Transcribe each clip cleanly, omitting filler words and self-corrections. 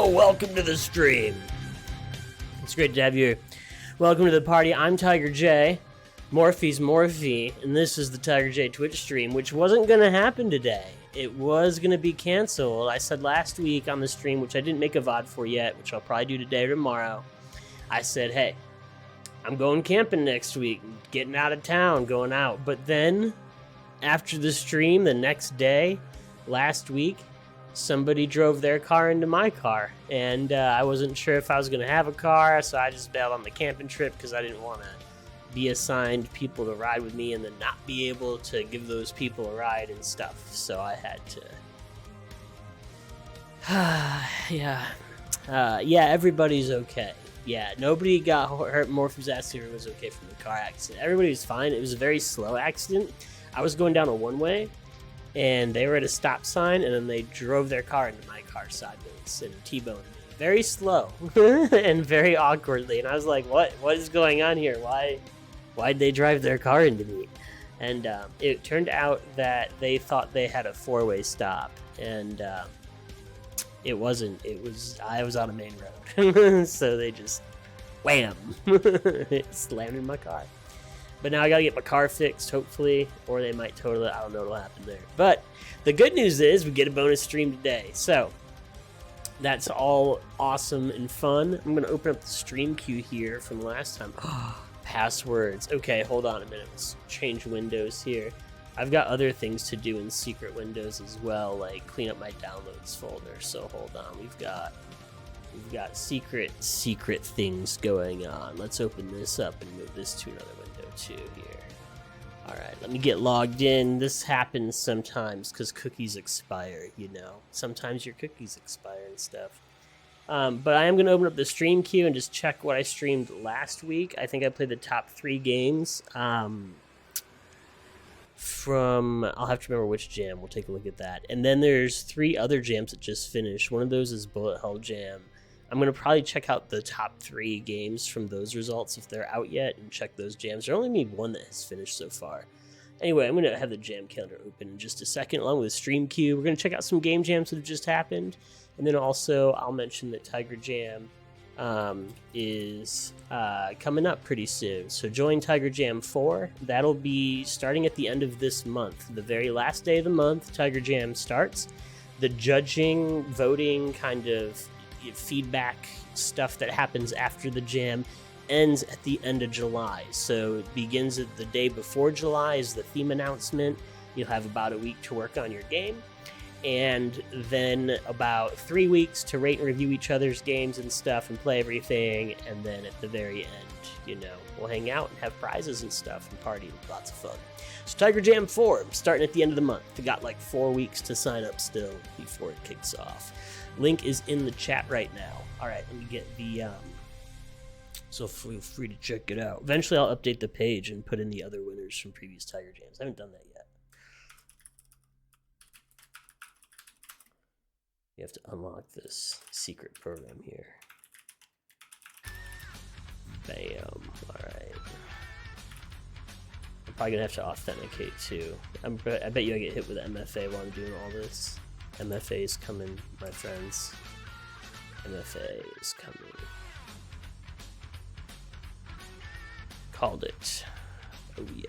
Yo, welcome to the stream. It's great to have you here. Welcome to the party. I'm Tiger J. Morphe's Morphe, and this is the Tiger J Twitch stream, which wasn't going to happen today. It was going to be canceled. I said last week on the stream, which I didn't make a VOD for yet, which I'll probably do today or tomorrow. I said, hey, I'm going camping next week, getting out of town, going out. But then, after the stream, the next day, last week, somebody drove their car into my car, and I wasn't sure if I was going to have a car, so I just bailed on the camping trip because I didn't want to be assigned people to ride with me and then not be able to give those people a ride and stuff. So I had to... yeah, everybody's okay. Yeah, nobody got hurt. Morphe's asking if it was okay from the car accident. Everybody was fine. It was a very slow accident. I was going down a one-way, and they were at a stop sign, and then they drove their car into my car sideways and T-boned me. Very slow and very awkwardly. And I was like, what is going on here? Why'd they drive their car into me? And it turned out that they thought they had a four-way stop, and it wasn't. I was on a main road. So they just, wham, slammed in my car. But now I gotta get my car fixed, hopefully, or they might total it. I don't know what'll happen there. But the good news is we get a bonus stream today. So that's all awesome and fun. I'm gonna open up the stream queue here from last time. Passwords. Okay, hold on a minute. Let's change windows here. I've got other things to do in secret windows as well, like clean up my downloads folder. So hold on. We've got secret things going on. Let's open this up and move this to another window too here. All right, let me get logged in. This happens sometimes because cookies expire, you know. Sometimes your cookies expire and stuff. But I am going to open up the stream queue and just check what I streamed last week. I think I played the top 3 games. I'll have to remember which jam. We'll take a look at that. And then there's 3 other jams that just finished. One of those is Bullet Hell Jam. I'm going to probably check out the top 3 games from those results if they're out yet and check those jams. There only be one that has finished so far. Anyway, I'm going to have the jam calendar open in just a second along with the stream queue. We're going to check out some game jams that have just happened. And then also I'll mention that Tiger Jam is coming up pretty soon. So join Tiger Jam 4. That'll be starting at the end of this month. The very last day of the month, Tiger Jam starts. The judging, voting, kind of feedback stuff that happens after the jam ends at the end of July. So it begins at the day before July is the theme announcement. You'll have about a week to work on your game, and then about 3 weeks to rate and review each other's games and stuff and play everything. And then at the very end, you know, we'll hang out and have prizes and stuff and party and lots of fun. So Tiger Jam 4 starting at the end of the month. We got like 4 weeks to sign up still before it kicks off. Link is in the chat right now. All right, let me get the so feel free to check it out. Eventually I'll update the page and put in the other winners from previous Tiger Jams. I haven't done that yet. You have to unlock this secret program here. Bam. Alright. I'm probably gonna have to authenticate too. I bet you I get hit with MFA while I'm doing all this. MFA is coming, my friends. MFA is coming. Called it. Oh yeah.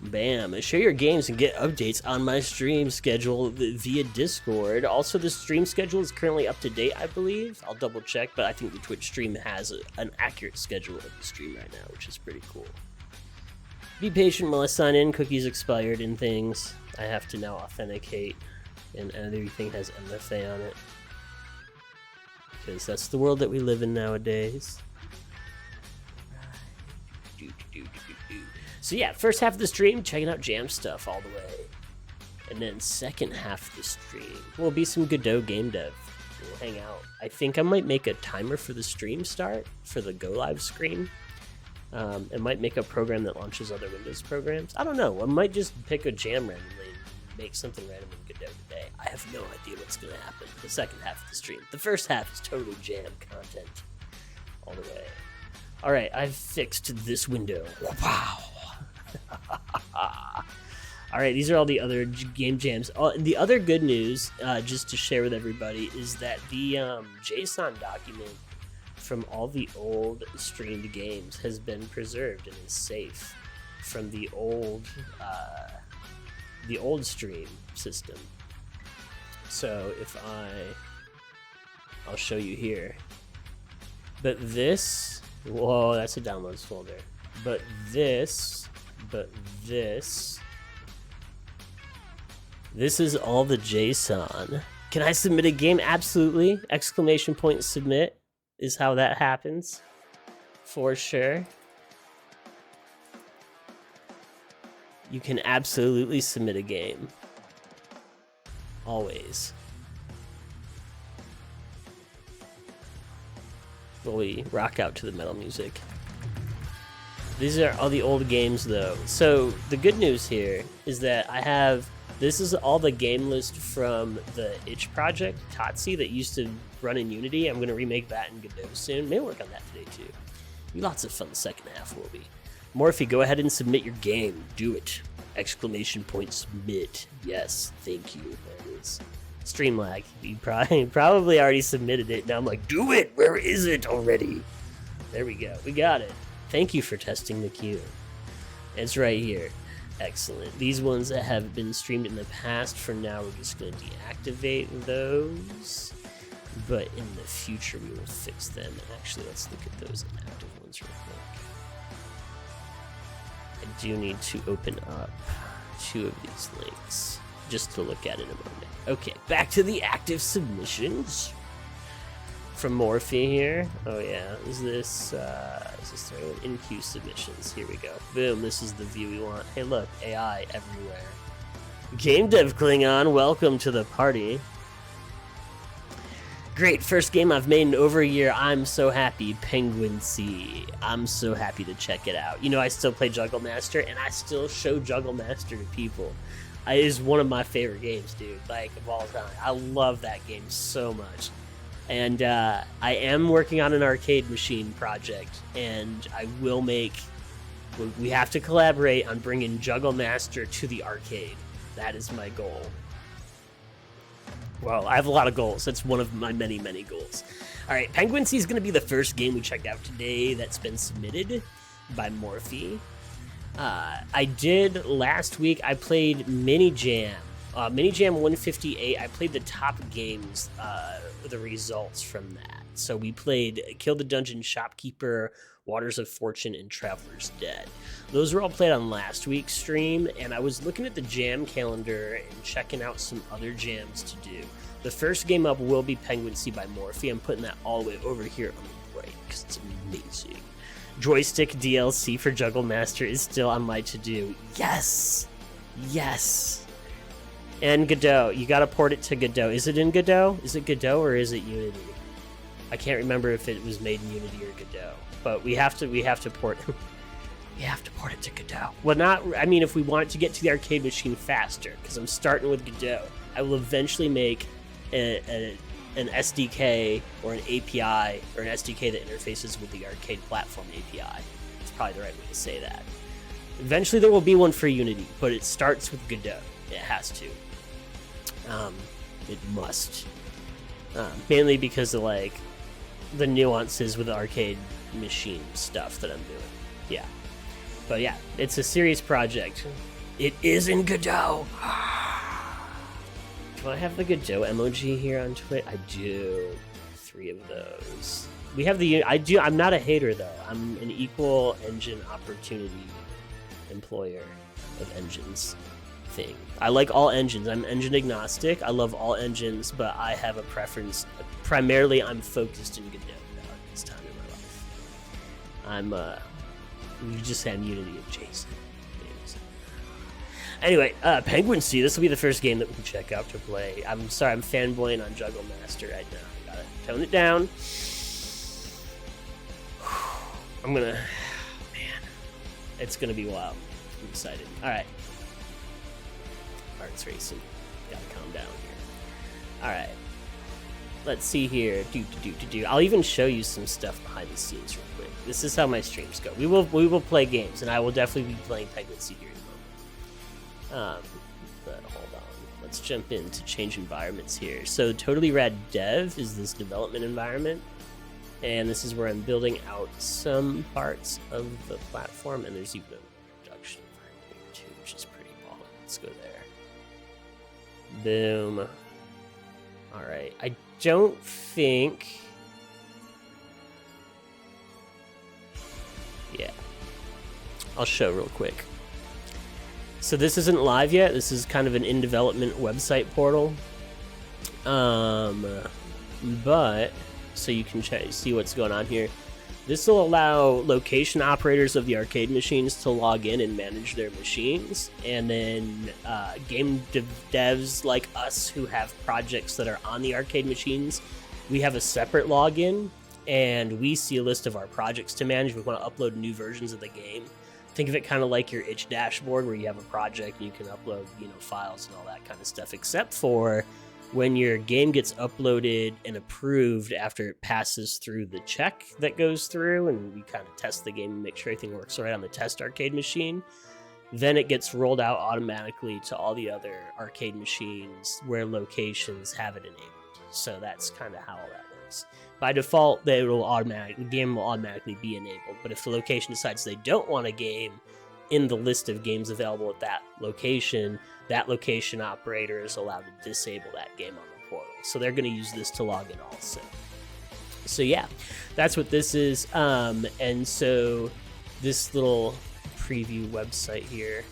Bam. Share your games and get updates on my stream schedule via Discord. Also, the stream schedule is currently up to date, I believe. I'll double check, but I think the Twitch stream has an accurate schedule of the stream right now, which is pretty cool. Be patient while I sign in. Cookies expired and things. I have to now authenticate, and everything has MFA on it. Because that's the world that we live in nowadays. So yeah, first half of the stream, checking out jam stuff all the way. And then second half of the stream will be some Godot game dev. We'll hang out. I think I might make a timer for the stream start, for the go live screen. It might make a program that launches other Windows programs. I don't know. I might just pick a jam randomly and make something random in Godot today. I have no idea what's going to happen the second half of the stream. The first half is totally jam content all the way. All right, I've fixed this window. Wow. All right, these are all the other game jams. The other good news, just to share with everybody, is that the JSON document from all the old streamed games has been preserved and is safe from the old stream system. So if I'll show you here. But this, whoa, that's a downloads folder. But this is all the JSON. Can I submit a game? Absolutely. Exclamation point submit is how that happens. For sure. You can absolutely submit a game. Always. While we rock out to the metal music. These are all the old games though. So the good news here is that I have, this is all the game list from the itch project, Totsi, that used to run in Unity. I'm going to remake that in Godot soon. May work on that today too. Lots of fun the second half will be. Morphe, go ahead and submit your game. Do it. Exclamation point submit. Yes, thank you. There it is. Stream lag. You probably already submitted it. Now I'm like, do it. Where is it already? There we go. We got it. Thank you for testing the queue. It's right here. Excellent. These ones that have been streamed in the past, for now we're just going to deactivate those. But in the future we will fix them. Actually, let's look at those inactive ones real quick. I do need to open up 2 of these links just to look at in a moment. Okay, back to the active submissions from Morphe here. Oh yeah, is this throwing in queue submissions? Here we go. Boom, this is the view we want. Hey look, AI everywhere. Game Dev Klingon, welcome to the party. Great, first game I've made in over a year. I'm so happy. Penguin C. I'm so happy to check it out. You know, I still play Juggle Master, and I still show Juggle Master to people. It is one of my favorite games, dude, like, of all time. I love that game so much. And I am working on an arcade machine project, and I will make... We have to collaborate on bringing Juggle Master to the arcade. That is my goal. Well, I have a lot of goals. That's one of my many, many goals. All right, Penguin C is going to be the first game we checked out today that's been submitted by Morphe. I did last week, I played Mini Jam. Mini Jam 158, I played the top games, the results from that. So we played Kill the Dungeon Shopkeeper, Waters of Fortune, and Traveler's Dead. Those were all played on last week's stream, and I was looking at the jam calendar and checking out some other jams to do. The first game up will be Penguin C by Morphe. I'm putting that all the way over here on the right because it's amazing. Joystick DLC for Juggle Master is still on my to-do. Yes! Yes! And Godot. You gotta port it to Godot. Is it in Godot? Is it Godot or is it Unity? I can't remember if it was made in Unity or Godot. But we have to port we have to port it to Godot. Well, I mean, if we want it to get to the arcade machine faster, because I'm starting with Godot. I will eventually make an SDK or an API or an SDK that interfaces with the arcade platform API. It's probably the right way to say that. Eventually there will be one for Unity, but it starts with Godot. It has to. It must. Mainly because of, like, the nuances with the arcade machine stuff that I'm doing. Yeah. But yeah, it's a serious project. It is in Godot. Do I have the Godot emoji here on Twitch? I do. 3 of those. We have the... I'm not a hater, though. I'm an equal engine opportunity employer of engines thing. I like all engines. I'm engine agnostic. I love all engines, but I have a preference. Primarily, I'm focused in Godot now at this time in my life. We just had Unity adjacent. Anyway, Penguin C, this will be the first game that we can check out to play. I'm sorry, I'm fanboying on Juggle Master right now. I gotta tone it down. I'm gonna... Man. It's gonna be wild. I'm excited. Alright. Heart's racing. Gotta calm down here. Alright. Let's see here. I'll even show you some stuff behind the scenes real quick. This is how my streams go. We will play games, and I will definitely be playing Penguin C here in a moment. But hold on, let's jump into change environments here. So Totally Rad Dev is this development environment, and this is where I'm building out some parts of the platform, and there's even a production environment here too, which is pretty baller. Let's go there. Boom. All right, I don't think... Yeah. I'll show real quick. So this isn't live yet. This is kind of an in-development website portal. But, so you can see what's going on here. This will allow location operators of the arcade machines to log in and manage their machines. And then game devs like us who have projects that are on the arcade machines, we have a separate login, and we see a list of our projects to manage. We want to upload new versions of the game. Think of it kind of like your itch dashboard, where you have a project and you can upload, files and all that kind of stuff, except for when your game gets uploaded and approved after it passes through the check that goes through, and we kind of test the game and make sure everything works right on the test arcade machine, then it gets rolled out automatically to all the other arcade machines where locations have it enabled. So that's kind of how all that works. By default, the game will automatically be enabled, but if the location decides they don't want a game in the list of games available at that location operator is allowed to disable that game on the portal. So they're going to use this to log in also. So yeah, that's what this is. And so this little preview website here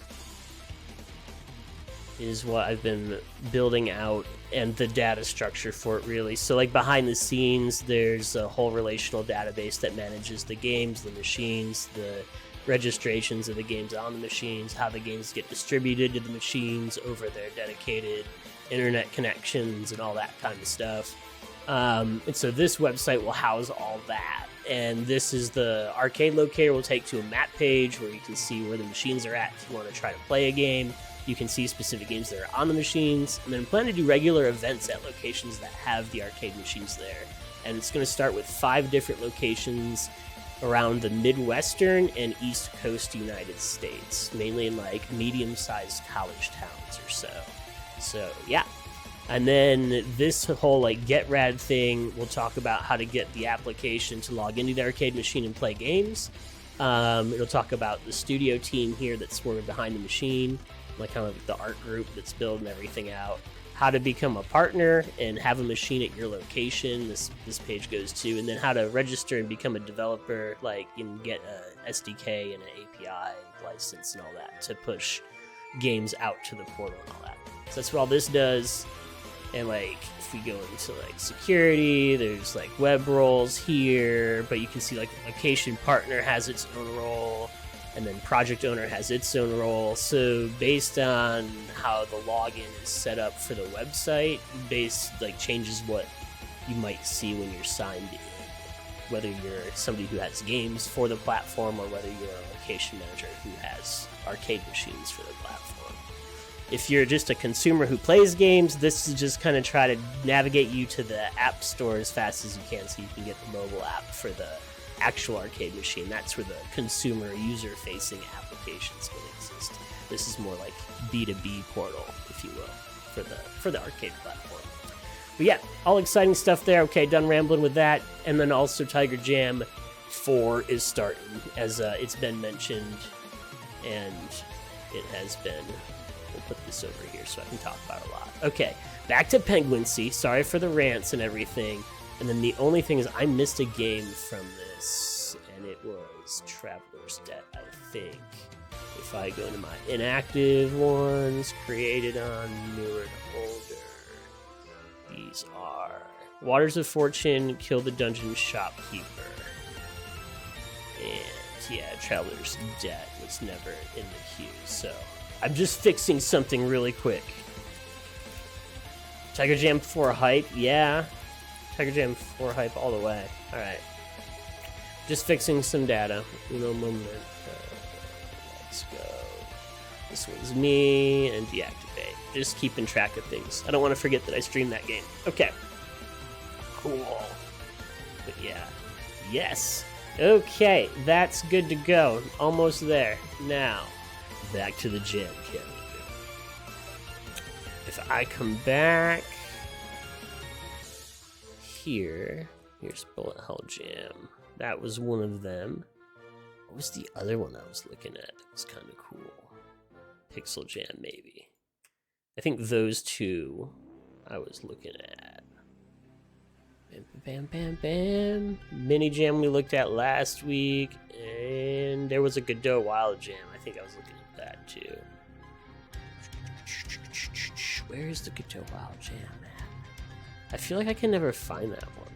is what I've been building out, and the data structure for it, really. So like behind the scenes, there's a whole relational database that manages the games, the machines, the registrations of the games on the machines, how the games get distributed to the machines over their dedicated internet connections and all that kind of stuff. And so this website will house all that. And this is the arcade locator. Will take to a map page where you can see where the machines are at if you want to try to play a game. You can see specific games that are on the machines, and then plan to do regular events at locations that have the arcade machines there. And it's going to start with 5 different locations around the Midwestern and East Coast United States, mainly in like medium-sized college towns or so. So yeah. And then this whole like Get Rad thing, we'll talk about how to get the application to log into the arcade machine and play games. It'll talk about the studio team here that's sort of behind the machine, like kind of the art group that's building everything out, how to become a partner and have a machine at your location, this page goes to, and then how to register and become a developer, like you can get a SDK and an API license and all that to push games out to the portal and all that. So that's what all this does. And like if we go into like security, there's like web roles here, but you can see like location partner has its own role, and then project owner has its own role. So based on how the login is set up for the website, changes what you might see when you're signed in, whether you're somebody who has games for the platform or whether you're a location manager who has arcade machines for the platform. If you're just a consumer who plays games, this is just kind of try to navigate you to the app store as fast as you can so you can get the mobile app for the actual arcade machine. That's where the consumer user-facing applications will exist. This is more like B2B portal, if you will, for the arcade platform. But yeah, all exciting stuff there. Okay, done rambling with that. And then also Tiger Jam 4 is starting, as it's been mentioned, and it has been. We'll put this over here so I can talk about it a lot. Okay, back to Penguincy. Sorry for the rants and everything. And then the only thing is I missed a game from this, and it was Traveler's Debt, I think. If I go to my inactive ones, created on newer to older, these are Waters of Fortune, Kill the Dungeon Shopkeeper, and yeah, Traveler's Debt was never in the queue, so I'm just fixing something really quick. Tiger Jam 4 hype, yeah. Tiger Jam 4 hype all the way. Alright. Just fixing some data. Uno momento. Let's go. This one's me, and deactivate. Just keeping track of things. I don't want to forget that I streamed that game. Okay. Cool. But yeah. Yes. Okay, that's good to go. Almost there. Now, back to the jam calendar. if I come back here, here's Bullet Hell Jam. That was one of them. What was the other one I was looking at that was kind of cool? Pixel Jam, maybe. I think those two I was looking at. Bam, bam, bam, bam. Mini Jam we looked at last week. And there was a Godot Wild Jam. I think I was looking at that too. Where's the Godot Wild Jam at? I feel like I can never find that one.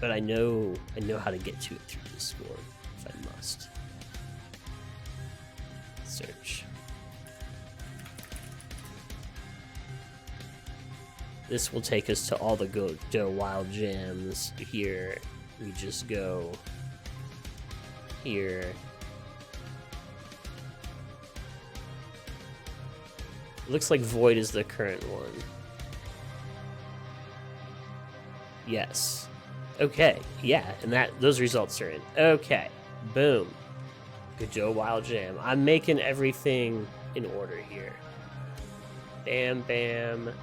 But I know how to get to it through Discord if I must. Search. This will take us to all the Godot Wild Jams here. We just go here. It looks like Void is the current one. Yes. Okay, yeah, and those results are in. Okay, boom. Godot Wild Jam. I'm making everything in order here. Bam, bam.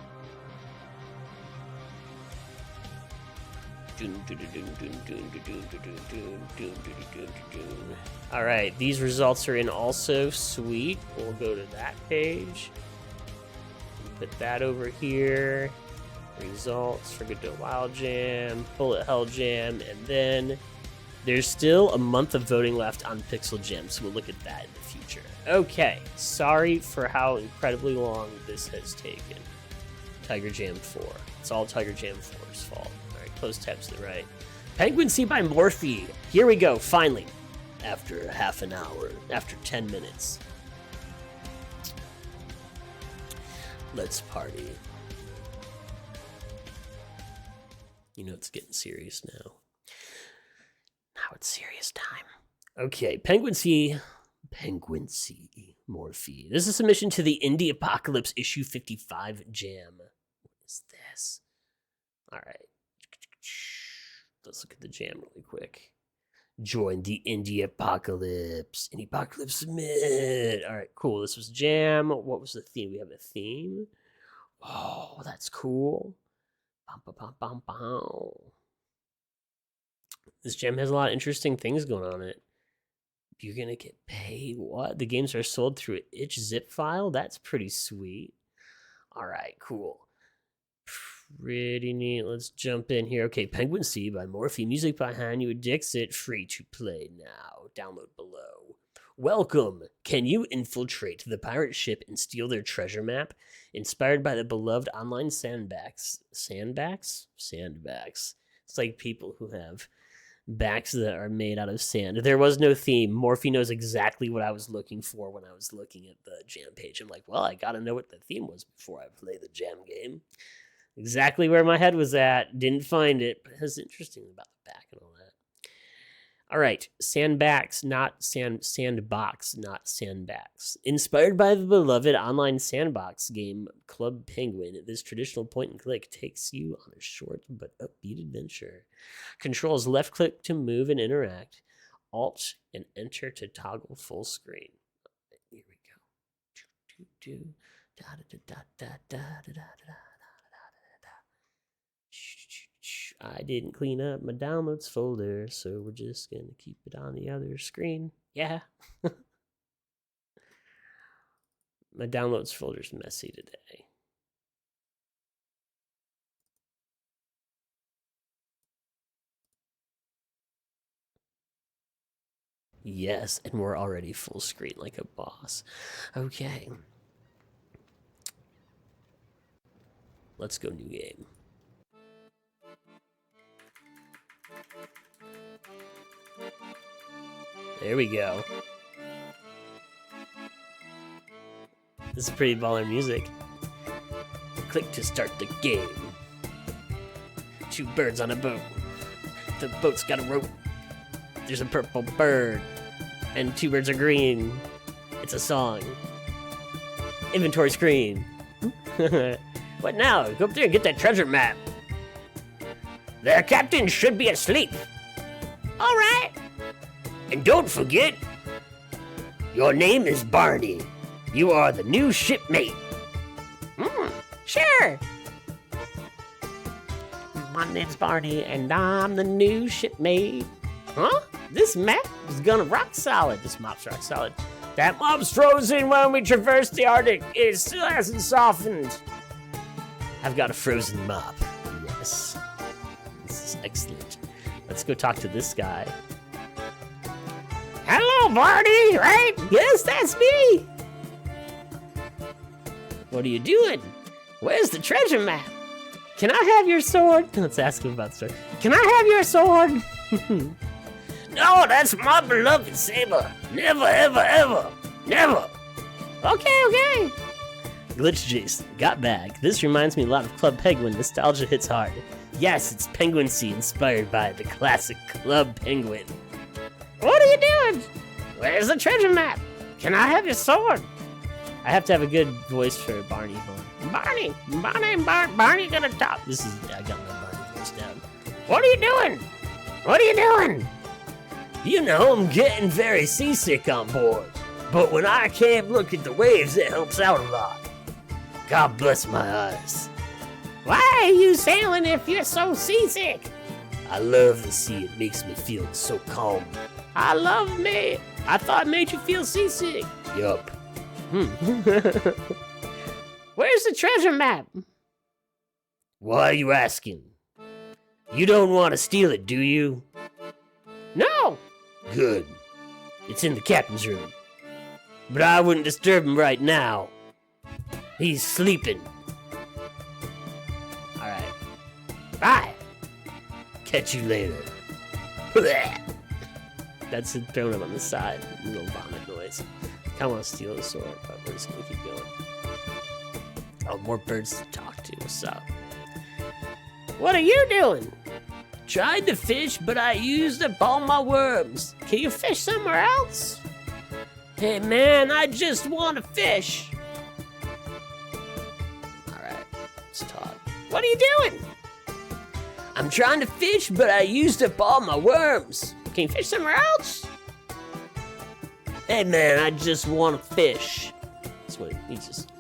All right, these results are in also. Sweet. We'll go to that page. Put that over here. Results for Godot Wild Jam, Bullet Hell Jam, and then there's still a month of voting left on Pixel Jam, so we'll look at that in the future. Okay, sorry for how incredibly long this has taken. Tiger Jam 4. It's all Tiger Jam 4's fault. All right, close tabs to the right. Penguin Sea by Morphe. Here we go, finally. After half an hour, after 10 minutes. Let's party. You know it's getting serious now. Now it's serious time. Okay, Penguin Sea, Morphe. This is a submission to the Indie Apocalypse issue 55 Jam. What is this? All right. Let's look at the jam really quick. Join the Indie Apocalypse. Indie Apocalypse submit. All right, cool. This was jam. What was the theme? We have a theme. Oh, that's cool. This jam has a lot of interesting things going on in it. You're gonna get paid. What? The games are sold through an itch zip file? That's pretty sweet. All right, cool. Pretty neat. Let's jump in here. Okay, Penguin Sea by Morphe. Music by Hanyu Dixit. Free to play now. Download below. Welcome. Can you infiltrate the pirate ship and steal their treasure map? Inspired by the beloved online sandbags. Sandbags? Sandbags. It's like people who have backs that are made out of sand. There was no theme. Morphe knows exactly what I was looking for when I was looking at the jam page. I'm like, well, I gotta know what the theme was before I play the jam game. Exactly where my head was at. Didn't find it, but it was interesting about the back and all that. All right, sandbox, not sandbacks. Inspired by the beloved online sandbox game Club Penguin, this traditional point-and-click takes you on a short but upbeat adventure. Controls left click to move and interact, Alt and Enter to toggle full screen. Here we go. I didn't clean up my downloads folder, so we're just going to keep it on the other screen. Yeah. My downloads folder's messy today. Yes, and we're already full screen like a boss. Okay. Let's go new game. There we go. This is pretty baller music. Click to start the game. 2 birds on a boat. The boat's got a rope. There's a purple bird. And 2 birds are green. It's a song. Inventory screen. What now? Go up there and get that treasure map. Their captain should be asleep. All right. And don't forget, your name is Barney. You are the new shipmate. My name's Barney, and I'm the new shipmate. Huh? This map is gonna rock solid. This map's rock solid. That mob's frozen when we traverse the Arctic. It still hasn't softened. I've got a frozen mop. Yes. This is excellent. Let's go talk to this guy. Hello, Barney, right? Yes, that's me. What are you doing? Where's the treasure map? Can I have your sword? Let's ask him about the sword. Can I have your sword? No, that's my beloved saber. Never, ever, ever. Never. Okay. Glitch Jason, got back. This reminds me a lot of Club Penguin. Nostalgia hits hard. Yes, it's Penguin-C, inspired by the classic Club Penguin. What are you doing? Where's the treasure map? Can I have your sword? I have to have a good voice for Barney. Barney gonna talk. I got my Barney voice down. What are you doing? What are you doing? You know, I'm getting very seasick on board. But when I can't look at the waves, it helps out a lot. God bless my eyes. Why are you sailing if you're so seasick? I love the sea. It makes me feel so calm. I love me. I thought it made you feel seasick. Yup. Where's the treasure map? Why are you asking? You don't want to steal it, do you? No. Good. It's in the captain's room. But I wouldn't disturb him right now. He's sleeping. Alright. Bye. Catch you later. That's it, throwing him on the side. A little vomit noise. I kinda want to steal the sword, but we're just gonna keep going. Oh, more birds to talk to. What's up? What are you doing? Tried to fish, but I used up all my worms. Can you fish somewhere else? Hey man, I just want to fish. Alright, let's talk. What are you doing? I'm trying to fish, but I used up all my worms. Can you fish somewhere else? Hey man, I just want to fish. That's what he just...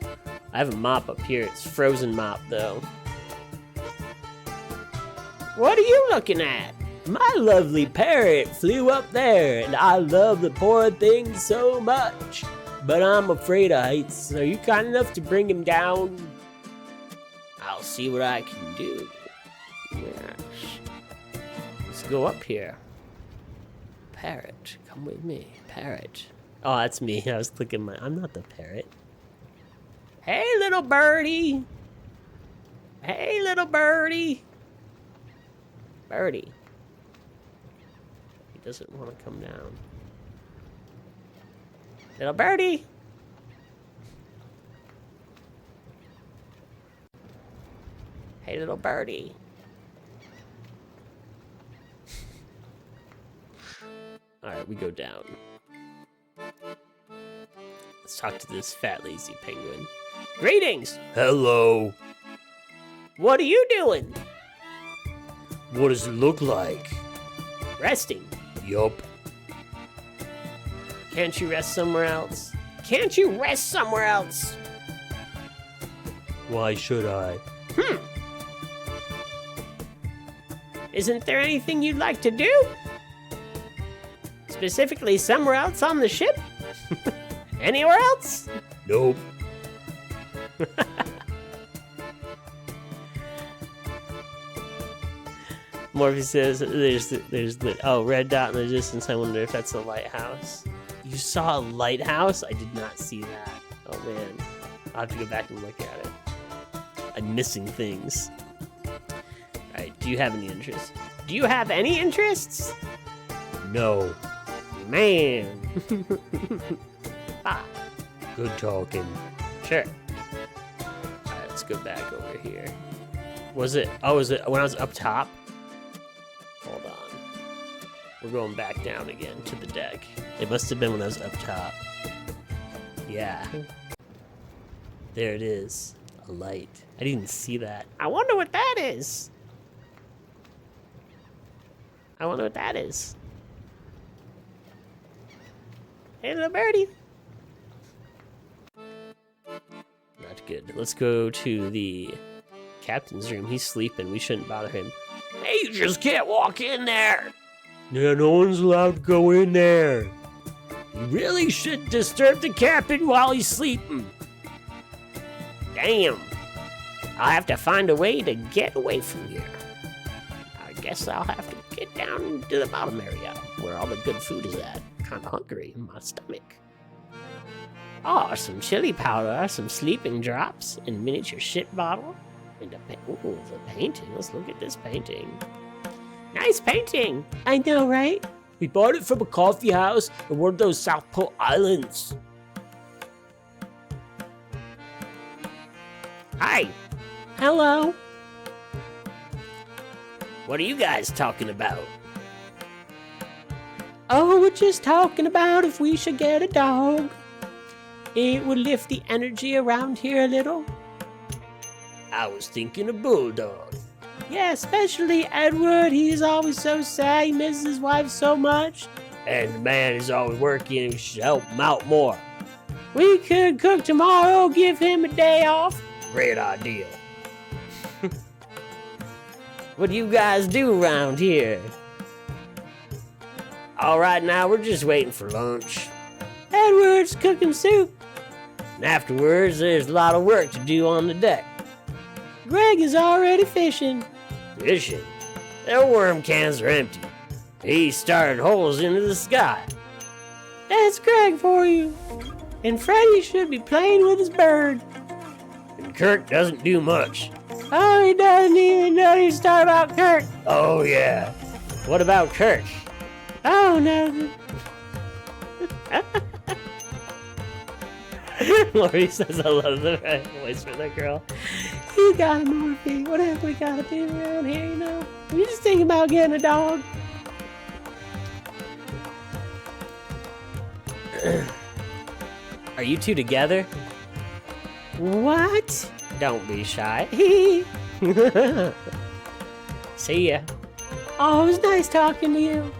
I have a mop up here. It's frozen mop though. What are you looking at? My lovely parrot flew up there, and I love the poor thing so much. But I'm afraid of heights. Are you kind enough to bring him down? I'll see what I can do. Yes. Let's go up here. Parrot, come with me. Parrot. Oh, that's me. I was clicking my... I'm not the parrot. Hey, little birdie. Hey, little birdie. Birdie. He doesn't want to come down. Little birdie. Hey, little birdie. Alright, we go down. Let's talk to this fat, lazy penguin. Greetings! Hello! What are you doing? What does it look like? Resting. Yup. Can't you rest somewhere else? Can't you rest somewhere else? Why should I? Isn't there anything you'd like to do? Specifically somewhere else on the ship? Anywhere else? Nope. Morphe says there's the red dot in the distance. I wonder if that's a lighthouse. You saw a lighthouse? I did not see that. Oh man, I'll have to go back and look at it. I'm missing things. Alright, do you have any interests? Do you have any interests? No. Man. Ah. Good talking. Sure. Alright, let's go back over here. Was it when I was up top? Hold on. We're going back down again to the deck. It must have been when I was up top. Yeah. There it is. A light. I didn't see that. I wonder what that is. I wonder what that is. Hey, little birdie. Not good. Let's go to the captain's room. He's sleeping. We shouldn't bother him. Hey, you just can't walk in there. Yeah, no one's allowed to go in there. You really shouldn't disturb the captain while he's sleeping. Damn. I'll have to find a way to get away from here. I guess I'll have to get down to the bottom area where all the good food is at. I'm kind of hungry in my stomach. Oh, some chili powder, some sleeping drops, and miniature shit bottle. And ooh, the painting. Let's look at this painting. Nice painting. I know, right? We bought it from a coffee house in one of those South Pole Islands. Hi. Hello. What are you guys talking about? Oh, we're just talking about if we should get a dog. It would lift the energy around here a little. I was thinking a bulldog. Yeah, especially Edward. He's always so sad. He misses his wife so much. And the man is always working. We should help him out more. We could cook tomorrow, give him a day off. Great idea. What do you guys do around here? All right, now we're just waiting for lunch. Edward's cooking soup. And afterwards, there's a lot of work to do on the deck. Greg is already fishing. Fishing? Their worm cans are empty. He started holes into the sky. That's Greg for you. And Freddy should be playing with his bird. And Kirk doesn't do much. Oh, he doesn't even know you start about Kirk. Oh, yeah. What about Kirk? Oh, no. Lori says I love the voice for that girl. You got Morphe. What have we got to do around here, you know? We just thinking about getting a dog. Are you two together? What? Don't be shy. See ya. Oh, it was nice talking to you.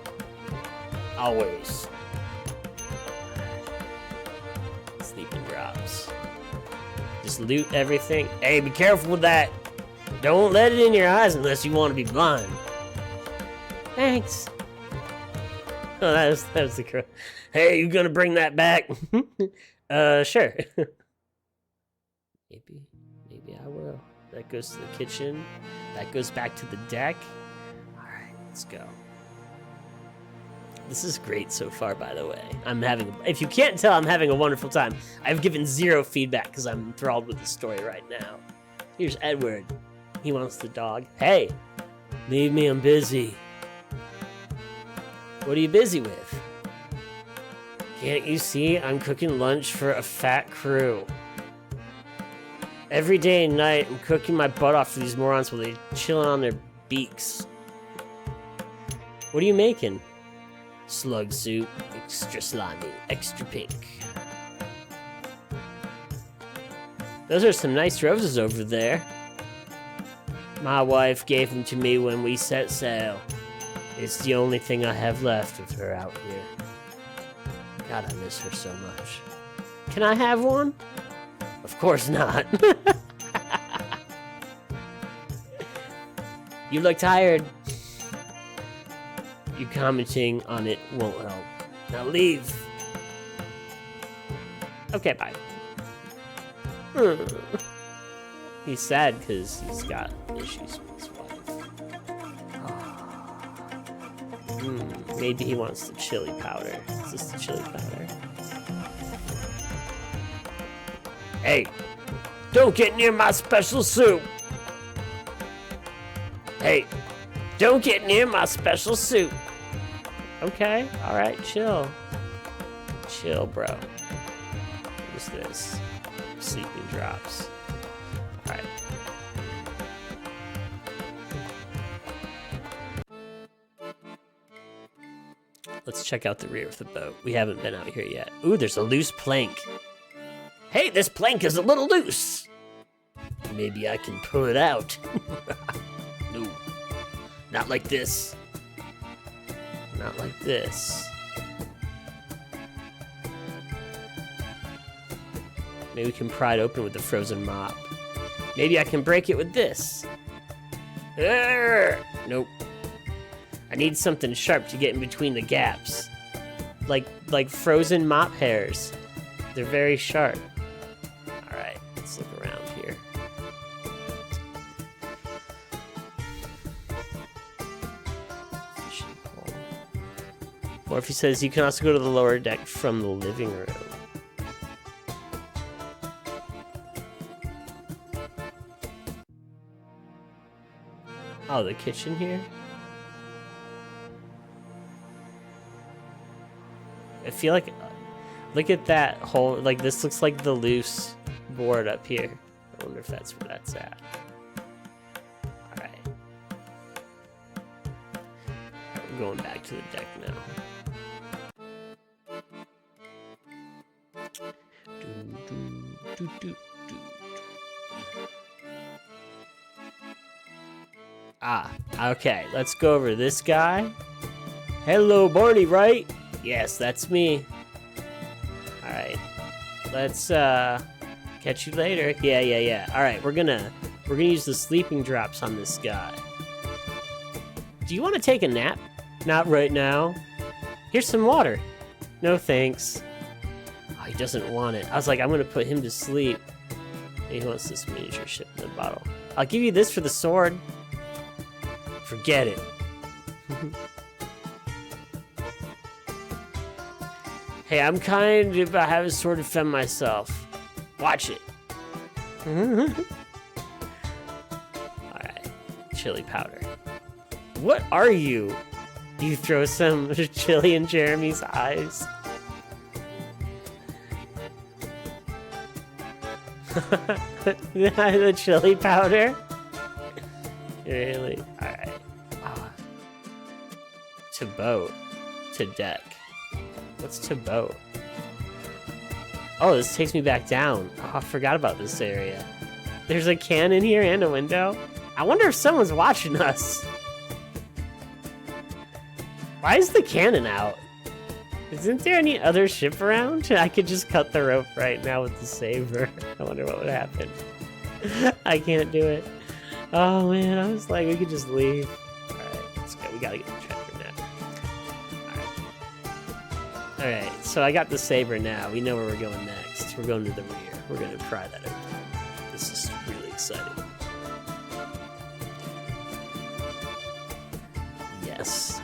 Always. Sleeping drops. Just loot everything. Hey, be careful with that. Don't let it in your eyes unless you want to be blind. Thanks. Oh, that was the girl. Hey, you gonna bring that back? Sure. Maybe I will. That goes to the kitchen. That goes back to the deck. All right, let's go. This is great so far, by the way. If you can't tell, I'm having a wonderful time. I've given zero feedback because I'm enthralled with the story right now. Here's Edward. He wants the dog. Hey, leave me, I'm busy. What are you busy with? Can't you see I'm cooking lunch for a fat crew? Every day and night, I'm cooking my butt off for these morons while they're chilling on their beaks. What are you making? Slug soup, extra slimy, extra pink. Those are some nice roses over there. My wife gave them to me when we set sail. It's the only thing I have left of her out here. God, I miss her so much. Can I have one? Of course not. You look tired. You commenting on it won't help. Now leave. Okay, bye. He's sad because he's got issues with his wife. Maybe he wants the chili powder. Is this the chili powder? Hey, don't get near my special soup. Hey, don't get near my special soup. Okay, alright, chill. Chill, bro. What's this? Sleeping drops. Alright. Let's check out the rear of the boat. We haven't been out here yet. Ooh, there's a loose plank. Hey, this plank is a little loose. Maybe I can pull it out. No, not like this. Not like this. Maybe we can pry it open with the frozen mop. Maybe I can break it with this. Arrgh! Nope. I need something sharp to get in between the gaps. Like frozen mop hairs. They're very sharp. Alright, let's look around here. Or if he says you can also go to the lower deck from the living room. Oh, the kitchen here? I feel like, look at that whole, like this looks like the loose board up here. I wonder if that's where that's at. Alright. I'm going back to the deck now. Ah, okay, let's go over this guy. Hello, Barney, right? Yes, that's me. Alright. Let's catch you later. Yeah. Alright, we're gonna use the sleeping drops on this guy. Do you want to take a nap? Not right now. Here's some water. No thanks. Oh, he doesn't want it. I was like, I'm gonna put him to sleep. He wants this miniature ship in the bottle. I'll give you this for the sword. Forget it. Hey, I'm kind of, I have a sword to defend myself. Watch it. Alright. Chili powder. What are you? You throw some chili in Jeremy's eyes. The chili powder? Really? Alright. To boat. To deck. What's to boat? Oh, this takes me back down. Oh, I forgot about this area. There's a cannon here and a window. I wonder if someone's watching us. Why is the cannon out? Isn't there any other ship around? I could just cut the rope right now with the saber. I wonder what would happen. I can't do it. Oh man, I was like, we could just leave. Alright, let's go. We gotta get the tractor now. Alright, so I got the saber now. We know where we're going next. We're going to the rear. We're gonna pry that open. This is really exciting. Yes.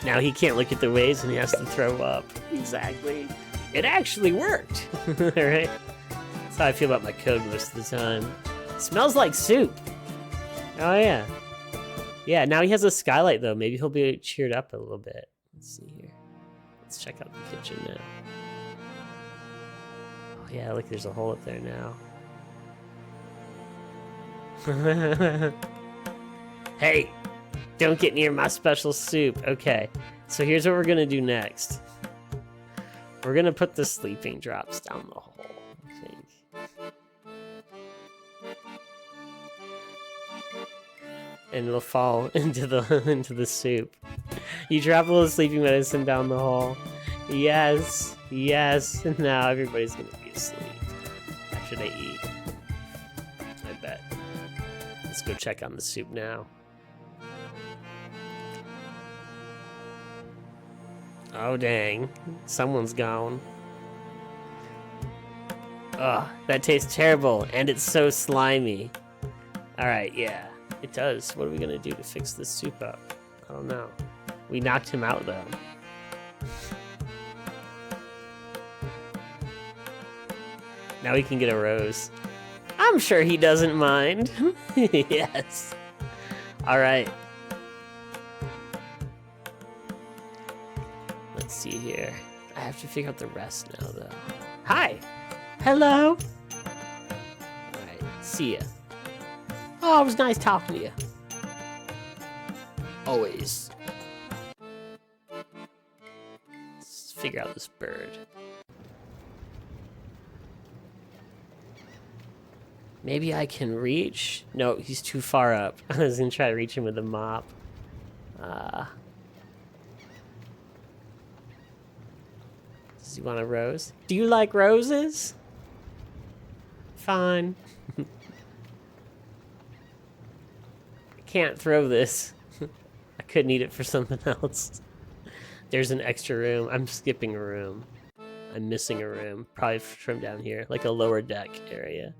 Now he can't look at the waves and he has to throw up. Exactly. It actually worked. Alright? That's how I feel about my code most of the time. It smells like soup. Oh yeah. Yeah, now he has a skylight though. Maybe he'll be cheered up a little bit. Let's see here. Let's check out the kitchen now. Oh yeah, look, there's a hole up there now. Hey, don't get near my special soup. Okay, so here's what we're gonna do next. We're gonna put the sleeping drops down the hole, I think. And it'll fall into the soup. You drop a little sleeping medicine down the hole. Yes, yes. Now everybody's gonna be asleep after they eat. I bet. Let's go check on the soup now. Oh dang, someone's gone. Ugh, that tastes terrible, and it's so slimy. Alright, yeah, it does. What are we gonna do to fix this soup up? I don't know. We knocked him out, though. Now we can get a rose. I'm sure he doesn't mind. Yes. Alright. Let's see here. I have to figure out the rest now, though. Hi! Hello! Alright, see ya. Oh, it was nice talking to you. Always. Let's figure out this bird. Maybe I can reach? No, he's too far up. I was gonna try to reach him with a mop. Does he want a rose? Do you like roses? Fine. I can't throw this. I could need it for something else. There's an extra room. I'm skipping a room. I'm missing a room. Probably from down here, like a lower deck area.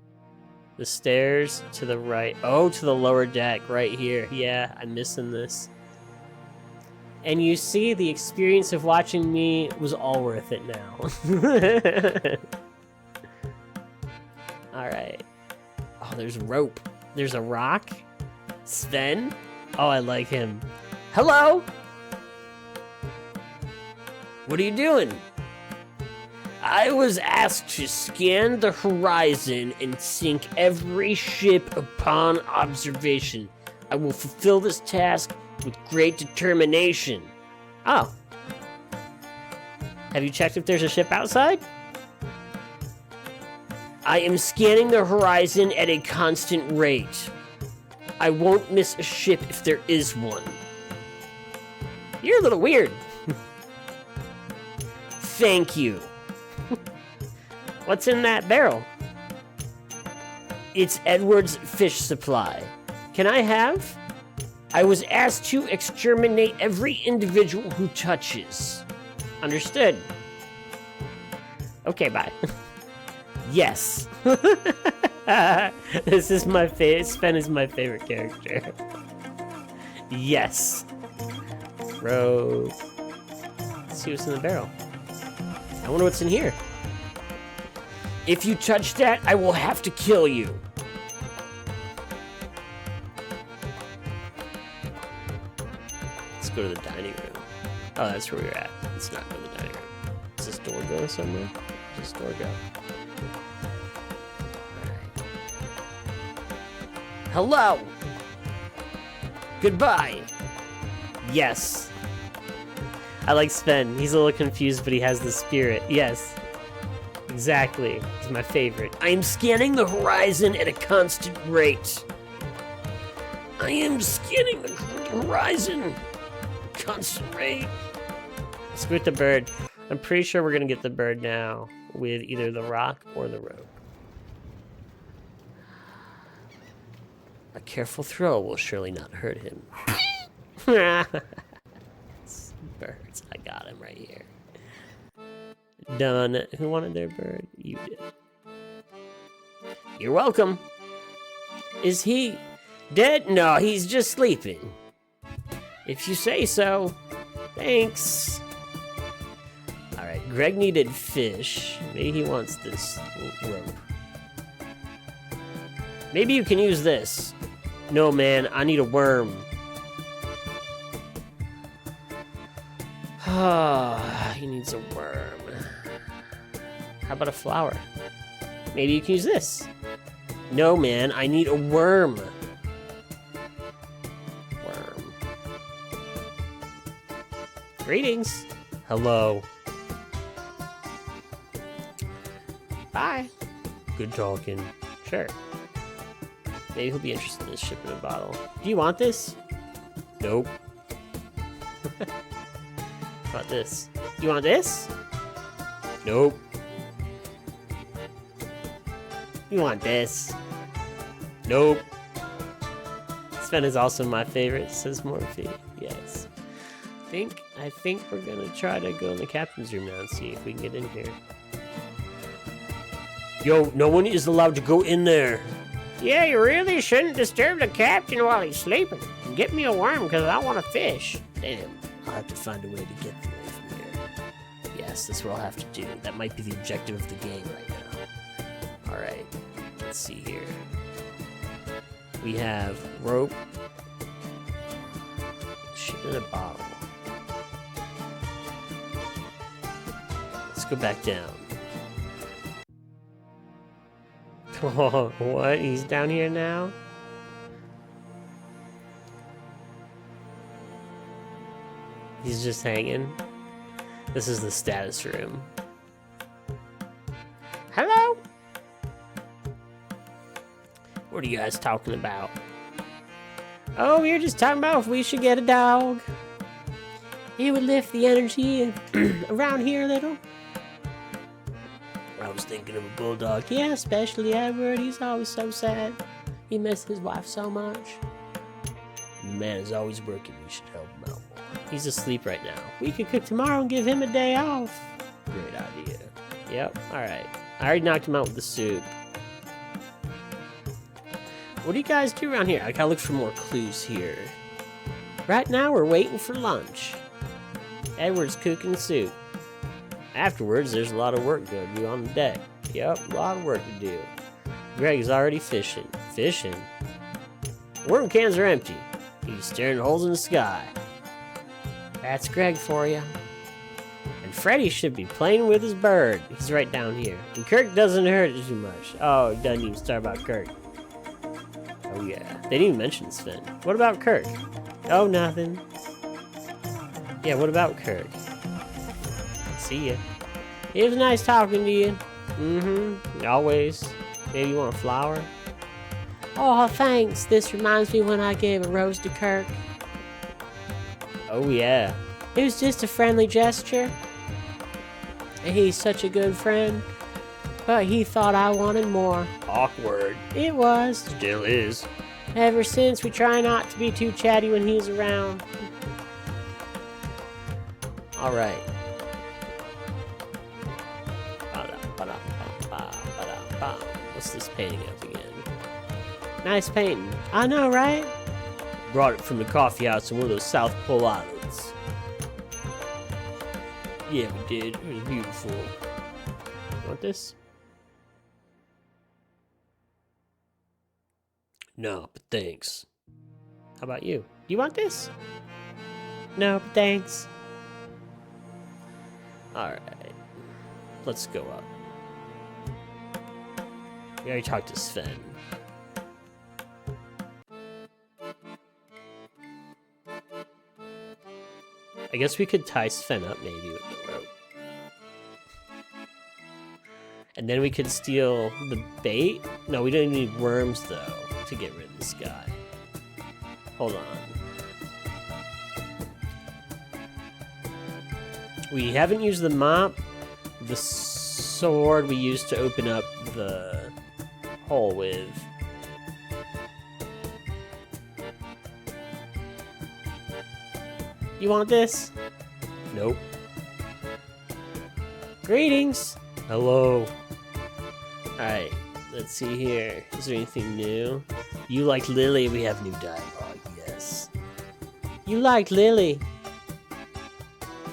The stairs to the right. Oh, to the lower deck right here. Yeah, I'm missing this. And you see, the experience of watching me was all worth it now. Alright. Oh, there's rope. There's a rock. Sven? Oh, I like him. Hello? What are you doing? I was asked to scan the horizon and sink every ship upon observation. I will fulfill this task with great determination. Oh. Have you checked if there's a ship outside? I am scanning the horizon at a constant rate. I won't miss a ship if there is one. You're a little weird. Thank you. What's in that barrel? It's Edward's fish supply. Can I have? I was asked to exterminate every individual who touches. Understood. Okay, bye. Yes. This is my favorite. Sven is my favorite character. Yes. Rope. Let's see what's in the barrel. I wonder what's in here. If you touch that, I will have to kill you. Let's go to the dining room. Oh, that's where we're at. Let's not go to the dining room. Does this door go somewhere? Does this door go? Alright. Hello! Goodbye! Yes. I like Sven. He's a little confused, but he has the spirit. Yes. Exactly. He's my favorite. I am scanning the horizon at a constant rate. I am scanning the horizon. Constant rate. Let's go with the bird. I'm pretty sure we're gonna get the bird now with either the rock or the rope. A careful throw will surely not hurt him. Birds. I got him right here. Done. Who wanted their bird? You did. You're welcome. Is he dead? No, he's just sleeping. If you say so. Thanks. Alright, Greg needed fish. Maybe he wants this rope. Maybe you can use this. No, man, I need a worm. Ah, he needs a worm. How about a flower? Maybe you can use this. No, man, I need a worm. Worm. Greetings. Hello. Bye. Good talking. Sure. Maybe he'll be interested in this ship in a bottle. Do you want this? Nope. How about this? You want this? Nope. You want this? Nope. Sven is also my favorite, says Morphe. Yes. I think we're gonna try to go in the captain's room now and see if we can get in here. Yo, no one is allowed to go in there. Yeah, you really shouldn't disturb the captain while he's sleeping. Get me a worm, because I want a fish. Damn, I'll have to find a way to get away from here. Yes, that's what I'll have to do. That might be the objective of the game right now. Alright, let's see here. We have rope. Shit in a bottle. Let's go back down. Oh, what? He's down here now? He's just hanging. This is the status room. Hello? What are you guys talking about? Oh, we were just talking about if we should get a dog. It would lift the energy around here a little. I was thinking of a bulldog. Yeah, especially Edward. He's always so sad. He missed his wife so much. The man is always working. We should help him out more. He's asleep right now. We could cook tomorrow and give him a day off. Great idea. Yep, alright. I already knocked him out with the soup. What do you guys do around here? I gotta look for more clues here. Right now, we're waiting for lunch. Edward's cooking soup. Afterwards, there's a lot of work to do on the deck. Yep, a lot of work to do. Greg's already fishing. Fishing? Worm cans are empty. He's staring at holes in the sky. That's Greg for you. And Freddy should be playing with his bird. He's right down here. And Kirk doesn't hurt it too much. Oh, it doesn't even start about Kirk. Oh yeah, they didn't even mention Sven. What about Kirk? Oh, nothing. Yeah, what about Kirk? See ya. It was nice talking to you. Mm-hmm, always. Maybe you want a flower? Oh, thanks. This reminds me when I gave a rose to Kirk. Oh yeah. It was just a friendly gesture. And he's such a good friend. But he thought I wanted more. Awkward. It was. Still is. Ever since, we try not to be too chatty when he's around. Alright. What's this painting of again? Nice painting. I know, right? Brought it from the coffee house in one of those South Pole Islands. Yeah, we did. It was beautiful. Want this? No, but thanks. How about you? Do you want this? No, but thanks. Alright. Let's go up. We already talked to Sven. I guess we could tie Sven up maybe with the rope. And then we could steal the bait? No, we don't need worms though to get rid of this guy. Hold on. We haven't used the mop. The sword we used to open up the hole with. You want this? Nope. Greetings. Hello. Alright, let's see here. Is there anything new? You like Lily? We have new dialogue, yes. You like Lily?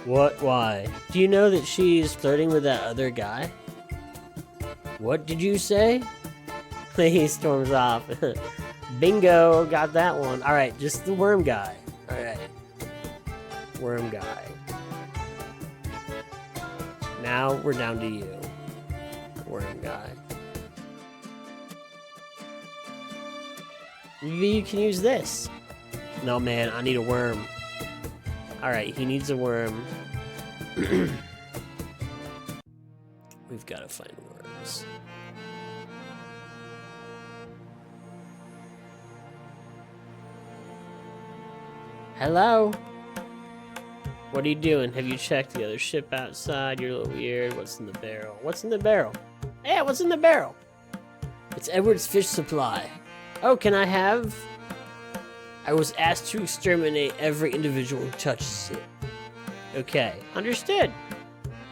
What? Why? Do you know that she's flirting with that other guy? What did you say? He storms off. Bingo, got that one. Alright, just the worm guy. Alright. Worm guy. Now we're down to you. Worm guy. Maybe you can use this. No, man, I need a worm. Alright, he needs a worm. We've got to find worms. Hello? What are you doing? Have you checked the other ship outside? You're a little weird. What's in the barrel? What's in the barrel? Yeah, what's in the barrel? It's Edward's fish supply. Oh, can I have? I was asked to exterminate every individual who touches it. Okay, understood.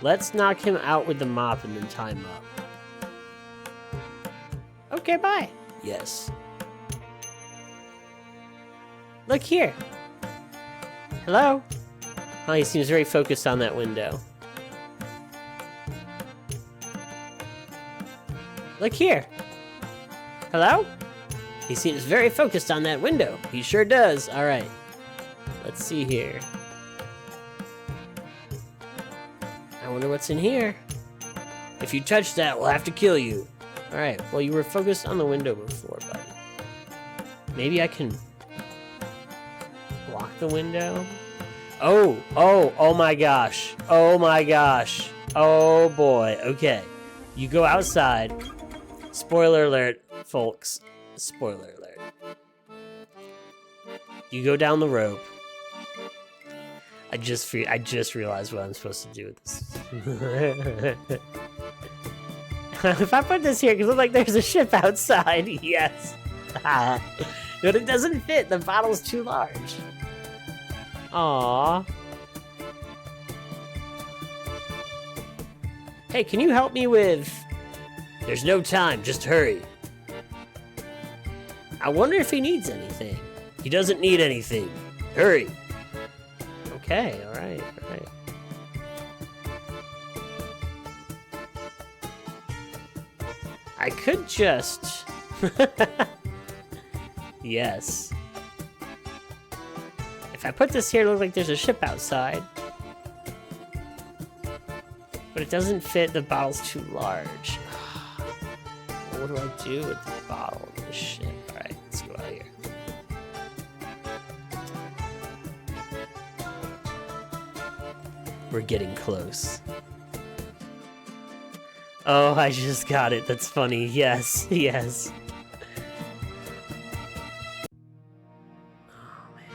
Let's knock him out with the mop and then tie him up. Okay, bye. Yes. Look here. Hello? Oh, he seems very focused on that window. Look here. Hello? He seems very focused on that window. He sure does. Alright. Let's see here. I wonder what's in here. If you touch that, we'll have to kill you. Alright, well you were focused on the window before, buddy. Maybe I can block the window? Oh my gosh. Oh my gosh. Oh boy. Okay. You go outside. Spoiler alert, folks. Spoiler alert. You go down the rope. I just realized what I'm supposed to do with this. If I put this here, because look like there's a ship outside. Yes. But it doesn't fit. The bottle's too large. Aww. Hey, can you help me with... There's no time, just hurry. I wonder if he needs anything. He doesn't need anything. Hurry. Okay, alright, alright. I could just... Yes. If I put this here, it looks like there's a ship outside. But it doesn't fit, the bottle's too large. What do I do with the bottle and the ship? Alright, let's go out here. We're getting close. Oh, I just got it. That's funny. Yes, yes. Oh, man.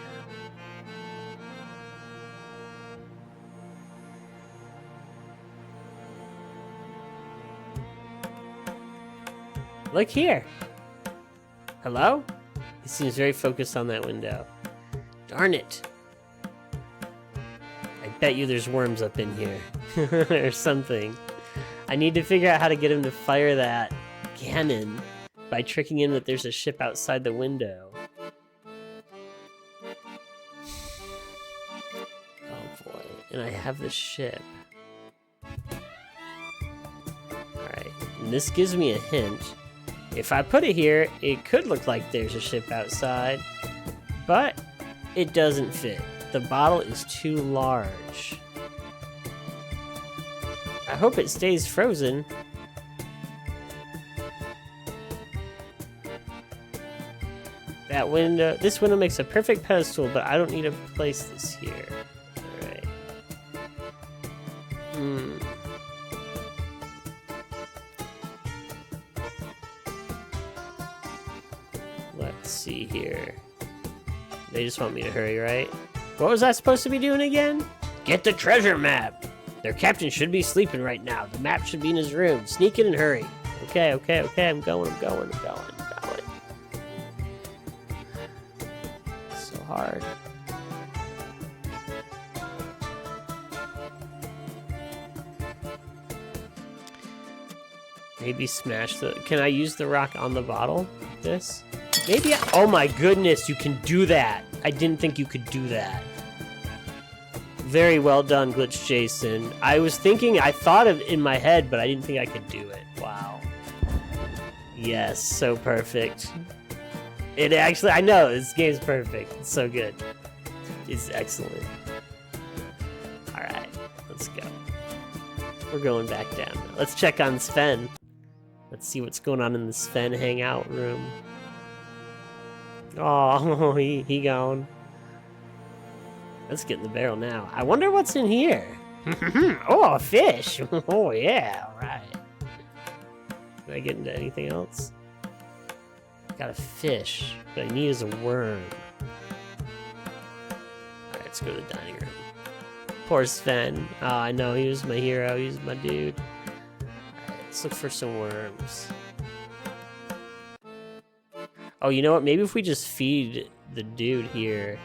Look here. Hello? He seems very focused on that window. Darn it. I bet you there's worms up in here. Or something. I need to figure out how to get him to fire that cannon by tricking him that there's a ship outside the window. Oh boy. And I have the ship. Alright. And this gives me a hint. If I put it here, it could look like there's a ship outside. But it doesn't fit. The bottle is too large. I hope it stays frozen. That window, this window makes a perfect pedestal, but I don't need to place this here. Alright. Let's see here. They just want me to hurry, right? What was I supposed to be doing again? Get the treasure map! Their captain should be sleeping right now. The map should be in his room. Sneak in and hurry. Okay, okay, okay. I'm going. So hard. Maybe smash the... Can I use the rock on the bottle? This? Maybe I... Oh my goodness, you can do that. I didn't think you could do that. Very well done, Glitch Jason. I was thinking, I thought of it in my head, but I didn't think I could do it. Wow. Yes, so perfect. It actually, I know, this game's perfect. It's so good. It's excellent. Alright, let's go. We're going back down now. Let's check on Sven. Let's see what's going on in the Sven hangout room. Oh, he gone. Let's get in the barrel now. I wonder what's in here. Oh, a fish. Oh, yeah. All right. Can I get into anything else? Got a fish. What I need is a worm. All right, let's go to the dining room. Poor Sven. Oh, I know. He was my hero. He was my dude. All right, let's look for some worms. Oh, you know what? Maybe if we just feed the dude here...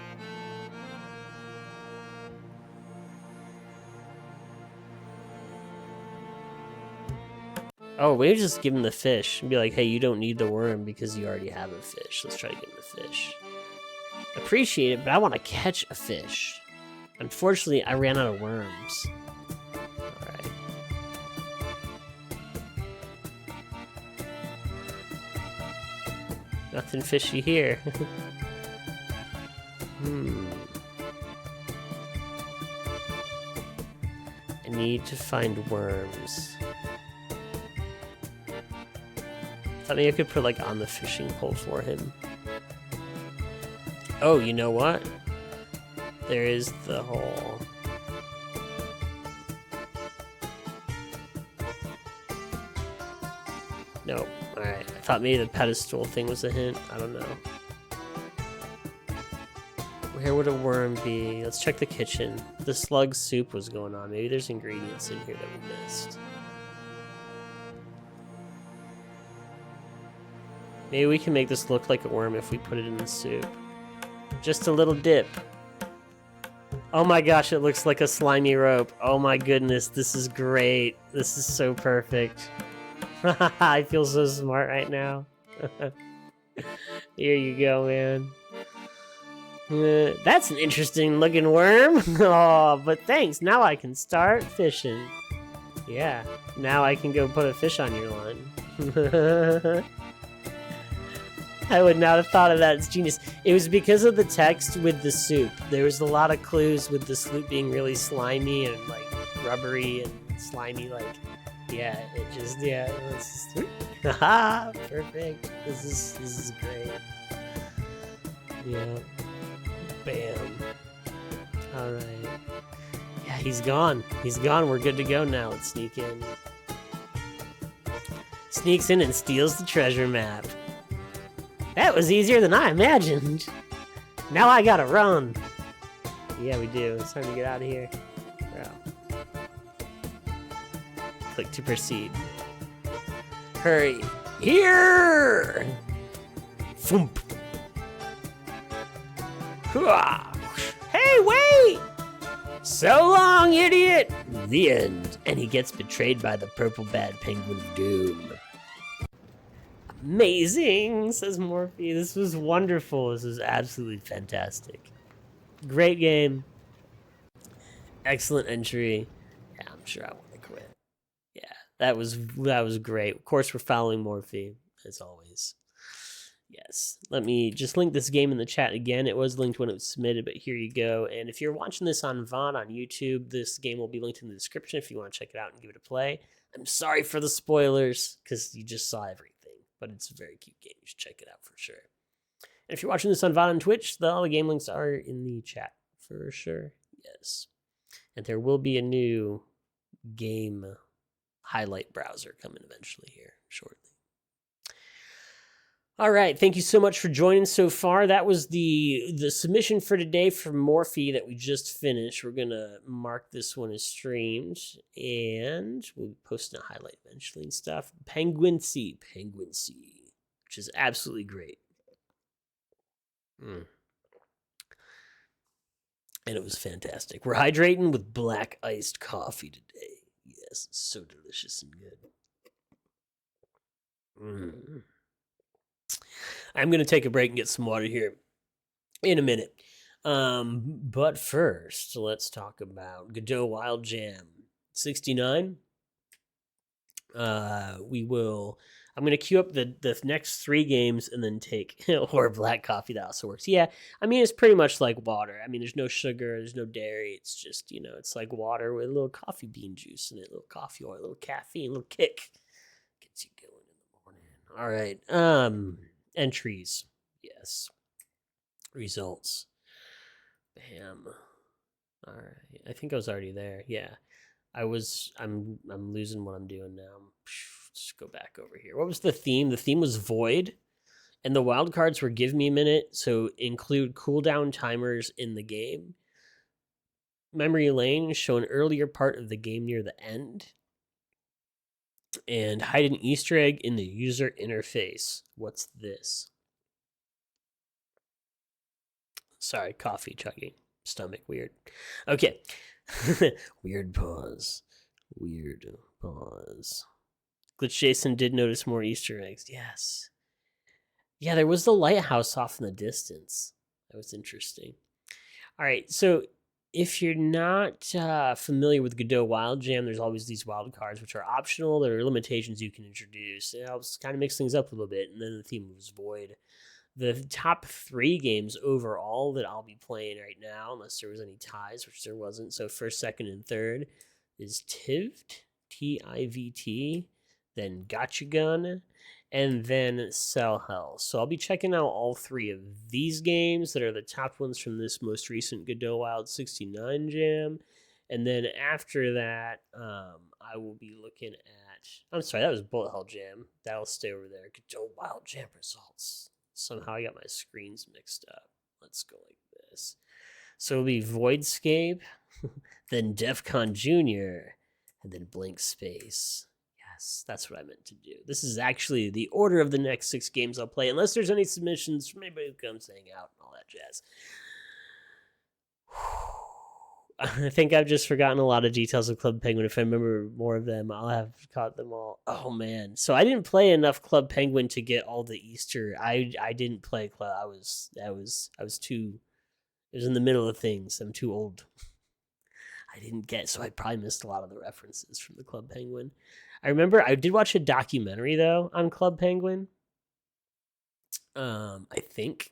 Oh, maybe just give him the fish and be like, hey, you don't need the worm because you already have a fish. Let's try to give him the fish. Appreciate it, but I want to catch a fish. Unfortunately, I ran out of worms. Alright. Nothing fishy here. I need to find worms. I think I could put like on the fishing pole for him. Oh, you know what? There is the hole. Nope. Alright. I thought maybe the pedestal thing was a hint. I don't know. Where would a worm be? Let's check the kitchen. The slug soup was going on. Maybe there's ingredients in here that we missed. Maybe we can make this look like a worm if we put it in the soup. Just a little dip. Oh my gosh, it looks like a slimy rope. Oh my goodness, this is great. This is so perfect. I feel so smart right now. Here you go, man. That's an interesting looking worm. Oh, but thanks. Now I can start fishing. Yeah, now I can go put a fish on your line. I would not have thought of that. It's genius. It was because of the text with the soup. There was a lot of clues with the soup being really slimy and like rubbery and slimy. Like, yeah, it just haha, perfect. This is great. Yeah. Bam. All right. Yeah, he's gone. He's gone. We're good to go now. Let's sneak in. Sneaks in and steals the treasure map. That was easier than I imagined. Now I gotta run. Yeah, we do. It's time to get out of here. Wow. Click to proceed. Hurry. Here! Thump. Hey, wait! So long, idiot! The end. And he gets betrayed by the purple bad penguin of doom. Amazing, says Morphe. This was wonderful. This was absolutely fantastic. Great game. Excellent entry. Yeah, I'm sure I want to quit. Yeah, that was great. Of course, we're following Morphe, as always. Yes. Let me just link this game in the chat again. It was linked when it was submitted, but here you go. And if you're watching this on VOD on YouTube, this game will be linked in the description if you want to check it out and give it a play. I'm sorry for the spoilers, because you just saw everything. But it's a very cute game. You should check it out for sure. And if you're watching this on VOD on Twitch, all the game links are in the chat for sure. Yes. And there will be a new game highlight browser coming eventually here shortly. All right. Thank you so much for joining so far. That was the submission for today from Morphe that we just finished. We're going to mark this one as streamed, and we'll be posting a highlight eventually and stuff. Penguin C, which is absolutely great. And it was fantastic. We're hydrating with black iced coffee today. Yes, it's so delicious and good. I'm going to take a break and get some water here in a minute. But first, let's talk about Godot Wild Jam 69. I'm going to queue up the next 3 games and then take, or black coffee, that also works. Yeah, I mean, it's pretty much like water. I mean, there's no sugar, there's no dairy. It's just, it's like water with a little coffee bean juice in it, a little coffee oil, a little caffeine, a little kick. Gets you going in the morning. All right. Entries. Yes. Results. Bam. All right. I think I was already there. Yeah. I'm losing what I'm doing now. Just go back over here. What was the theme? The theme was void. And the wild cards were give me a minute. So include cooldown timers in the game. Memory lane, show an earlier part of the game near the end. And hide an Easter egg in the user interface. What's this? Sorry, coffee chugging. Stomach weird. Okay. Weird pause. Glitch Jason did notice more Easter eggs. Yes. Yeah, there was the lighthouse off in the distance. That was interesting. All right, so if you're not familiar with Godot Wild Jam, there's always these wild cards, which are optional. There are limitations you can introduce. It helps kind of mix things up a little bit, and then the theme was void. The top 3 games overall that I'll be playing right now, unless there was any ties, which there wasn't, so first, second, and third, is Tivt, Tivt, then Gotcha Gun, and then Cell Hell. So I'll be checking out all 3 of these games that are the top ones from this most recent Godot Wild 69 jam. And then after that, I will be looking at... I'm sorry, that was Bullet Hell Jam. That'll stay over there. Godot Wild Jam results. Somehow I got my screens mixed up. Let's go like this. So it'll be Voidscape, then DEF CON Jr., and then Blank Space. Yes, that's what I meant to do. This is actually the order of the next 6 games I'll play, unless there's any submissions from anybody who comes hang out and all that jazz. I think I've just forgotten a lot of details of Club Penguin. If I remember more of them, I'll have caught them all. Oh man! So I didn't play enough Club Penguin to get all the Easter. I didn't play Club. I was too. It was in the middle of things. I'm too old. I didn't get, so I probably missed a lot of the references from the Club Penguin. I remember I did watch a documentary though on Club Penguin. I think.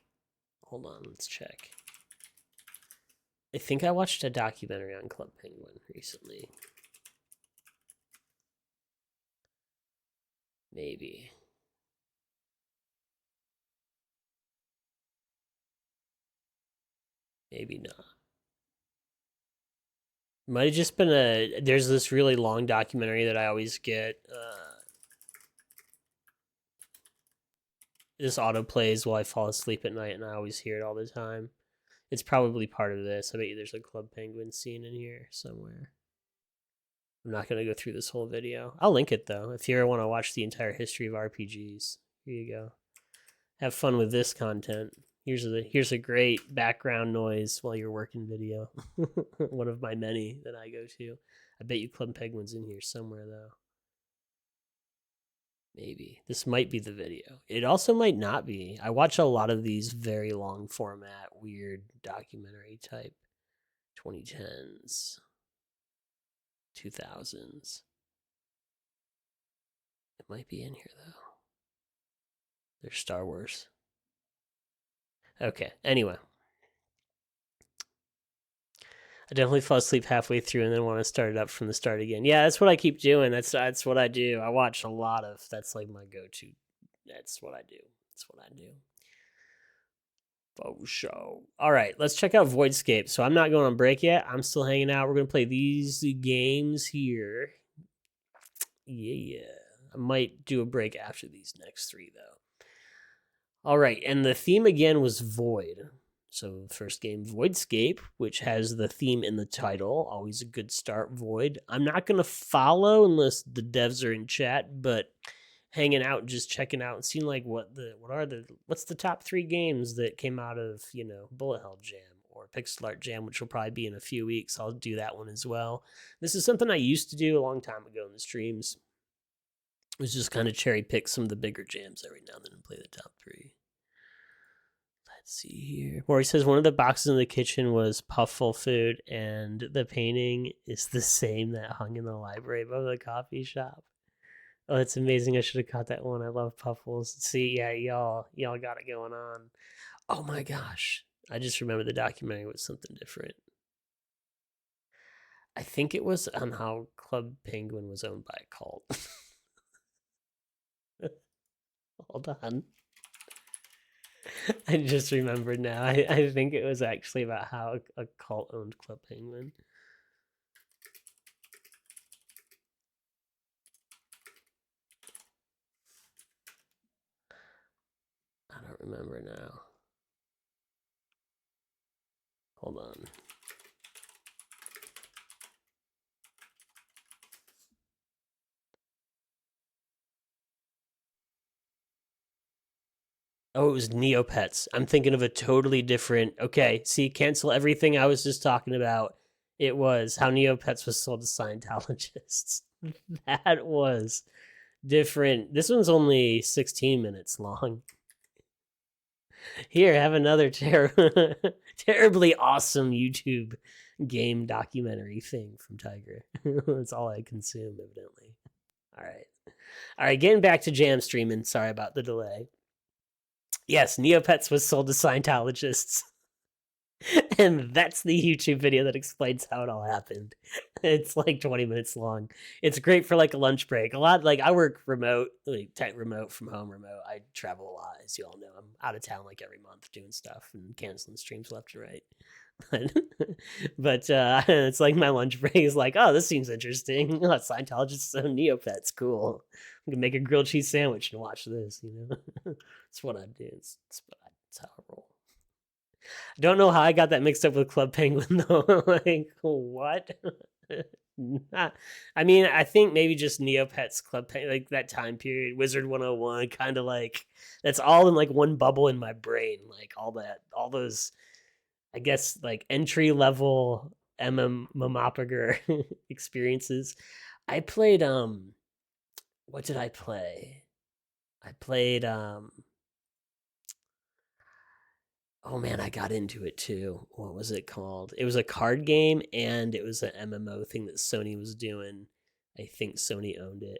Hold on, let's check. I think I watched a documentary on Club Penguin recently. Maybe. Maybe not. Might have just been there's this really long documentary that I always get. This auto plays while I fall asleep at night, and I always hear it all the time. It's probably part of this. I bet you there's a Club Penguin scene in here somewhere. I'm not going to go through this whole video. I'll link it, though, if you ever want to watch the entire history of RPGs. Here you go. Have fun with this content. Here's a great background noise while you're working video. One of my many that I go to. I bet you Club Penguin's in here somewhere, though. Maybe. This might be the video. It also might not be. I watch a lot of these very long format, weird documentary type 2010s, 2000s. It might be in here, though. There's Star Wars. Okay, anyway. I definitely fall asleep halfway through and then want to start it up from the start again. Yeah, that's what I keep doing. That's what I do. I watch a lot of. That's like my go-to. That's what I do. That's what I do. Faux show. All right, let's check out Voidscape. So I'm not going on break yet. I'm still hanging out. We're gonna play these games here. Yeah. I might do a break after these next 3 though. All right, and the theme again was Void. So first game, Voidscape, which has the theme in the title. Always a good start, Void. I'm not going to follow unless the devs are in chat, but hanging out and just checking out and seeing like what's the top 3 games that came out of, Bullet Hell Jam or Pixel Art Jam, which will probably be in a few weeks. I'll do that one as well. This is something I used to do a long time ago in the streams. It was just kind of cherry pick some of the bigger jams every now and then and play the top 3. Let's see here. Or he says one of the boxes in the kitchen was Puffle food, and the painting is the same that hung in the library above the coffee shop. Oh, that's amazing. I should have caught that one. I love Puffles. See, yeah, y'all got it going on. Oh my gosh. I just remember the documentary was something different. I think it was on how Club Penguin was owned by a cult. Hold on. I just remembered now. I think it was actually about how a cult owned Club Penguin. I don't remember now. Hold on. Oh, it was Neopets. I'm thinking of a totally different. Okay, see, cancel everything I was just talking about. It was how Neopets was sold to Scientologists. That was different. This one's only 16 minutes long. Here, have another terribly awesome YouTube game documentary thing from Tiger. That's all I consume, evidently. All right, getting back to jam streaming. Sorry about the delay. Yes, Neopets was sold to Scientologists. And that's the YouTube video that explains how it all happened. It's like 20 minutes long. It's great for like a lunch break. A lot, like I work remote, like remote from home, remote. I travel a lot, as you all know. I'm out of town like every month doing stuff and canceling streams left and right. But it's like my lunch break is like, oh, this seems interesting. Scientologists own Neopets, cool. I can make a grilled cheese sandwich and watch this. It's what I do. It's how I roll. Don't know how I got that mixed up with Club Penguin though. Like what? I mean, I think maybe just Neopets Club, like that time period, Wizard 101, kind of like that's all in like one bubble in my brain. Like all those, I guess, like entry level MMOPG experiences. I played what did I play? I played oh man, I got into it too. What was it called? It was a card game and it was an MMO thing that Sony was doing. I think Sony owned it.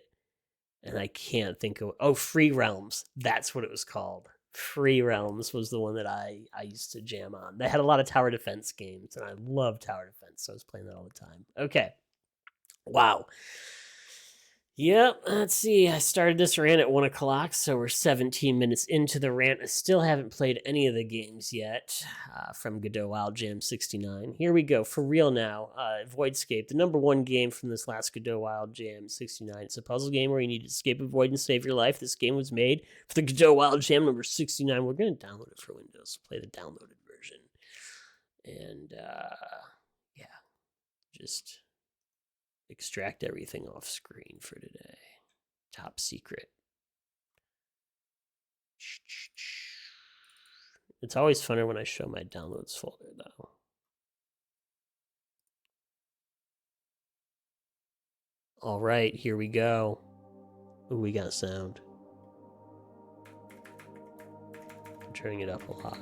And I can't think of Free Realms. That's what it was called. Free Realms was the one that I used to jam on. They had a lot of tower defense games, and I love tower defense, so I was playing that all the time. Okay. Wow. Yep, let's see. I started this rant at 1 o'clock, so we're 17 minutes into the rant. I still haven't played any of the games yet from Godot Wild Jam 69. Here we go, for real now. Voidscape, the number one game from this last Godot Wild Jam 69. It's a puzzle game where you need to escape, avoid, and save your life. This game was made for the Godot Wild Jam number 69. We're going to download it for Windows, play the downloaded version. And, yeah, just extract everything off screen for today. Top secret. It's always funner when I show my downloads folder, though. All right, here we go. Ooh, we got sound. I'm turning it up a lot.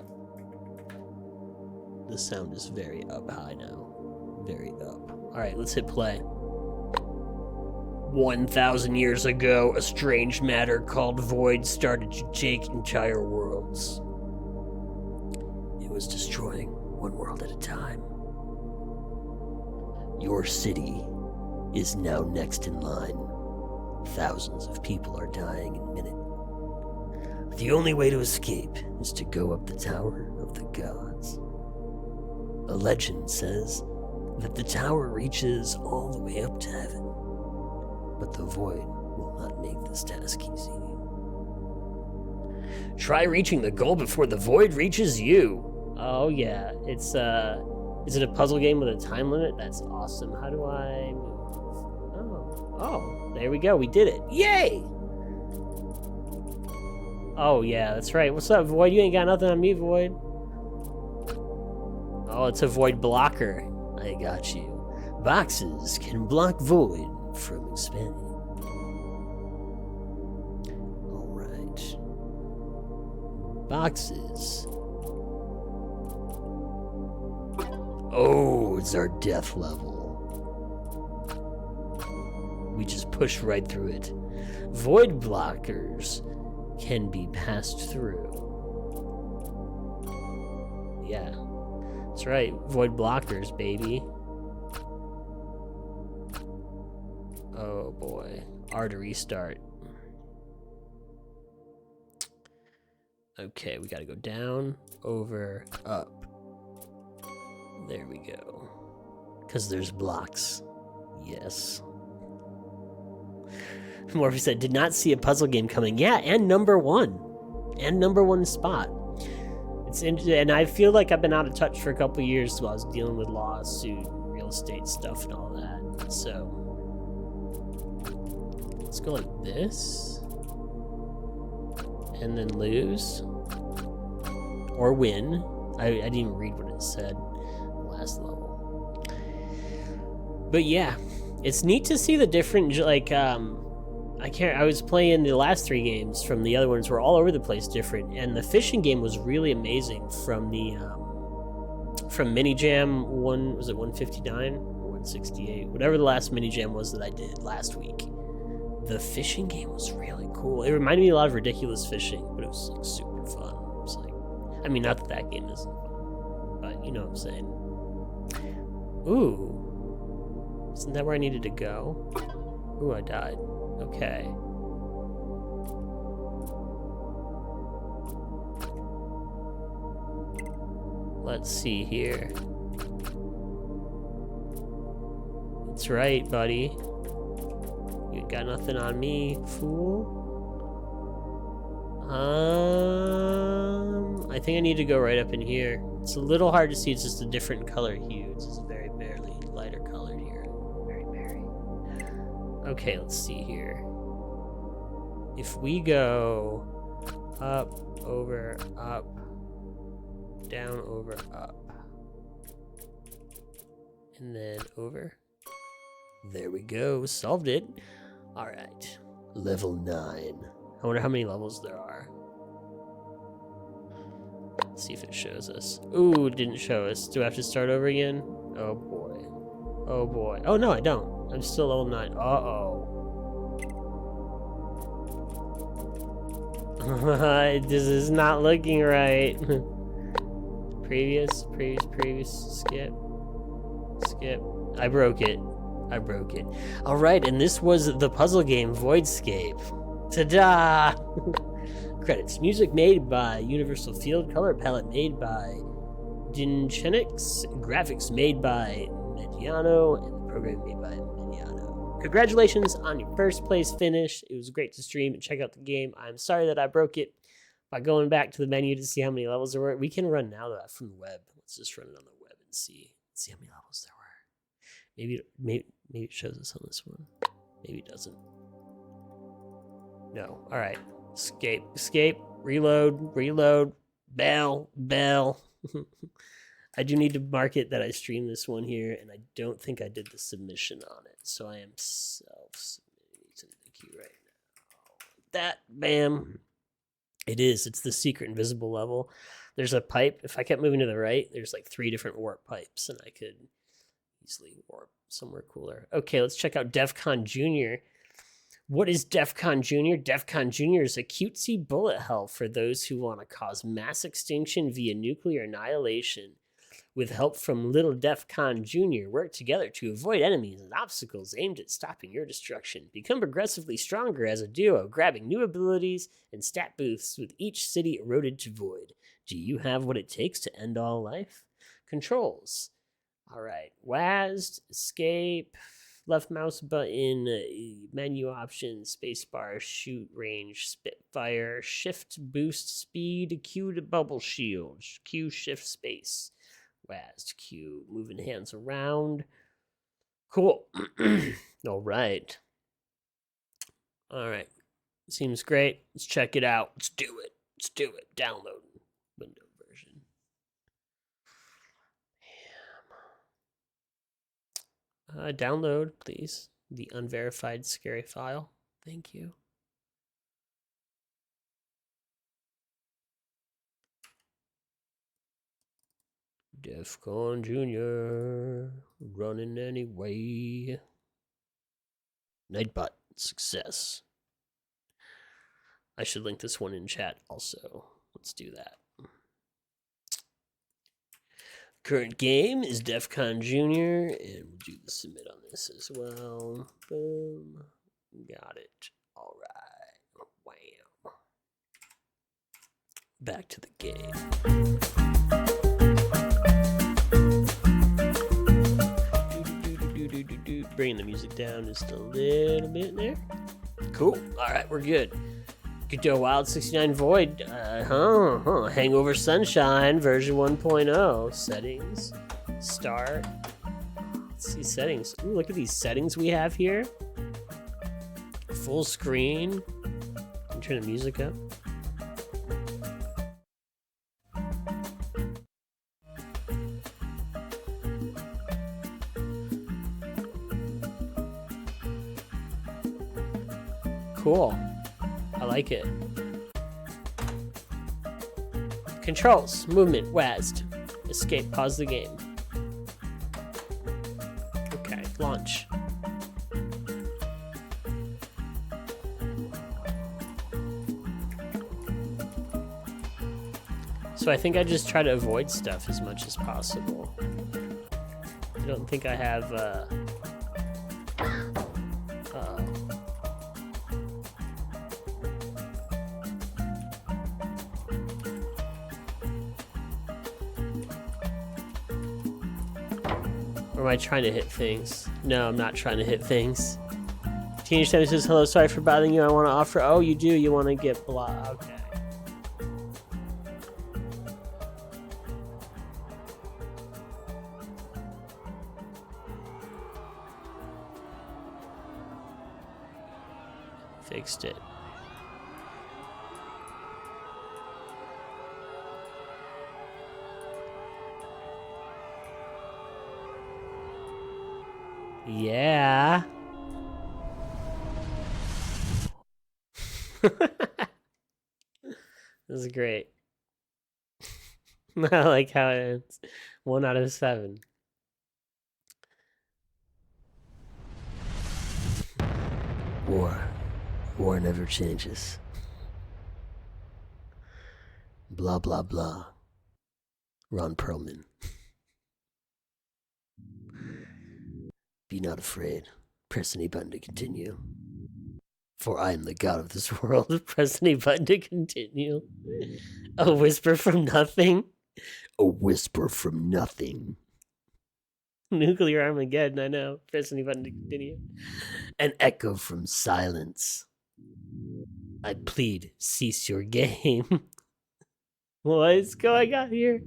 The sound is very up high now. Very up. All right, let's hit play. 1,000 years ago, a strange matter called Void started to take entire worlds. It was destroying one world at a time. Your city is now next in line. Thousands of people are dying in a minute. The only way to escape is to go up the Tower of the Gods. A legend says that the tower reaches all the way up to heaven. But the Void will not make this task easy. Try reaching the goal before the Void reaches you. Oh yeah, it's is it a puzzle game with a time limit? That's awesome. How do I move? Oh, there we go. We did it. Yay! Oh yeah, that's right. What's up, Void? You ain't got nothing on me, Void. Oh, it's a Void blocker. I got you. Boxes can block Void from expanding. Alright. Boxes. Oh, it's our death level. We just push right through it. Void blockers can be passed through. Yeah. That's right. Void blockers, baby. Oh boy. R to restart. Okay, we gotta go down, over, up. There we go. Because there's blocks. Yes. Morphe said, did not see a puzzle game coming. Yeah, and number one. And number one spot. It's interesting, and I feel like I've been out of touch for a couple years while I was dealing with lawsuit, real estate stuff, and all that. So let's go like this, and then lose or win. I didn't even read what it said last level, but yeah, it's neat to see the different like I was playing the last 3 games from the other ones were all over the place different, and the fishing game was really amazing from the from mini jam 159 or 168, whatever the last mini jam was that I did last week. The fishing game was really cool. It reminded me a lot of Ridiculous Fishing, but it was like super fun. It was like, I mean, not that that game isn't fun, but you know what I'm saying. Ooh, isn't that where I needed to go? Ooh, I died. Okay. Let's see here. That's right, buddy. You got nothing on me, fool. I think I need to go right up in here. It's a little hard to see. It's just a different color hue. It's just very barely lighter colored here. Very barely. Okay, let's see here. If we go up, over, up, down, over, up, and then over. There we go. Solved it. All right. Level 9. I wonder how many levels there are. Let's see if it shows us. Ooh, it didn't show us. Do I have to start over again? Oh boy. Oh boy. Oh no, I don't. I'm still level 9. Uh-oh. This is not looking right. Previous, skip. I broke it. All right, and this was the puzzle game Voidscape. Ta-da! Credits. Music made by Universal Field. Color palette made by Dinchenix. Graphics made by Mediano. And the program made by Mediano. Congratulations on your first place finish. It was great to stream and check out the game. I'm sorry that I broke it by going back to the menu to see how many levels there were. We can run now though from the web. Let's just run it on the web and see how many levels there were. Maybe it shows us on this one. Maybe it doesn't. No. All right. Escape. Reload. Bell. I do need to mark it that I streamed this one here, and I don't think I did the submission on it, so I am self-submitting to the queue right now. That, bam. It is. It's the secret invisible level. There's a pipe. If I kept moving to the right, there's like 3 different warp pipes, and I could easily warp somewhere cooler. Okay, let's check out DEF CON Jr. What is DEF CON Jr.? DEF CON Jr. is a cutesy bullet hell for those who want to cause mass extinction via nuclear annihilation. With help from Little DEF CON Jr., work together to avoid enemies and obstacles aimed at stopping your destruction. Become progressively stronger as a duo, grabbing new abilities and stat boosts with each city eroded to void. Do you have what it takes to end all life? Controls. All right. WASD, escape, left mouse button, menu options, spacebar, shoot range, spitfire, shift boost speed, Q to bubble shield, Q shift space. WASD, Q, moving hands around. Cool. All right. Seems great. Let's check it out. Let's do it. Download window version. Download, please. The unverified scary file. Thank you. DEF CON Jr. running anyway. Nightbot success. I should link this one in chat also. Let's do that. Current game is DEF CON Jr. And we'll do the submit on this as well. Boom. Got it. All right. Wow. Back to the game. Bringing the music down just a little bit there. Cool. All right, we're good. Godot Wild 69 Void. Hangover Sunshine version 1.0. Settings. Start. Let's see settings. Ooh, look at these settings we have here. Full screen. I'm turning the music up. Cool. I like it. Controls. Movement. WASD. Escape. Pause the game. Okay. Launch. So I think I just try to avoid stuff as much as possible. I don't think I have... Or am I trying to hit things? No, I'm not trying to hit things. Teenage Tammy says, hello, sorry for bothering you. I want to offer... Oh, you do? You want to get blocked? Okay. Fixed it. Yeah. This is great. I like how it ends. 1 out of 7. War never changes. Blah, blah, blah. Ron Perlman. Be not afraid. Press any button to continue. For I am the god of this world. Press any button to continue. A whisper from nothing. A whisper from nothing. Nuclear Armageddon, I know. Press any button to continue. An echo from silence. I plead, cease your game. What's going on here?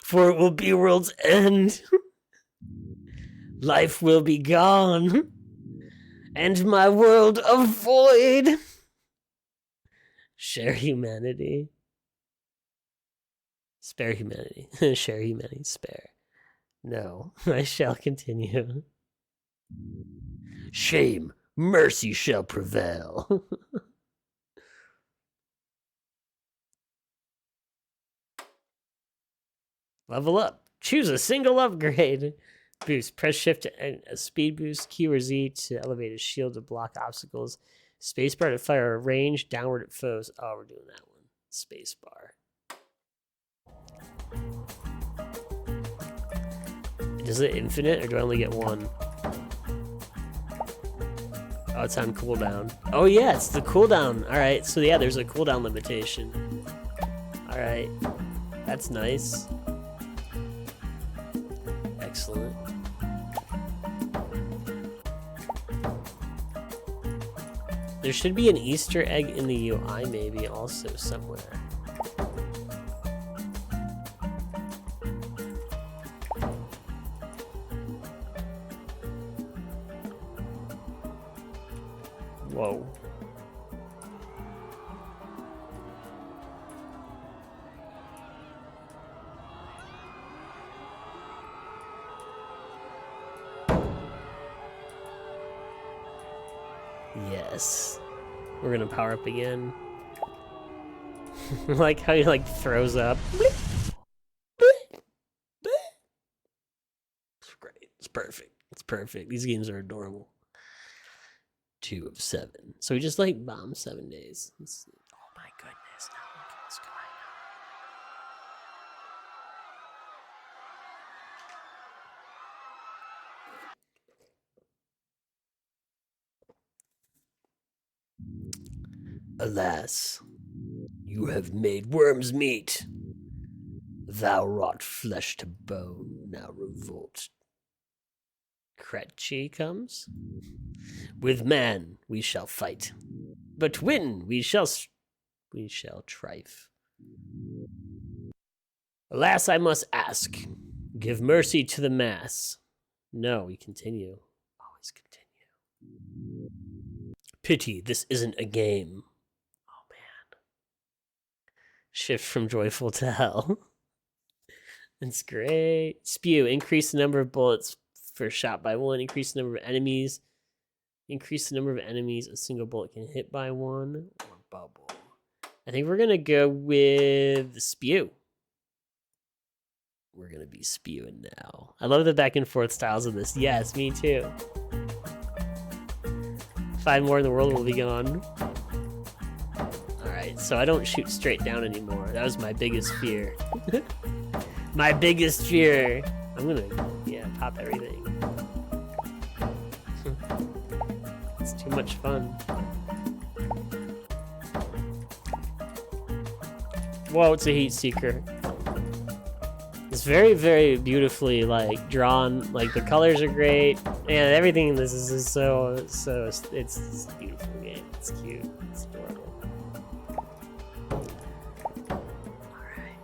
For it will be world's end. Life will be gone. And my world a void. Share humanity. Spare humanity. Share humanity. Spare. No, I shall continue. Shame, mercy shall prevail. Level up. Choose a single upgrade. Boost. Press shift and a speed boost. Q or Z to elevate a shield to block obstacles. Spacebar to fire a range. Downward at foes. Oh, we're doing that one. Spacebar. Is it infinite or do I only get one? Oh, it's on cooldown. Oh yeah, it's the cooldown. Alright, so yeah, there's a cooldown limitation. Alright. That's nice. Excellent. There should be an Easter egg in the UI maybe also somewhere. Whoa. Yes. We're gonna power up again. Like how he like throws up. It's great. It's perfect. It's perfect. These games are adorable. 2 of 7. So we just like bombed 7 days. Oh my goodness. Now look at what's going on. Alas, you have made worms meat. Thou wrought flesh to bone, now revolt. Kretchi comes. With man we shall fight, but win we shall trife. Alas, I must ask, give mercy to the mass. No, we continue. Always continue. Pity, this isn't a game. Oh man. Shift from joyful to hell. It's great. Spew, increase the number of bullets per shot by 1, increase the number of enemies. Increase the number of enemies a single bullet can hit by 1, or bubble. I think we're gonna go with the spew. We're gonna be spewing now. I love the back and forth styles of this. Yes, me too. 5 more in the world will be gone. Alright, so I don't shoot straight down anymore. That was my biggest fear. My biggest fear. I'm gonna, yeah, pop everything. It's too much fun. Whoa, it's a heat seeker. It's very, very beautifully like drawn. Like the colors are great, and everything in this is so. It's a beautiful game. It's cute. It's adorable. All right.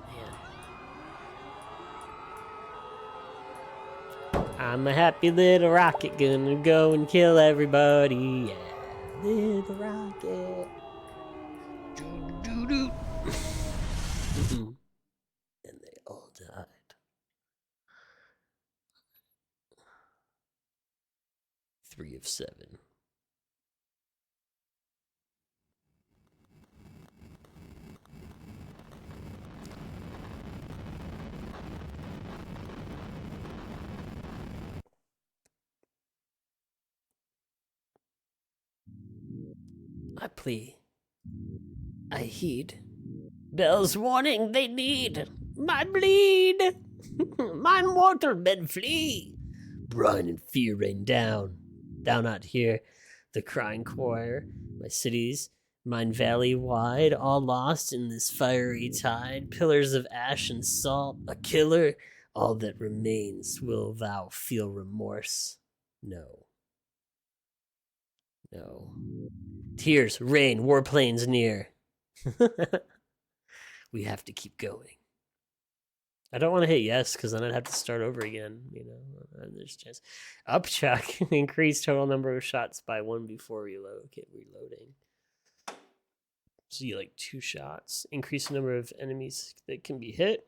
Man. I'm a happy little rocket, gonna go and kill everybody. Yeah, little rocket. And they all died. Three of 7. I plea. I heed. Bells warning they need my bleed. Mine mortal men flee. Brine and fear rain down. Thou not here, the crying choir. My cities, mine valley wide, all lost in this fiery tide. Pillars of ash and salt, a killer. All that remains, will thou feel remorse? No. No. Tears, rain, warplanes near. We have to keep going. I don't want to hit yes because then I'd have to start over again. You know, there's a chance. Upchuck, increase total number of shots by 1 before reload. Okay, reloading. So you like 2 shots. Increase the number of enemies that can be hit.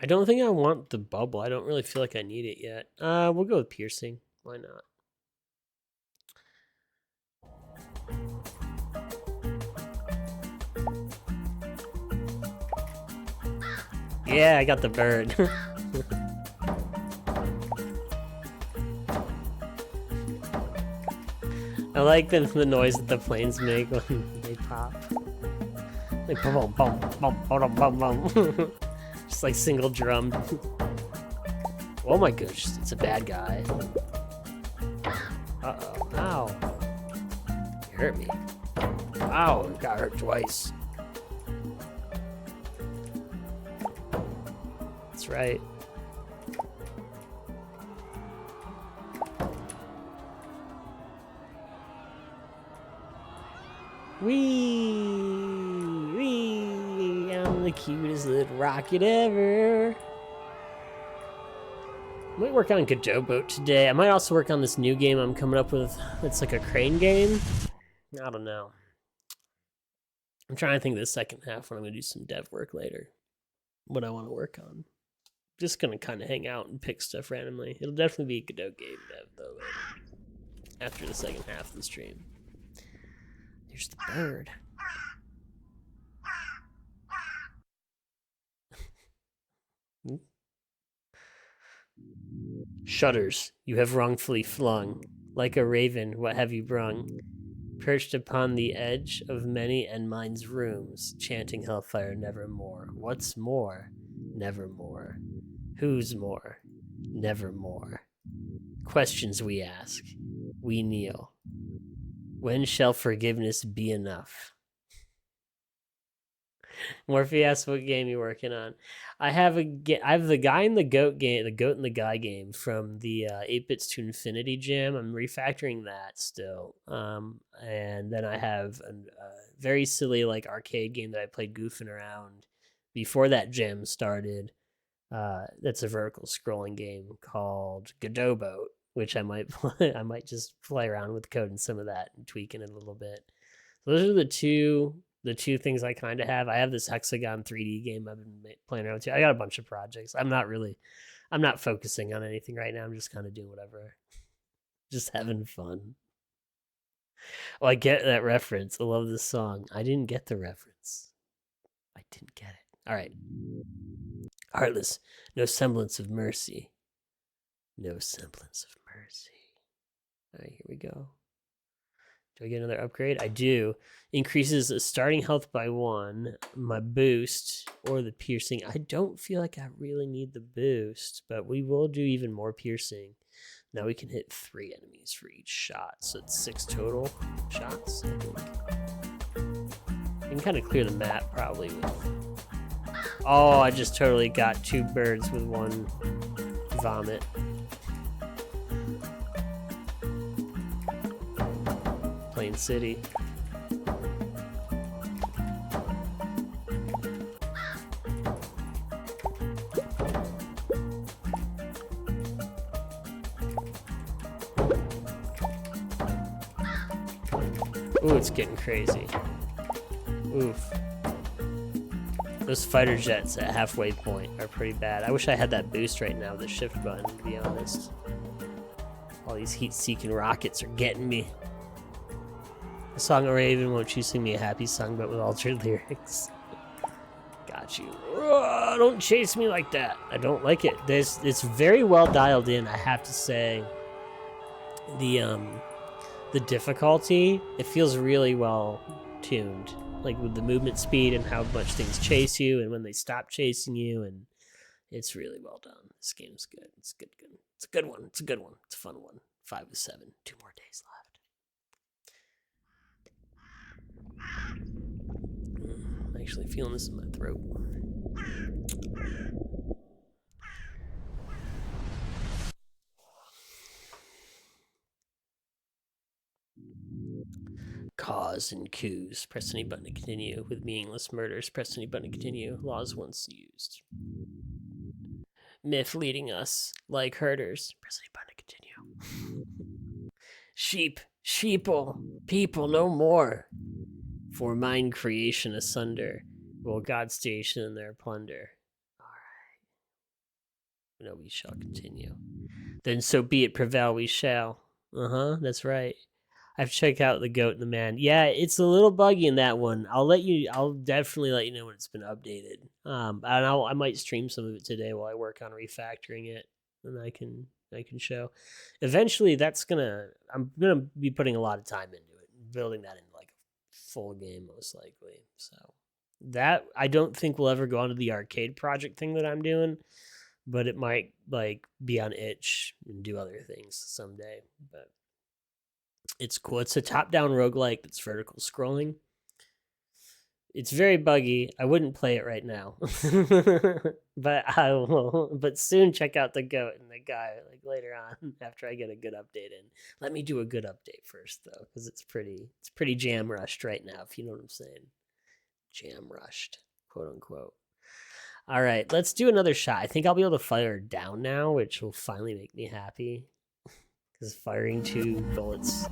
I don't think I want the bubble. I don't really feel like I need it yet. We'll go with piercing. Why not? Yeah, I got the bird. I like the noise that the planes make when they pop. Like boom, boom, boom, boom, boom, boom. Just like single drummed. Oh my gosh, it's a bad guy. Uh-oh. Ow. You hurt me. Ow, got hurt twice. That's right. Wee, I'm the cutest little rocket ever. I might work on Godot today. I might also work on this new game I'm coming up with. It's like a crane game. I don't know. I'm trying to think of the second half when I'm going to do some dev work later. What I want to work on. Just going to kind of hang out and pick stuff randomly. It'll definitely be a Godot game dev, though, later. After the second half of the stream. There's the bird. Shudders, you have wrongfully flung. Like a raven, what have you brung? Perched upon the edge of many and mine's rooms, chanting hellfire nevermore. What's more? Nevermore. Who's more? Nevermore. Questions we ask. We kneel. When shall forgiveness be enough? Morphe asks what game you're working on. I have the guy in the goat game, the goat and the guy game from the 8-bits to Infinity Jam. I'm refactoring that still. And then I have a very silly like arcade game that I played goofing around before that jam started. That's a vertical scrolling game called Godot, which I might just play around with the code and some of that and tweaking it a little bit. So those are the two things I kind of have. I have this Hexagon 3D game I've been playing around with. I got a bunch of projects. I'm not focusing on anything right now. I'm just kind of doing whatever. Just having fun. Oh, I get that reference. I love this song. I didn't get the reference. I didn't get it. All right. Heartless. No semblance of mercy. No semblance of mercy. All right, here we go. Do I get another upgrade? I do. Increases the starting health by 1. My boost or the piercing. I don't feel like I really need the boost, but we will do even more piercing. Now we can hit 3 enemies for each shot, so it's 6 total shots, I think. You can kind of clear the map probably with... Oh, I just totally got 2 birds with 1 vomit. Plain City. Ooh, it's getting crazy. Oof. Those fighter jets at halfway point are pretty bad. I wish I had that boost right now, the shift button, to be honest. All these heat-seeking rockets are getting me. The song Raven, won't you sing me a happy song, but with altered lyrics? Got you. Oh, don't chase me like that. I don't like it. It's very well dialed in, I have to say. The difficulty, it feels really well tuned. Like with the movement speed and how much things chase you and when they stop chasing you, and it's really well done. This game's good. It's good. It's a good one. It's a good one. It's a fun one. 5 of 7. 2 more days left. I'm actually feeling this in my throat. Cause and coups. Press any button to continue. With meaningless murders, press any button to continue. Laws once used. Myth leading us like herders. Press any button to continue. Sheep, sheeple, people no more. For mine creation asunder, will God station their plunder. All right. No, we shall continue. Then so be it, prevail we shall. That's right. I've checked out the goat and the man. Yeah, it's a little buggy in that one. I'll definitely let you know when it's been updated. And I might stream some of it today while I work on refactoring it, and I can show. Eventually, I'm gonna be putting a lot of time into it, building that into like a full game most likely. So that I don't think will ever go onto the arcade project thing that I'm doing, but it might like be on itch and do other things someday. But it's cool. It's a top-down roguelike that's vertical scrolling. It's very buggy. I wouldn't play it right now. But I will. But soon check out the goat and the guy like later on after I get a good update in. Let me do a good update first though, because it's pretty jam rushed right now, if you know what I'm saying. Jam rushed, quote unquote. All right, let's do another shot. I think I'll be able to fire down now, which will finally make me happy. Because firing 2 bullets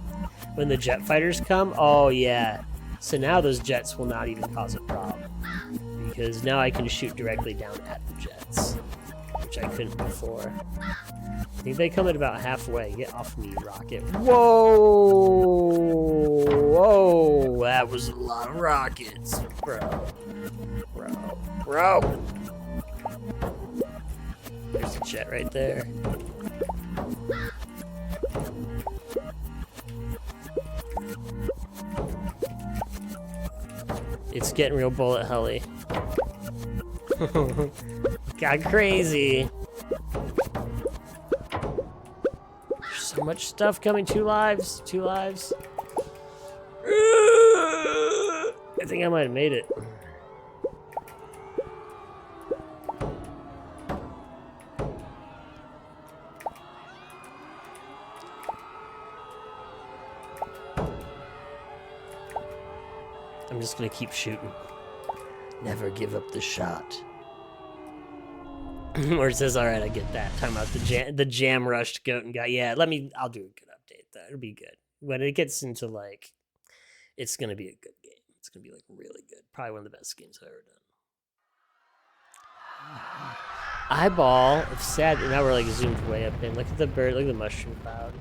when the jet fighters come, oh yeah. So now those jets will not even cause a problem. Because now I can shoot directly down at the jets, which I couldn't before. I think they come at about halfway. Get off me, rocket. Whoa! Whoa! That was a lot of rockets. Bro. There's a jet right there. It's getting real bullet helly. Got crazy. There's so much stuff coming. 2 lives. 2 lives. I think I might have made it. I'm just gonna keep shooting. Never give up the shot. Or it says, all right, I get that. Talking about the jam rushed goat and guy. Yeah, I'll do a good update though. It'll be good. When it gets into like, it's gonna be a good game. It's gonna be like really good. Probably one of the best games I've ever done. Eyeball of sad. Now we're like zoomed way up in. Look at the bird. Look at the mushroom cloud.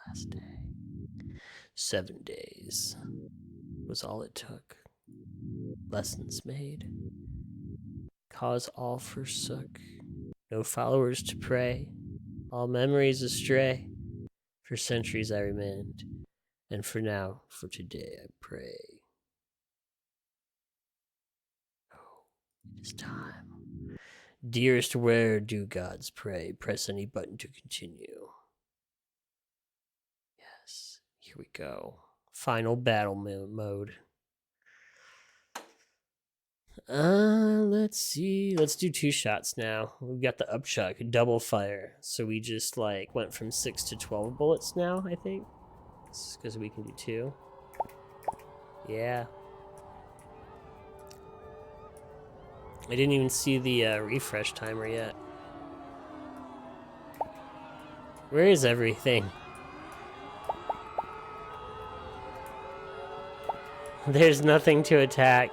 Last day. 7 days was all it took. Lessons made. Cause all forsook. No followers to pray. All memories astray. For centuries I remained. And for now, for today I pray. Oh, it is time. Dearest, where do gods pray? Press any button to continue. Here we go. Final battle mode. Let's see. Let's do 2 shots now. We've got the upchuck, double fire. So we just like went from 6 to 12 bullets now, I think. Because we can do 2. Yeah. I didn't even see the refresh timer yet. Where is everything? There's nothing to attack.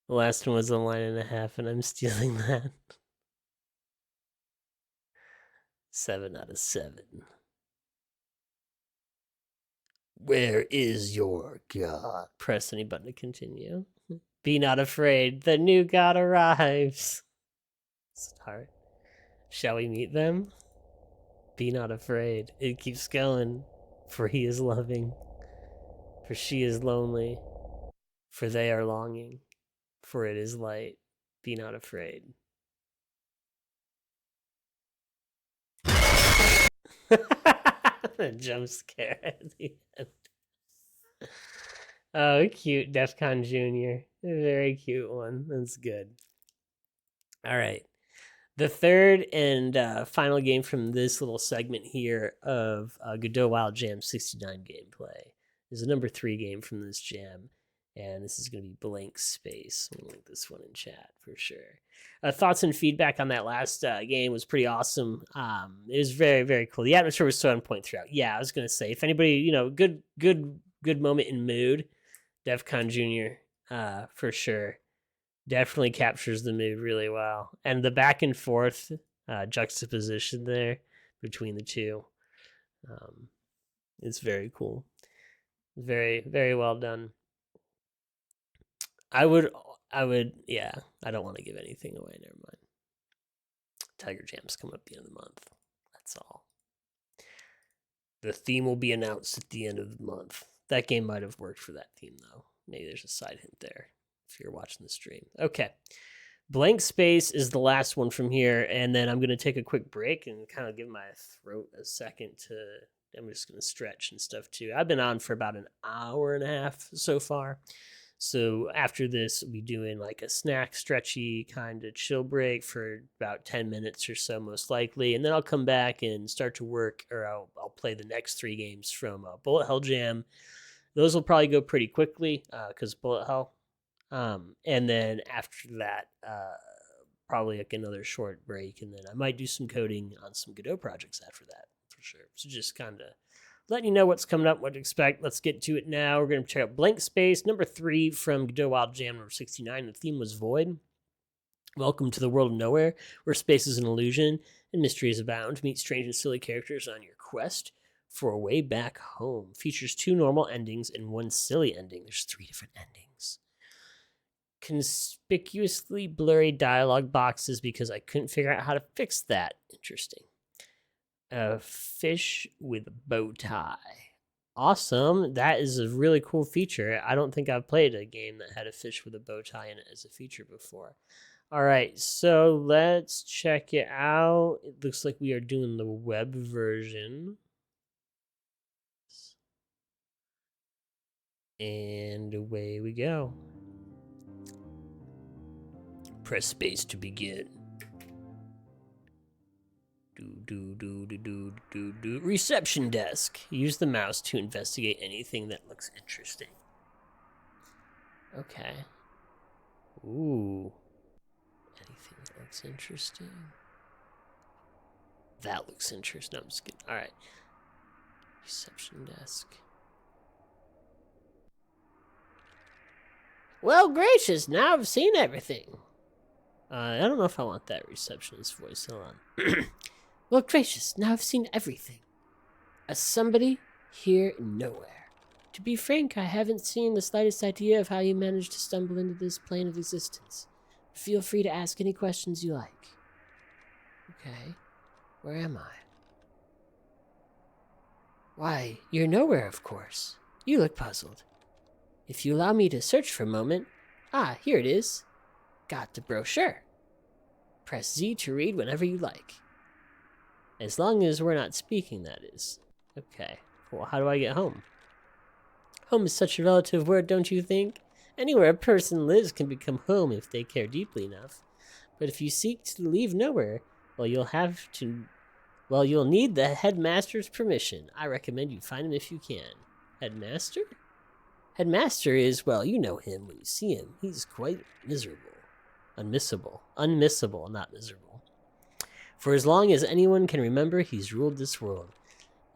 The last one was a 1.5, and I'm stealing that. 7 out of 7. Where is your god? Press any button to continue. Be not afraid. The new god arrives. Start. Shall we meet them? Be not afraid. It keeps going. For he is loving. For she is lonely. For they are longing. For it is light. Be not afraid. A jump scare at the end. Oh, cute. DEFCON Jr. A very cute one. That's good. All right. The third and final game from this little segment here of Godot Wild Jam 69 gameplay is the number 3 game from this jam. And this is going to be Blank Space. We'll link this one in chat for sure. Thoughts and feedback on that last game was pretty awesome. It was very, very cool. The atmosphere was so on point throughout. Yeah, I was going to say, if anybody, good moment in mood, DEFCON Jr. For sure. Definitely captures the mood really well. And the back and forth juxtaposition there between the two is very cool. Very, very well done. I would, yeah, I don't want to give anything away. Never mind. Tiger Jam's coming up at the end of the month. That's all. The theme will be announced at the end of the month. That game might have worked for that theme, though. Maybe there's a side hint there if you're watching the stream. Okay. Blank Space is the last one from here, and then I'm going to take a quick break and kind of give my throat a second to... I'm just going to stretch and stuff, too. I've been on for about an hour and a half so far. So after this, we'll be doing like a snack, stretchy kind of chill break for about 10 minutes or so, most likely. And then I'll come back and start to work, or I'll play the next 3 games from Bullet Hell Jam. Those will probably go pretty quickly because Bullet Hell. And then after that, probably like another short break. And then I might do some coding on some Godot projects after that for sure. So just kind of letting you know what's coming up, what to expect. Let's get to it now. We're going to check out Blank Space, number 3 from Godot Wild Jam, number 69. The theme was Void. Welcome to the world of nowhere, where space is an illusion and mysteries abound. Meet strange and silly characters on your quest for a way back home. Features 2 normal endings and 1 silly ending. There's 3 different endings. Conspicuously blurry dialogue boxes because I couldn't figure out how to fix that. Interesting. A fish with a bow tie. Awesome. That is a really cool feature. I don't think I've played a game that had a fish with a bow tie in it as a feature before. All right, so let's check it out. It looks like we are doing the web version. And away we go. Press space to begin. Reception desk. Use the mouse to investigate anything that looks interesting. Okay. Ooh. Anything that looks interesting? That looks interesting. No, I'm just kidding. All right. Reception desk. Well, gracious, now I've seen everything. I don't know if I want that receptionist voice. Hold on. Well, gracious, now I've seen everything. As somebody here in nowhere. To be frank, I haven't seen the slightest idea of how you managed to stumble into this plane of existence. Feel free to ask any questions you like. Okay, where am I? Why, you're nowhere, of course. You look puzzled. If you allow me to search for a moment... Ah, here it is. Got the brochure. Press Z to read whenever you like. As long as we're not speaking, that is. Okay. Well, how do I get home? Home is such a relative word, don't you think? Anywhere a person lives can become home if they care deeply enough. But if you seek to leave nowhere, well, you'll need the headmaster's permission. I recommend you find him if you can. Headmaster? Headmaster is, well, you know him when you see him. He's quite miserable. Unmissable. Unmissable, not miserable. For as long as anyone can remember, he's ruled this world.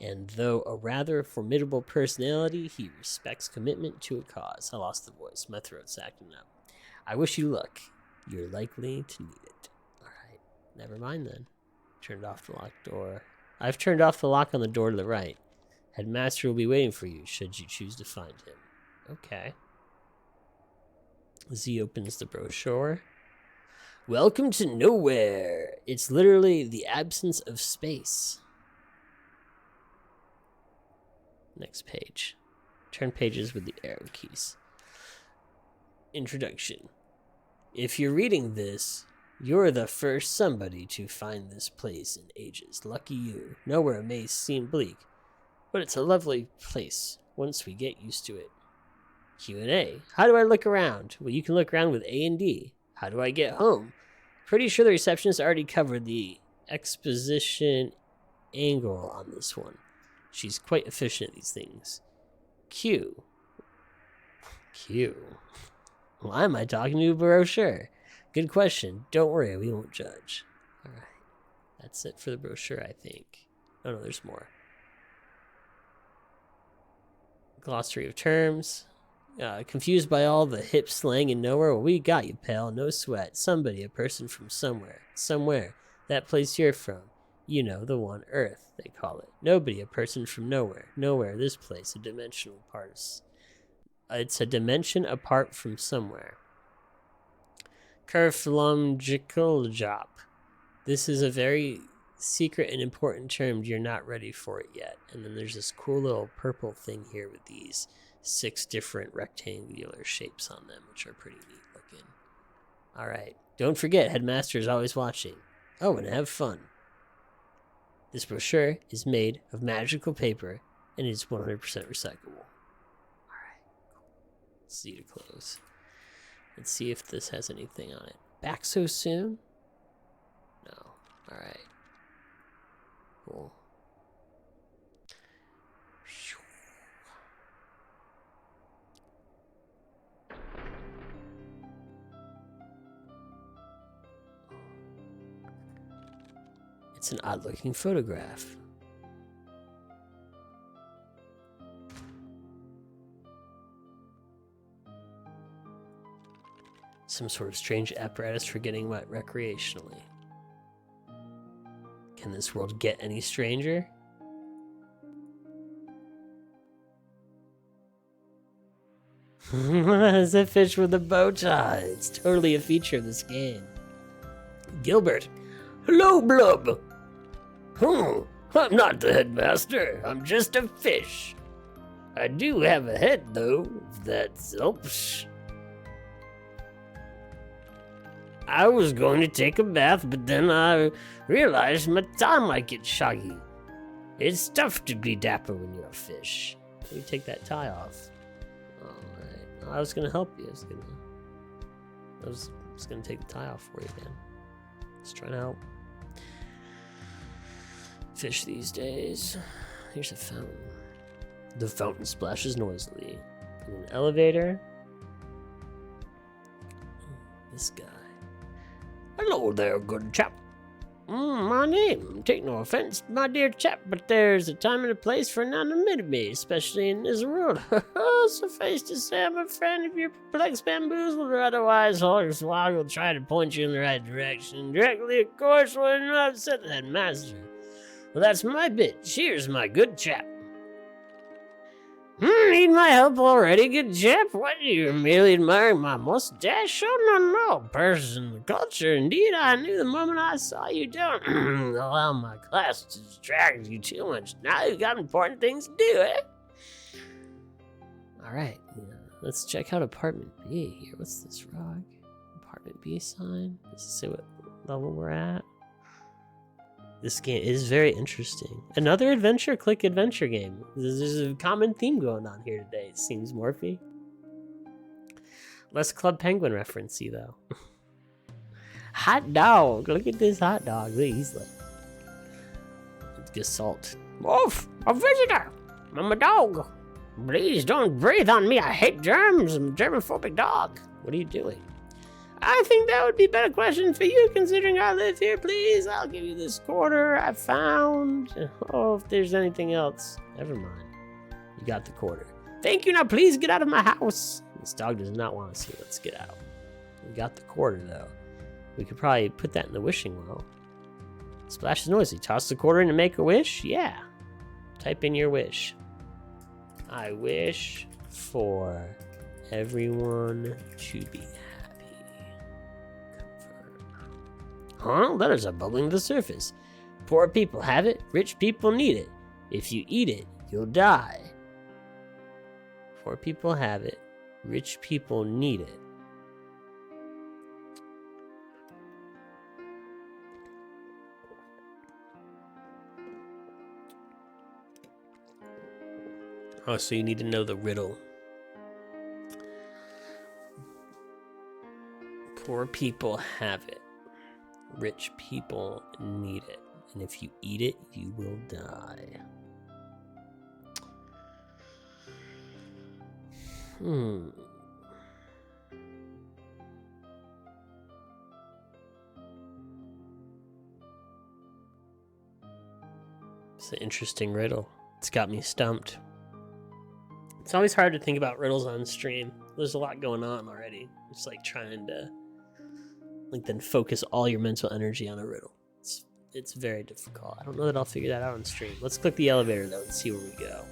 And though a rather formidable personality, he respects commitment to a cause. I lost the voice. My throat's acting up. I wish you luck. You're likely to need it. Alright. Never mind then. Turned off the locked door. I've turned off the lock on the door to the right. Headmaster will be waiting for you, should you choose to find him. Okay. Z opens the brochure. Welcome to nowhere. It's literally the absence of space. Next page. Turn pages with the arrow keys. Introduction. If you're reading this, you're the first somebody to find this place in ages. Lucky you. Nowhere may seem bleak, but it's a lovely place once we get used to it. Q&A. How do I look around? Well, you can look around with A and D. How do I get home? Pretty sure the receptionist already covered the exposition angle on this one. She's quite efficient at these things. Q. Why am I talking to a brochure? Good question. Don't worry, we won't judge. Alright. That's it for the brochure, I think. Oh no, there's more. Glossary of terms. Confused by all the hip slang and nowhere? Well, we got you, pal. No sweat. Somebody, a person from somewhere. Somewhere. That place you're from. You know, the one Earth, they call it. Nobody, a person from nowhere. Nowhere, this place, a dimensional part. It's a dimension apart from somewhere. Kerflumgical job. This is a very secret and important term. You're not ready for it yet. And then there's this cool little purple thing here with these 6 different rectangular shapes on them, which are pretty neat looking. Alright. Don't forget, Headmaster is always watching. Oh, and have fun. This brochure is made of magical paper and is 100% recyclable. Alright. See to close. Let's see if this has anything on it. Back so soon? No. Alright. Cool. It's an odd-looking photograph. Some sort of strange apparatus for getting wet recreationally. Can this world get any stranger? It's a fish with a bow tie. It's totally a feature of this game. Gilbert. Hello, Blub. I'm not the headmaster. I'm just a fish. I do have a head, though, if that helps. I was going to take a bath, but then I realized my tie might get soggy. It's tough to be dapper when you're a fish. You take that tie off. Alright. I was going to help you. I was going to take the tie off for you, man. Just trying to help. Fish these days. Here's a fountain. The fountain splashes noisily. In an elevator. This guy. Hello there, good chap. My name. Take no offense, my dear chap, but there's a time and a place for anonymity, especially in this world. Suffice to say, I'm a friend if you're perplexed, bamboozled, or otherwise Hogswog will try to point you in the right direction. Directly, of course, will not upset the headmaster. Well, that's my bit. Cheers, my good chap. Need my help already, good chap? What, you're merely admiring my mustache? Oh, no. Person, the culture. Indeed, I knew the moment I saw you. Don't allow my class to distract you too much. Now you've got important things to do, eh? Alright, let's check out apartment B here. What's this rock? Apartment B sign? Does it say what level we're at? This game is very interesting. Another click adventure game. There's a common theme going on here today, it seems, Morphe. Less Club Penguin referencey, though. Hot dog! Look at this hot dog. Look, he's like... It's Gestalt. Wolf! A visitor! I'm a dog! Please don't breathe on me. I hate germs. I'm a germophobic dog. What are you doing? I think that would be a better question for you, considering I live here. Please, I'll give you this quarter I found. Oh, if there's anything else. Never mind. You got the quarter. Thank you. Now, please get out of my house. This dog does not want to see. Let's get out. We got the quarter, though. We could probably put that in the wishing well. Splash is noisy. Toss the quarter in to make a wish? Yeah. Type in your wish. I wish for everyone to be happy. Confirm. Huh? Letters are bubbling to the surface. Poor people have it. Rich people need it. If you eat it, you'll die. Poor people have it. Rich people need it. Oh, so you need to know the riddle. Poor people have it. Rich people need it. And if you eat it, you will die. It's an interesting riddle. It's got me stumped. It's always hard to think about riddles on stream. There's a lot going on already. It's like trying to then focus all your mental energy on a riddle. It's very difficult. I don't know that I'll figure that out on stream. Let's click the elevator though and see where we go.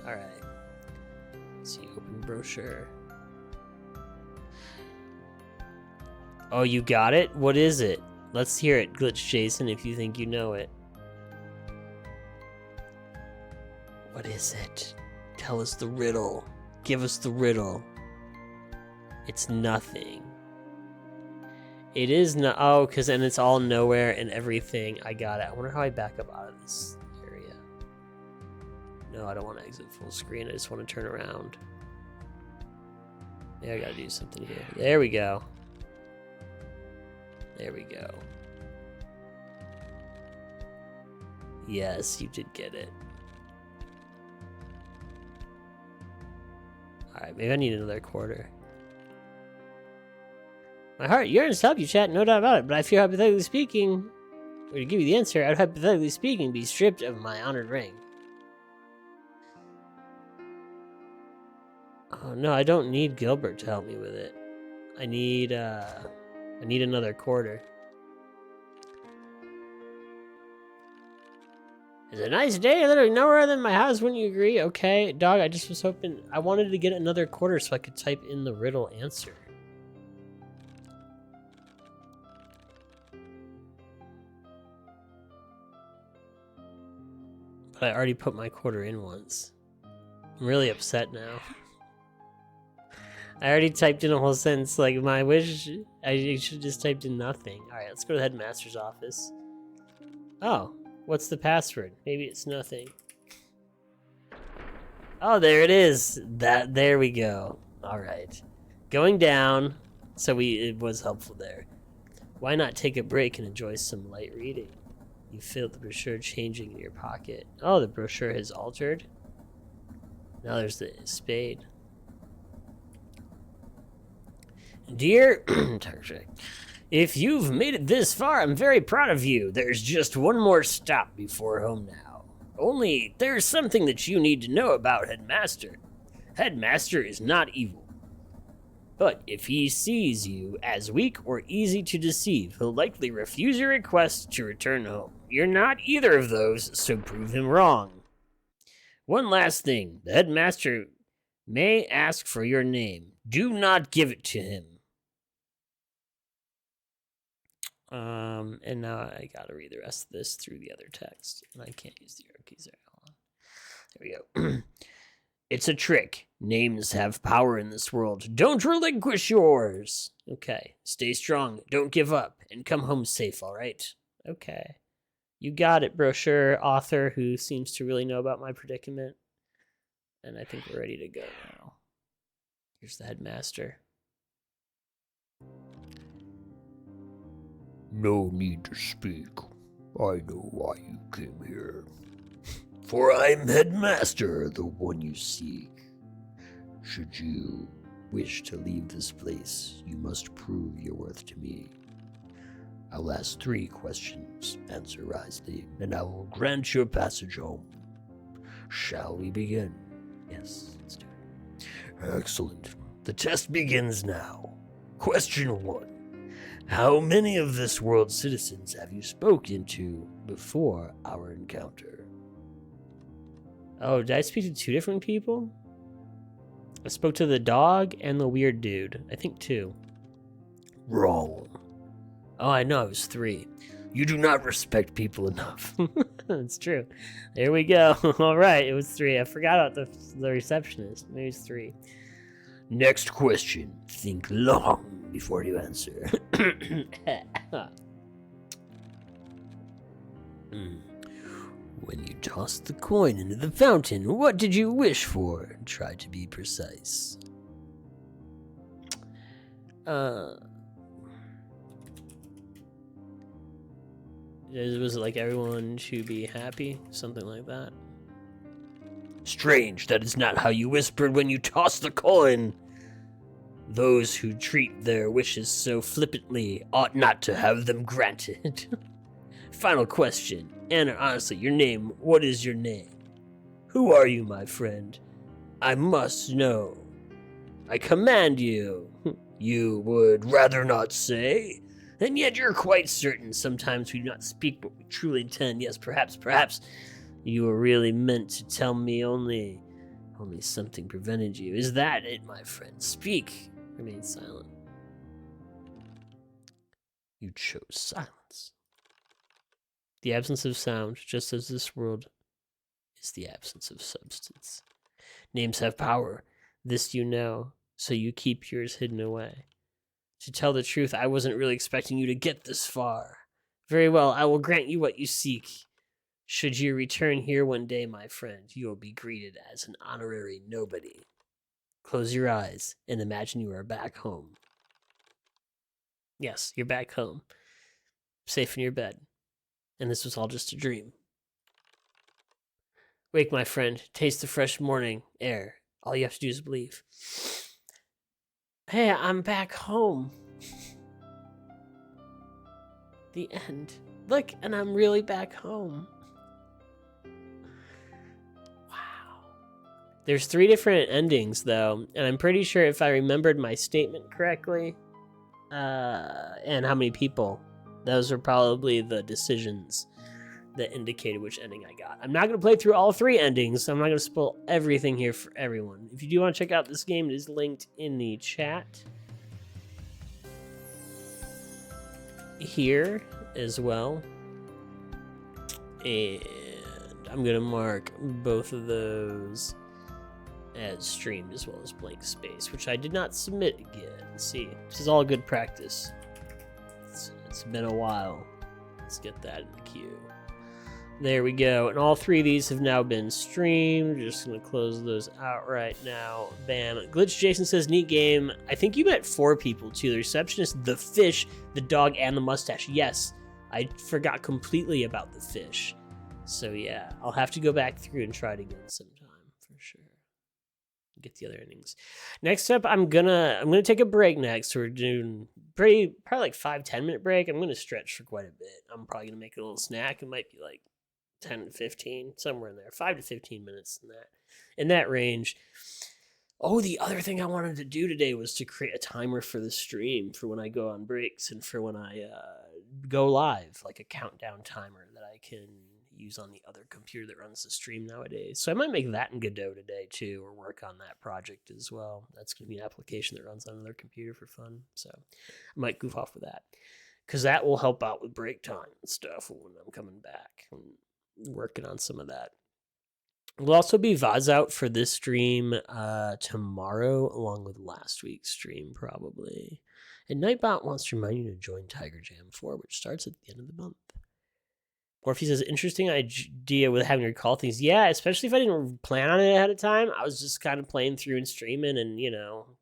All right. Let's see, open brochure. Oh, you got it? What is it? Let's hear it, Glitch Jason, if you think you know it. What is it? Tell us the riddle. Give us the riddle. It's nothing. It is not. Oh, because then it's all nowhere and everything. I got it. I wonder how I back up out of this area. No, I don't want to exit full screen. I just want to turn around. Yeah, I gotta do something here. There we go. There we go. Yes, you did get it. Alright, maybe I need another quarter. My heart yearns to help you, chat, no doubt about it, but I fear, hypothetically speaking, or to give you the answer, I would, hypothetically speaking, be stripped of my honored ring. Oh no, I don't need Gilbert to help me with it. I need another quarter. It's a nice day, literally nowhere than my house, wouldn't you agree? Okay, dog, I just was hoping, I wanted to get another quarter so I could type in the riddle answer. But I already put my quarter in once. I'm really upset now. I already typed in a whole sentence, like my wish, I should have just typed in nothing. Alright, let's go to the headmaster's office. Oh. What's the password? Maybe it's nothing. Oh, there it is. There we go. All right. Going down. So it was helpful there. Why not take a break and enjoy some light reading? You feel the brochure changing in your pocket. Oh, the brochure has altered. Now there's the spade. Dear if you've made it this far, I'm very proud of you. There's just one more stop before home now. Only, there's something that you need to know about Headmaster. Headmaster is not evil. But if he sees you as weak or easy to deceive, he'll likely refuse your request to return home. You're not either of those, so prove him wrong. One last thing. The Headmaster may ask for your name. Do not give it to him. And now I gotta read the rest of this through the other text. And I can't use the arrow keys there. Hold on. There we go. It's a trick. Names have power in this world. Don't relinquish yours. Okay. Stay strong. Don't give up. And come home safe, all right? Okay. You got it, brochure author who seems to really know about my predicament. And I think we're ready to go now. Here's the headmaster. No need to speak. I know why you came here. For I am headmaster, the one you seek. Should you wish to leave this place, you must prove your worth to me. I will ask 3 questions. Answer wisely, and I will grant your passage home. Shall we begin? Yes, let's do it. Excellent. The test begins now. Question 1. How many of this world's citizens have you spoken to before our encounter? Oh, did I speak to 2 different people? I spoke to the dog and the weird dude. I think 2. Wrong. Oh, I know, it was 3. You do not respect people enough. That's true. There we go. All right, it was 3. I forgot about the receptionist. Maybe it's 3. Next question. Think long before you answer. When you tossed the coin into the fountain, what did you wish for? Try to be precise. Was it like everyone should be happy? Something like that? Strange, that is not how you whispered when you tossed the coin. Those who treat their wishes so flippantly ought not to have them granted. Final question. Anna, honestly, your name, what is your name? Who are you, my friend? I must know. I command you. You would rather not say? And yet you're quite certain sometimes we do not speak what we truly intend. Yes, perhaps you were really meant to tell me only something prevented you. Is that it, my friend? Speak. Remain silent. You chose silence. The absence of sound, just as this world is the absence of substance. Names have power. This you know, so you keep yours hidden away. To tell the truth, I wasn't really expecting you to get this far. Very well, I will grant you what you seek. Should you return here one day, my friend, you will be greeted as an honorary nobody. Close your eyes and imagine you are back home. Yes, you're back home. Safe in your bed. And this was all just a dream. Wake, my friend. Taste the fresh morning air. All you have to do is believe. Hey, I'm back home. The end. Look, and I'm really back home. Wow. There's 3 different endings, though, and I'm pretty sure if I remembered my statement correctly, and how many people, those are probably the decisions that indicated which ending I got. I'm not going to play through all 3 endings, so I'm not going to spoil everything here for everyone. If you do want to check out this game, it is linked in the chat here as well. And I'm going to mark both of those as streamed as well as blank space, which I did not submit again. See, this is all good practice. It's been a while. Let's get that in the queue. There we go. And all 3 of these have now been streamed. We're just going to close those out right now. Bam. Glitch Jason says, neat game. I think you met 4 people too. The receptionist, the fish, the dog, and the mustache. Yes, I forgot completely about the fish. So yeah, I'll have to go back through and try it again sometime for sure. Get the other endings. Next up, I'm gonna take a break next. So we're doing probably like 5-10 minute break. I'm gonna stretch for quite a bit. I'm probably gonna make a little snack. It might be like 10 to 15, somewhere in there, 5 to 15 minutes in that range. Oh, the other thing I wanted to do today was to create a timer for the stream for when I go on breaks and for when I go live, like a countdown timer that I can use on the other computer that runs the stream nowadays. So I might make that in Godot today too, or work on that project as well. That's going to be an application that runs on another computer for fun. So I might goof off with that because that will help out with break time and stuff when I'm coming back and working on some of that. We'll also be VODs out for this stream tomorrow, along with last week's stream, probably. And Nightbot wants to remind you to join Tiger Jam 4, which starts at the end of the month. Morphe says, interesting idea with having to recall things. Yeah, especially if I didn't plan on it ahead of time. I was just kind of playing through and streaming and,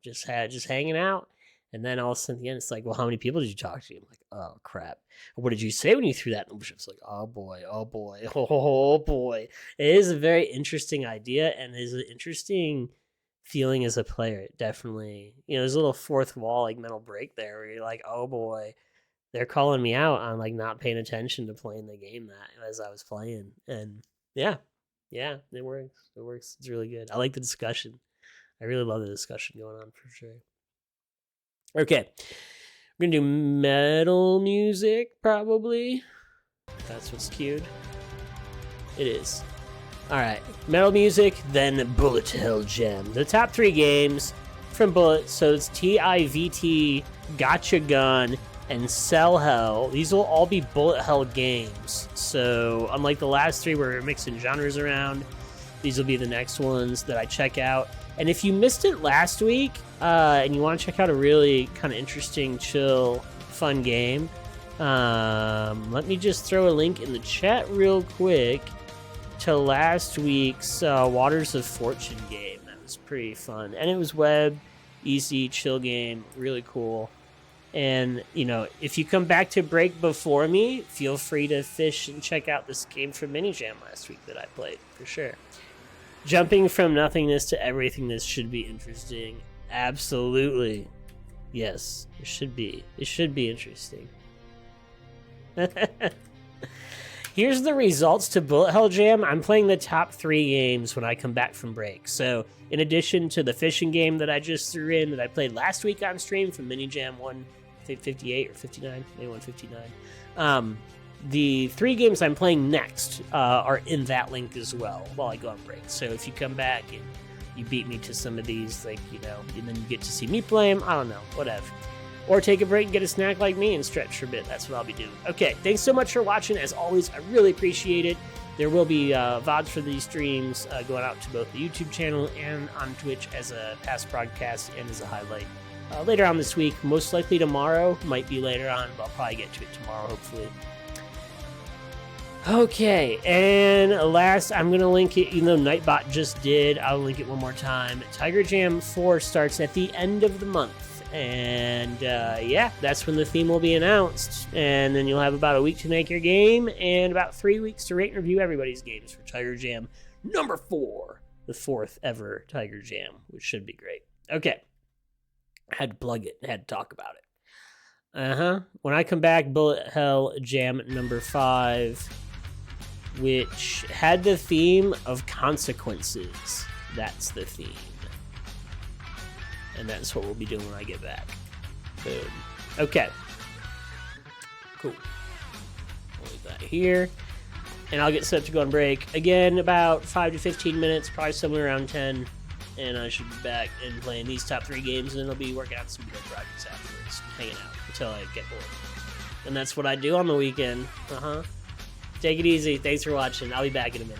just hanging out. And then all of a sudden at the end, it's like, well, how many people did you talk to? I'm like, oh, crap. What did you say when you threw that number? It's like, oh, boy, oh, boy, oh, boy. It is a very interesting idea and is an interesting feeling as a player. Definitely. There's a little fourth wall, like mental break there where you're like, oh, boy. They're calling me out on like not paying attention to playing the game that as I was playing. And yeah, it works. It works. It's really good. I like the discussion. I really love the discussion going on for sure. Okay. We're going to do metal music probably. That's what's queued. It is. All right. Metal music, then Bullet Hell Gem. The top 3 games from Bullet. So it's TIVT, Gotcha Gun, and Cell Hell. These will all be Bullet Hell games. So unlike the last 3 where we're mixing genres around, these will be the next ones that I check out. And if you missed it last week and you want to check out a really kind of interesting, chill, fun game, let me just throw a link in the chat real quick to last week's Waters of Fortune game. That was pretty fun. And it was web, easy, chill game, really cool. And, if you come back to break before me, feel free to fish and check out this game from Mini Jam last week that I played, for sure. Jumping from nothingness to everything, this should be interesting. Absolutely. Yes, it should be. It should be interesting. Here's the results to Bullet Hell Jam. I'm playing the top 3 games when I come back from break. So, in addition to the fishing game that I just threw in that I played last week on stream from Mini Jam 158 or 59, maybe 159, the 3 games I'm playing next are in that link as well while I go on break. So if you come back and you beat me to some of these, and then you get to see me play them, I don't know, whatever. Or take a break and get a snack like me and stretch for a bit. That's what I'll be doing. Okay, thanks so much for watching. As always, I really appreciate it. There will be VODs for these streams going out to both the YouTube channel and on Twitch as a past broadcast and as a highlight later on this week. Most likely tomorrow. Might be later on, but I'll probably get to it tomorrow, hopefully. Okay, and last, I'm going to link it, even though Nightbot just did, I'll link it one more time. Tiger Jam 4 starts at the end of the month, and that's when the theme will be announced, and then you'll have about a week to make your game, and about 3 weeks to rate and review everybody's games for Tiger Jam number 4, the 4th ever Tiger Jam, which should be great. Okay, I had to plug it, I had to talk about it. When I come back, Bullet Hell Jam number 5, which had the theme of consequences. That's the theme. And that's what we'll be doing when I get back. Boom. Okay. Cool. I'll leave that here. And I'll get set to go on break. Again, about 5 to 15 minutes, probably somewhere around 10. And I should be back and playing these top 3 games, and then I'll be working out some good projects afterwards, hanging out until I get bored. And that's what I do on the weekend. Take it easy. Thanks for watching. I'll be back in a minute.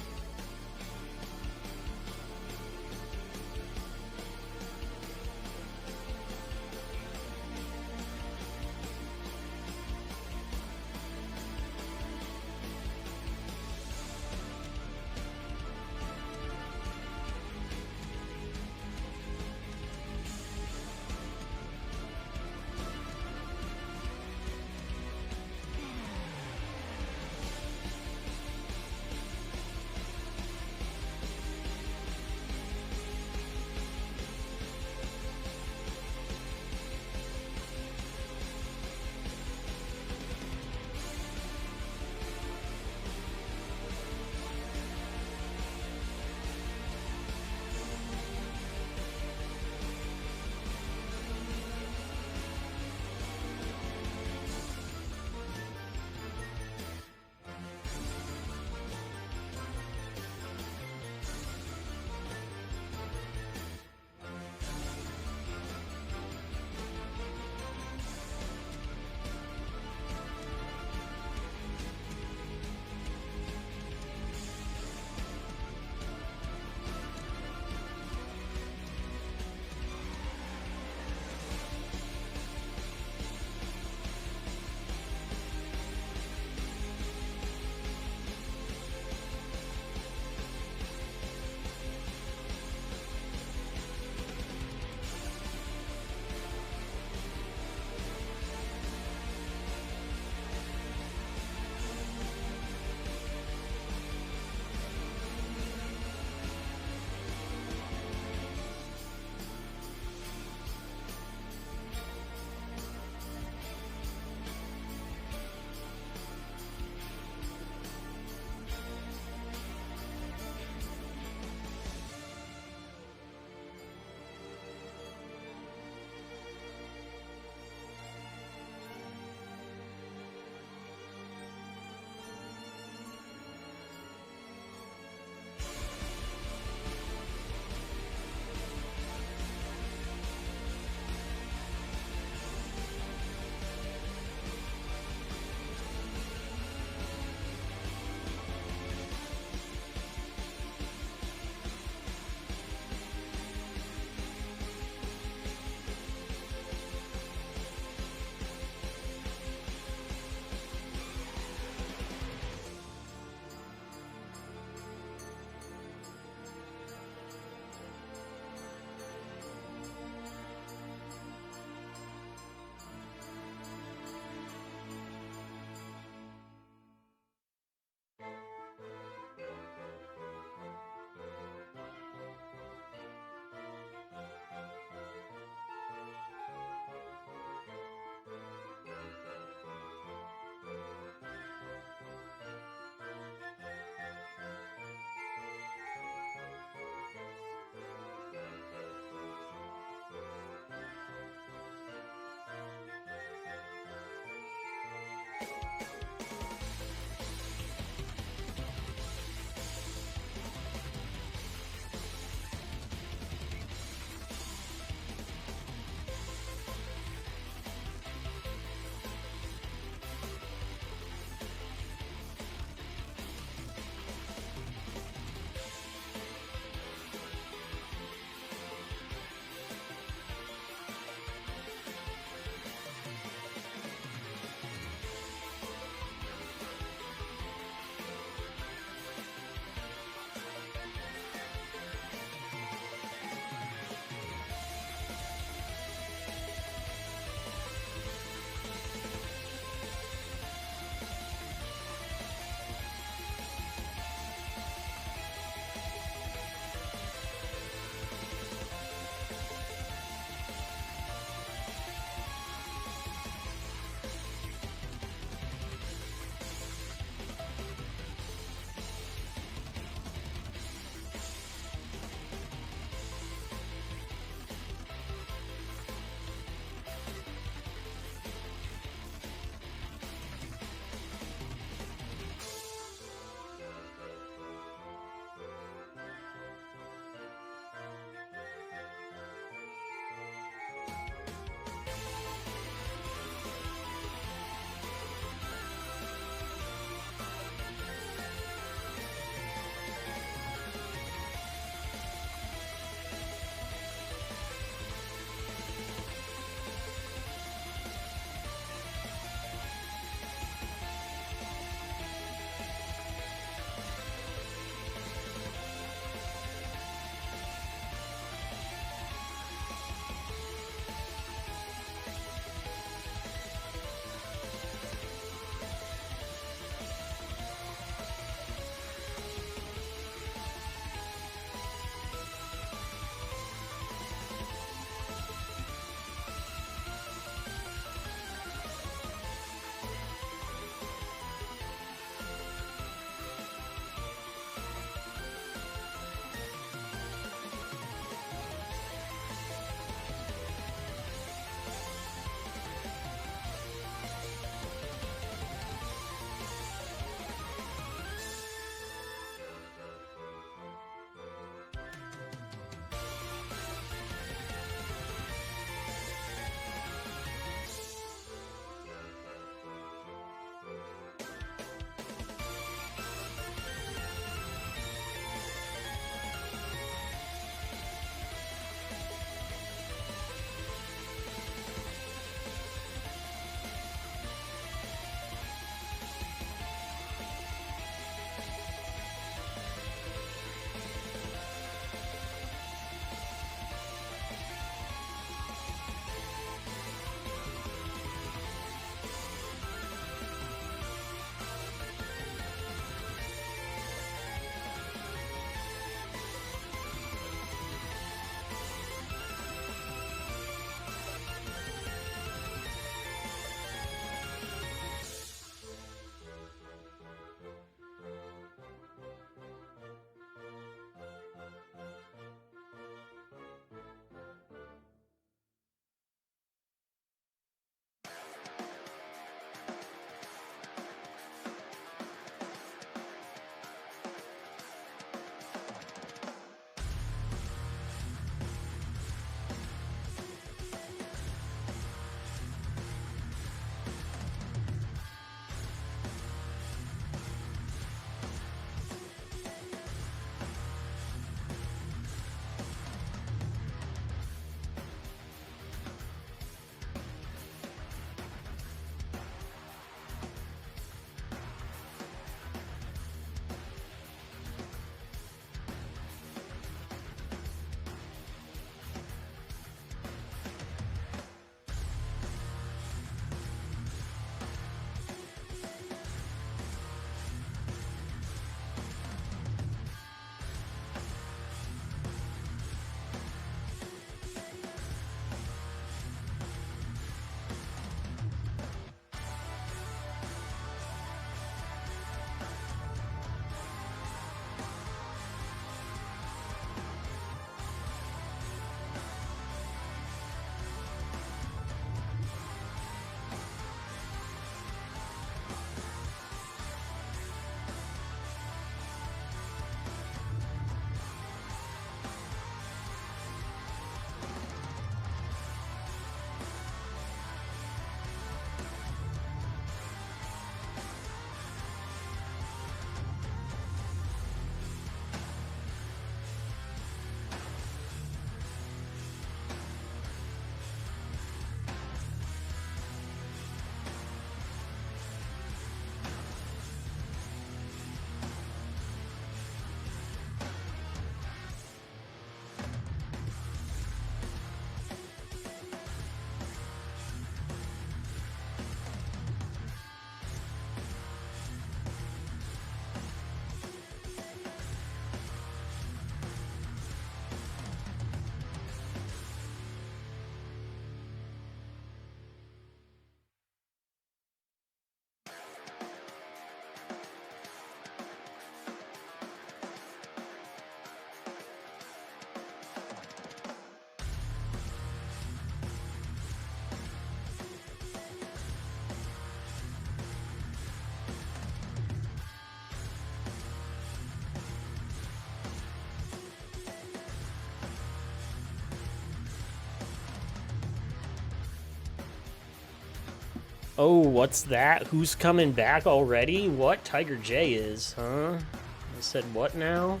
Oh, what's that? Who's coming back already? What? Tiger J is, huh? I said what now?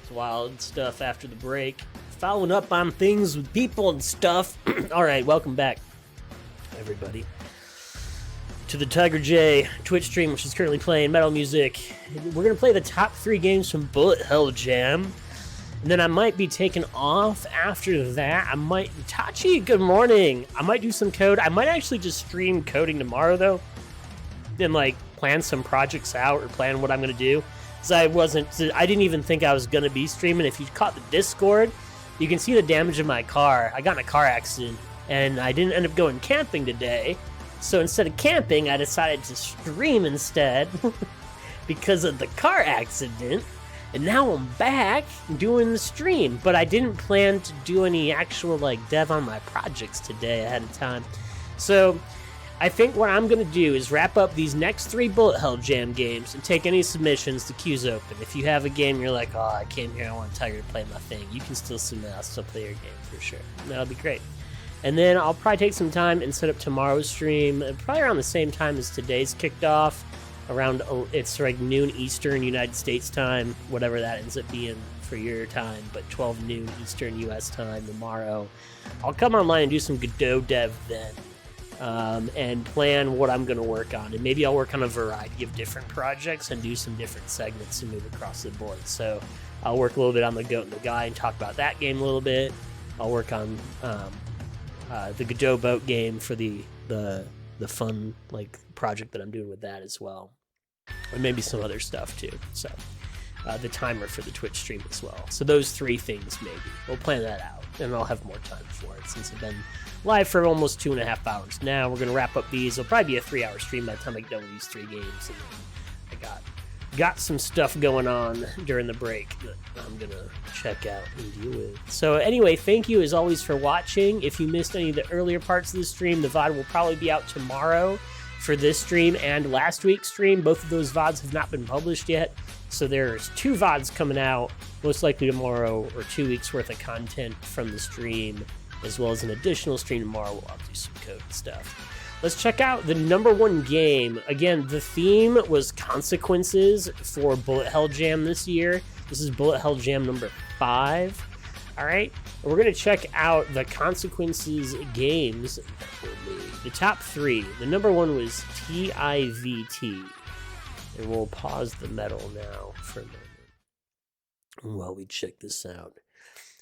It's wild stuff after the break. Following up on things with people and stuff. Alright, welcome back, everybody, to the Tiger J Twitch stream, which is currently playing metal music. We're going to play the top 3 games from Bullet Hell Jam. And then I might be taken off after that. Tachi, good morning. I might do some code. I might actually just stream coding tomorrow, though. Then, like, plan some projects out or plan what I'm going to do. Because I didn't even think I was going to be streaming. If you caught the Discord, you can see the damage of my car. I got in a car accident, and I didn't end up going camping today. So instead of camping, I decided to stream instead because of the car accident. And now I'm back doing the stream, but I didn't plan to do any actual like dev on my projects today ahead of time. So I think what I'm going to do is wrap up these next 3 Bullet Hell Jam games and take any submissions. The queue's open. If you have a game you're like, oh, I came here, I want Tiger to play my thing, you can still submit. I'll still play your game for sure. That'll be great. And then I'll probably take some time and set up tomorrow's stream, probably around the same time as today's kicked off. Around, it's like noon Eastern United States time, whatever that ends up being for your time, but 12 noon Eastern US time tomorrow. I'll come online and do some Godot dev then, and plan what I'm going to work on. And maybe I'll work on a variety of different projects and do some different segments and move across the board. So I'll work a little bit on the Goat and the Guy and talk about that game a little bit. I'll work on the Godot boat game for the fun like project that I'm doing with that as well. And maybe some other stuff too. So the timer for the Twitch stream as well. So those 3 things maybe. We'll plan that out. And I'll have more time for it since I've been live for almost 2.5 hours now. We're going to wrap up these. It'll probably be a 3-hour stream by the time I get done with these 3 games. And then I got some stuff going on during the break that I'm going to check out and deal with. So anyway, thank you as always for watching. If you missed any of the earlier parts of the stream, the VOD will probably be out tomorrow for this stream and last week's stream. Both of those VODs have not been published yet. So there's 2 VODs coming out, most likely tomorrow, or 2 weeks worth of content from the stream, as well as an additional stream tomorrow where I'll do some code and stuff. Let's check out the number 1 game. Again, the theme was consequences for Bullet Hell Jam this year. This is Bullet Hell Jam number 5. All right, we're going to check out the consequences games that were made. The top 3. The number 1 was TIVT. And we'll pause the metal now for a moment while we check this out.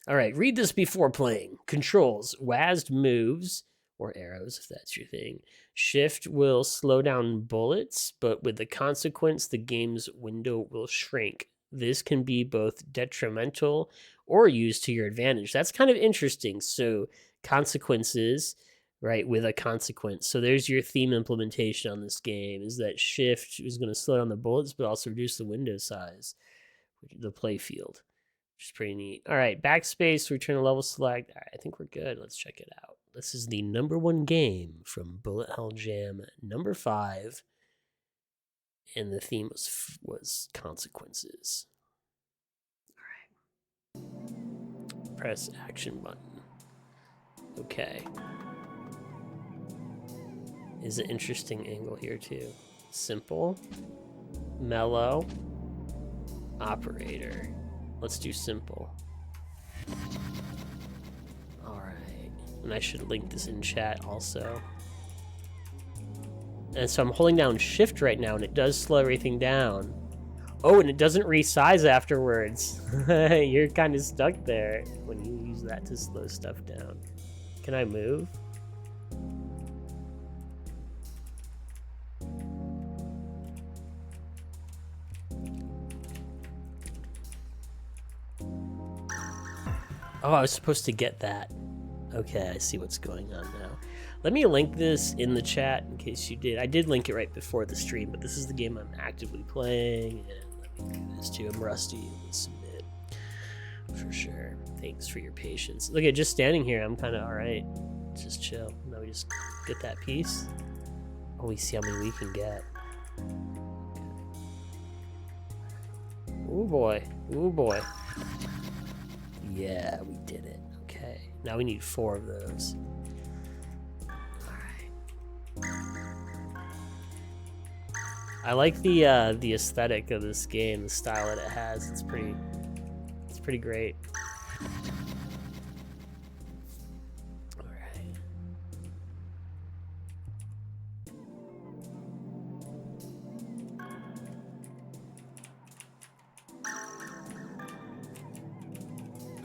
All right, read this before playing. Controls: WASD moves, or arrows if that's your thing. Shift will slow down bullets, but with the consequence, the game's window will shrink. This can be both detrimental or used to your advantage. That's kind of interesting. So consequences, right, with a consequence. So there's your theme implementation on this game, is that shift is going to slow down the bullets, but also reduce the window size, the play field, which is pretty neat. All right, backspace, return to level select. All right, I think we're good. Let's check it out. This is the number 1 game from Bullet Hell Jam, number 5. And the theme was consequences. All right. Press action button. Okay. Is an interesting angle here too. Simple, mellow, operator. Let's do simple. All right. And I should link this in chat also. And so I'm holding down shift right now, and it does slow everything down. Oh, and it doesn't resize afterwards. You're kind of stuck there when you use that to slow stuff down. Can I move? Oh, I was supposed to get that. Okay, I see what's going on now. Let me link this in the chat in case you did. I did link it right before the stream, but this is the game I'm actively playing. And let me do this too. I'm rusty. Submit. For sure. Thanks for your patience. Look at just standing here. I'm kind of all right. Just chill. Now we just get that piece. Oh, we see how many we can get. Oh boy. Oh boy. Yeah, we did it. Okay. Now we need 4 of those. All right. I like the aesthetic of this game, the style that it has. It's pretty great. All right.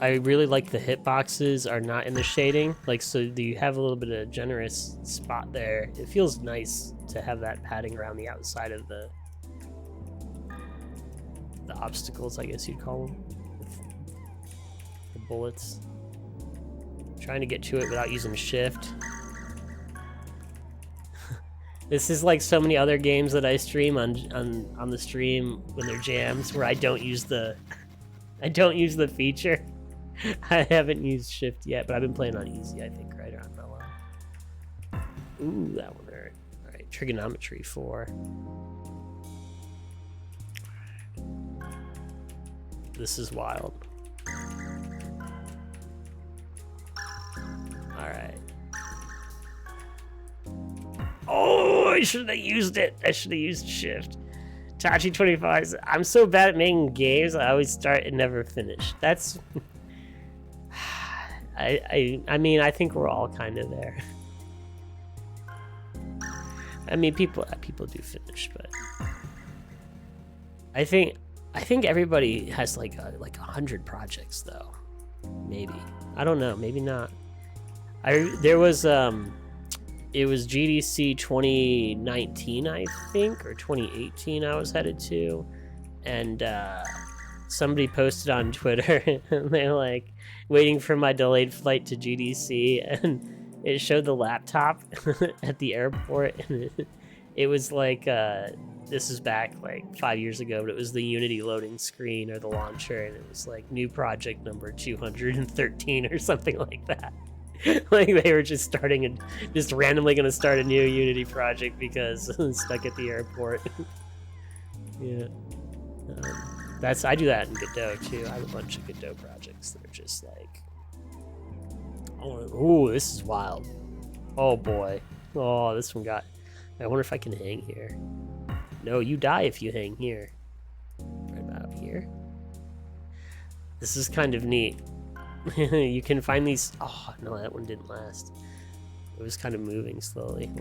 I really like the hitboxes are not in the shading, like, so you have a little bit of generous spot there. It feels nice to have that padding around the outside of the obstacles, I guess you'd call them, with the bullets. Trying to get to it without using shift. This is like so many other games that I stream on the stream when they're jams, where I don't use the feature. I haven't used shift yet, but I've been playing on easy, I think, right around mellow. Ooh, that one hurt. All right, trigonometry 4. This is wild. All right. Oh, I should have used it. I should have used shift. Tachi 25. I'm so bad at making games. I always start and never finish. That's. I mean, I think we're all kind of there. I mean, people do finish, but I think everybody has like 100 projects though. Maybe, I don't know. Maybe not. There was it was GDC 2019, I think, or 2018. I was headed to, and somebody posted on Twitter, and they're like, waiting for my delayed flight to GDC, and it showed the laptop at the airport, and it was like, this is back like 5 years ago, but it was the Unity loading screen or the launcher, and it was like new project number 213 or something like that. Like they were just randomly going to start a new Unity project because stuck at the airport. Yeah. I do that in Godot too. I have a bunch of Godot projects that are just like, oh, this is wild. Oh boy. Oh, this one got. I wonder if I can hang here. No, you die if you hang here. Right about here. This is kind of neat. You can find these. Oh no, that one didn't last. It was kind of moving slowly.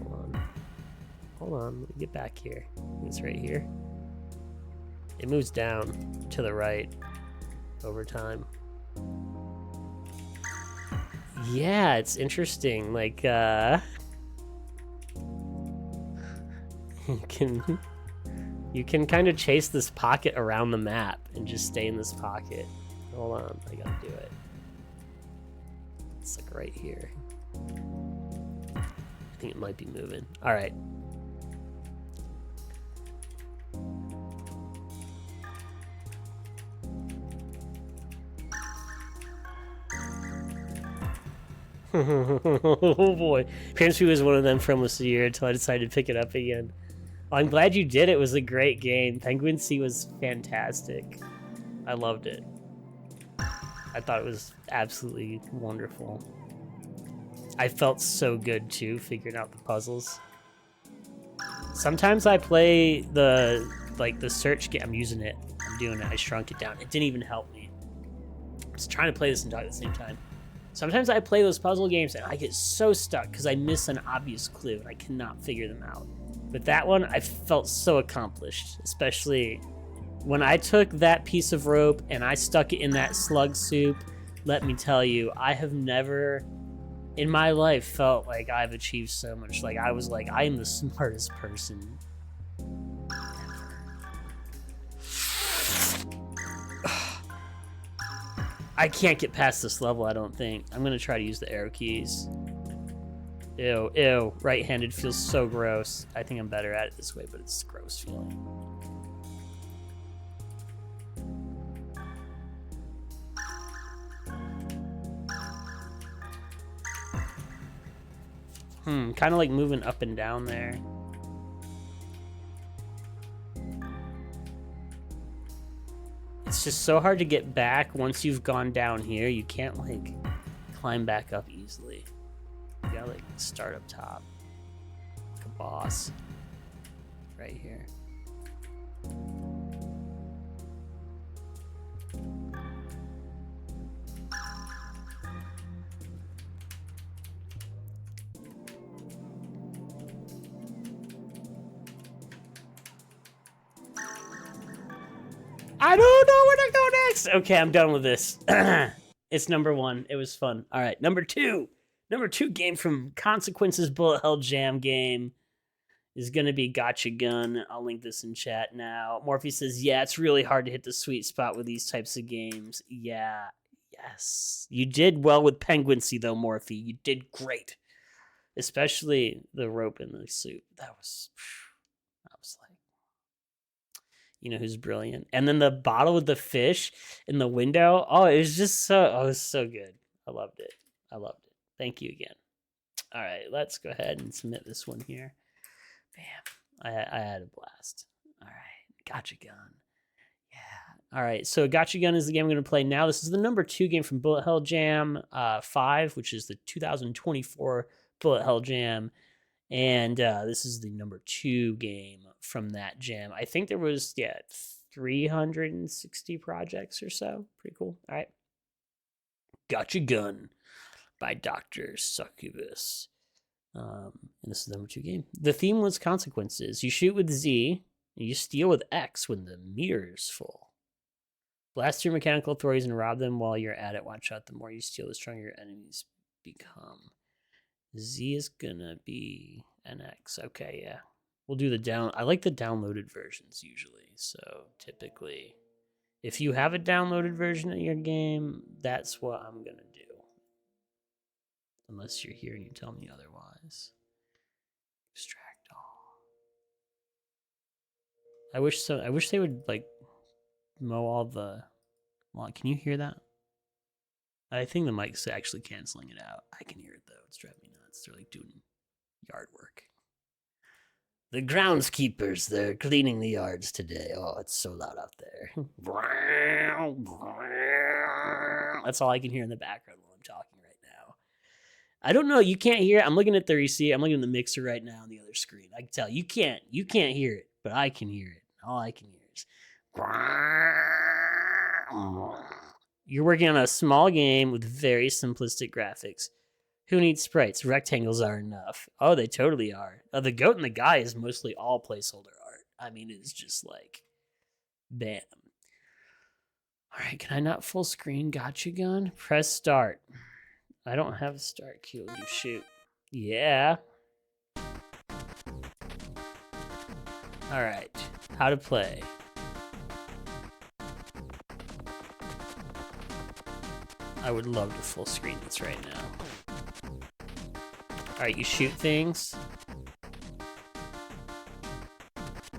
Hold on. Let me get back here. It's right here. It moves down to the right over time. Yeah, it's interesting. Like, you can kind of chase this pocket around the map and just stay in this pocket. Hold on, I gotta do it. It's like right here. I think it might be moving. All right. Oh boy, Crimsby was one of them for almost a year until I decided to pick it up again. I'm glad you did. It was a great game. Penguin Sea was fantastic. I loved it. I thought it was absolutely wonderful. I felt so good too, figuring out the puzzles. Sometimes I play the search game. I'm using it. I'm doing it. I shrunk it down. It didn't even help me. I was trying to play this and talk at the same time. Sometimes I play those puzzle games and I get so stuck because I miss an obvious clue and I cannot figure them out. But that one, I felt so accomplished, especially when I took that piece of rope and I stuck it in that slug soup. Let me tell you, I have never in my life felt like I've achieved so much. Like I was like, I am the smartest person. I can't get past this level, I don't think. I'm gonna try to use the arrow keys. Ew, ew. Right-handed feels so gross. I think I'm better at it this way, but it's gross feeling. Kind of like moving up and down there. It's just so hard to get back once you've gone down here. You can't like climb back up easily. You gotta like start up top. Like a boss. Right here. I don't know where to go next. Okay, I'm done with this. It's number 1. It was fun. All right, number 2. Number 2 game from Consequences Bullet Hell Jam game is going to be Gotcha Gun. I'll link this in chat now. Morphe says, yeah, it's really hard to hit the sweet spot with these types of games. Yeah, yes. You did well with Penguincy, though, Morphe. You did great. Especially the rope in the suit. That was like, you know who's brilliant? And then the bottle with the fish in the window. Oh, it was just so, it was so good. I loved it. I loved it. Thank you again. All right, let's go ahead and submit this one here. Bam. I had a blast. All right, Gotcha Gun. Yeah. All right, so Gotcha Gun is the game I'm going to play now. This is the number 2 game from Bullet Hell Jam 5, which is the 2024 Bullet Hell Jam. And this is the number 2 game from that jam. I think there was, 360 projects or so. Pretty cool. All right. Gotcha Gun by Dr. Succubus. And this is the number 2 game. The theme was Consequences. You shoot with Z, and you steal with X when the meter is full. Blast through mechanical authorities and rob them while you're at it. Watch out, the more you steal, the stronger your enemies become. Z is gonna be an X. Okay, yeah. We'll do the down. I like the downloaded versions usually. So typically, if you have a downloaded version of your game, that's what I'm gonna do. Unless you're here and you tell me otherwise. Extract all. I wish they would like mow all the. Well, can you hear that? I think the mic's actually canceling it out. I can hear it though. It's driving me nuts. They're like doing yard work. The groundskeepers, they're cleaning the yards today. Oh, it's so loud out there. That's all I can hear in the background while I'm talking right now. I don't know. You can't hear it. I'm looking at the receiver. I'm looking at the mixer right now on the other screen. I can tell you can't hear it, but I can hear it. All I can hear is. You're working on a small game with very simplistic graphics. Who needs sprites? Rectangles are enough. Oh, they totally are. The goat and the guy is mostly all placeholder art. I mean, it's just like, bam. All right, can I not full screen Gotcha Gun? Press start. I don't have a start cue. You shoot. Yeah. All right, how to play. I would love to full screen this right now. Alright, you shoot things.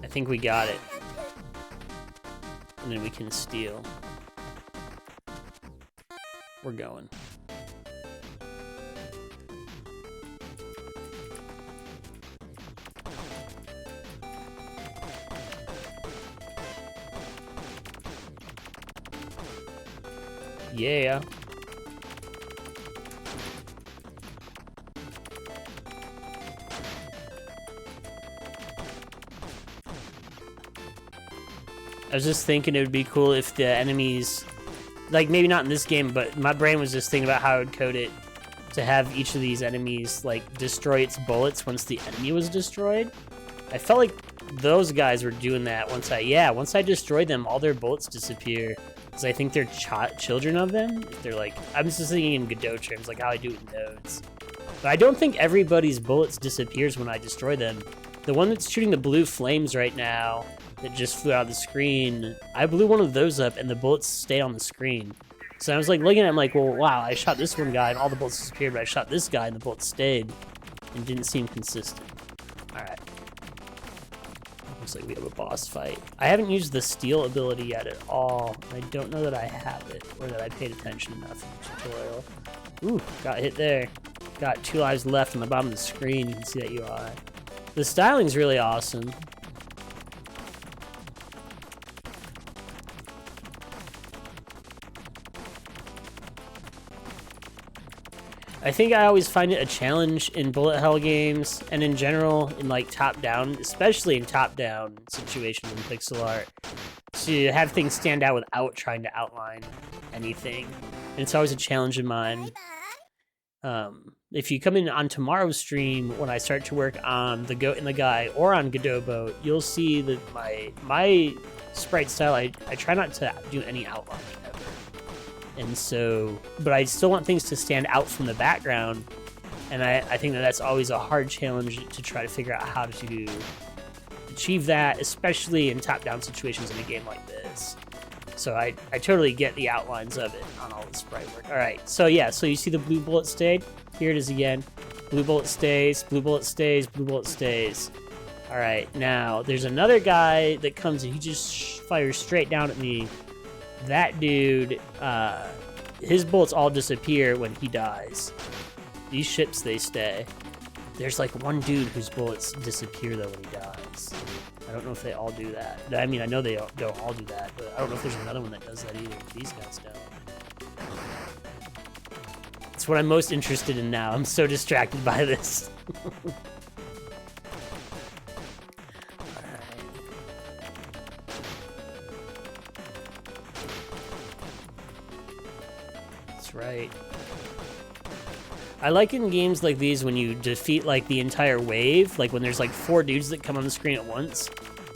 I think we got it. And then we can steal. We're going. Yeah. I was just thinking it would be cool if the enemies, like maybe not in this game, but my brain was just thinking about how I would code it to have each of these enemies like destroy its bullets once the enemy was destroyed. I felt like those guys were doing that once I destroyed them, all their bullets disappear because I think they're children of them. If they're like, I'm just thinking in Godot terms, like how I do with nodes. But I don't think everybody's bullets disappears when I destroy them. The one that's shooting the blue flames right now that just flew out of the screen, I blew one of those up and the bullets stayed on the screen. So I was like looking at him like, well, wow, I shot this one guy and all the bullets disappeared, but I shot this guy and the bullets stayed and didn't seem consistent. All right. Looks like we have a boss fight. I haven't used the steal ability yet at all. I don't know that I have it or that I paid attention enough in the tutorial. Ooh, got hit there. Got 2 lives left on the bottom of the screen. You can see that UI. The styling's really awesome. I think I always find it a challenge in bullet hell games and in general in like top-down, especially in top-down situations in pixel art, to have things stand out without trying to outline anything. And it's always a challenge of mine. If you come in on tomorrow's stream when I start to work on the Goat and the Guy or on Godot boat, you'll see that my sprite style, I try not to do any outlining ever. And so, but I still want things to stand out from the background. And I think that that's always a hard challenge to try to figure out how to achieve that, especially in top-down situations in a game like this. So I totally get the outlines of it on all the sprite work. All right, so yeah, so you see the blue bullet stayed? Here it is again. Blue bullet stays, blue bullet stays, blue bullet stays. All right, now there's another guy that comes and he just fires straight down at me. That dude, his bullets all disappear when he dies. These ships, they stay. There's like one dude whose bullets disappear though when he dies. I don't know if they all do that. I mean, I know they don't all do that, but I don't know if there's another one that does that either. These guys don't. It's what I'm most interested in now. I'm so distracted by this. That's right. I like in games like these when you defeat like the entire wave, like when there's like 4 dudes that come on the screen at once,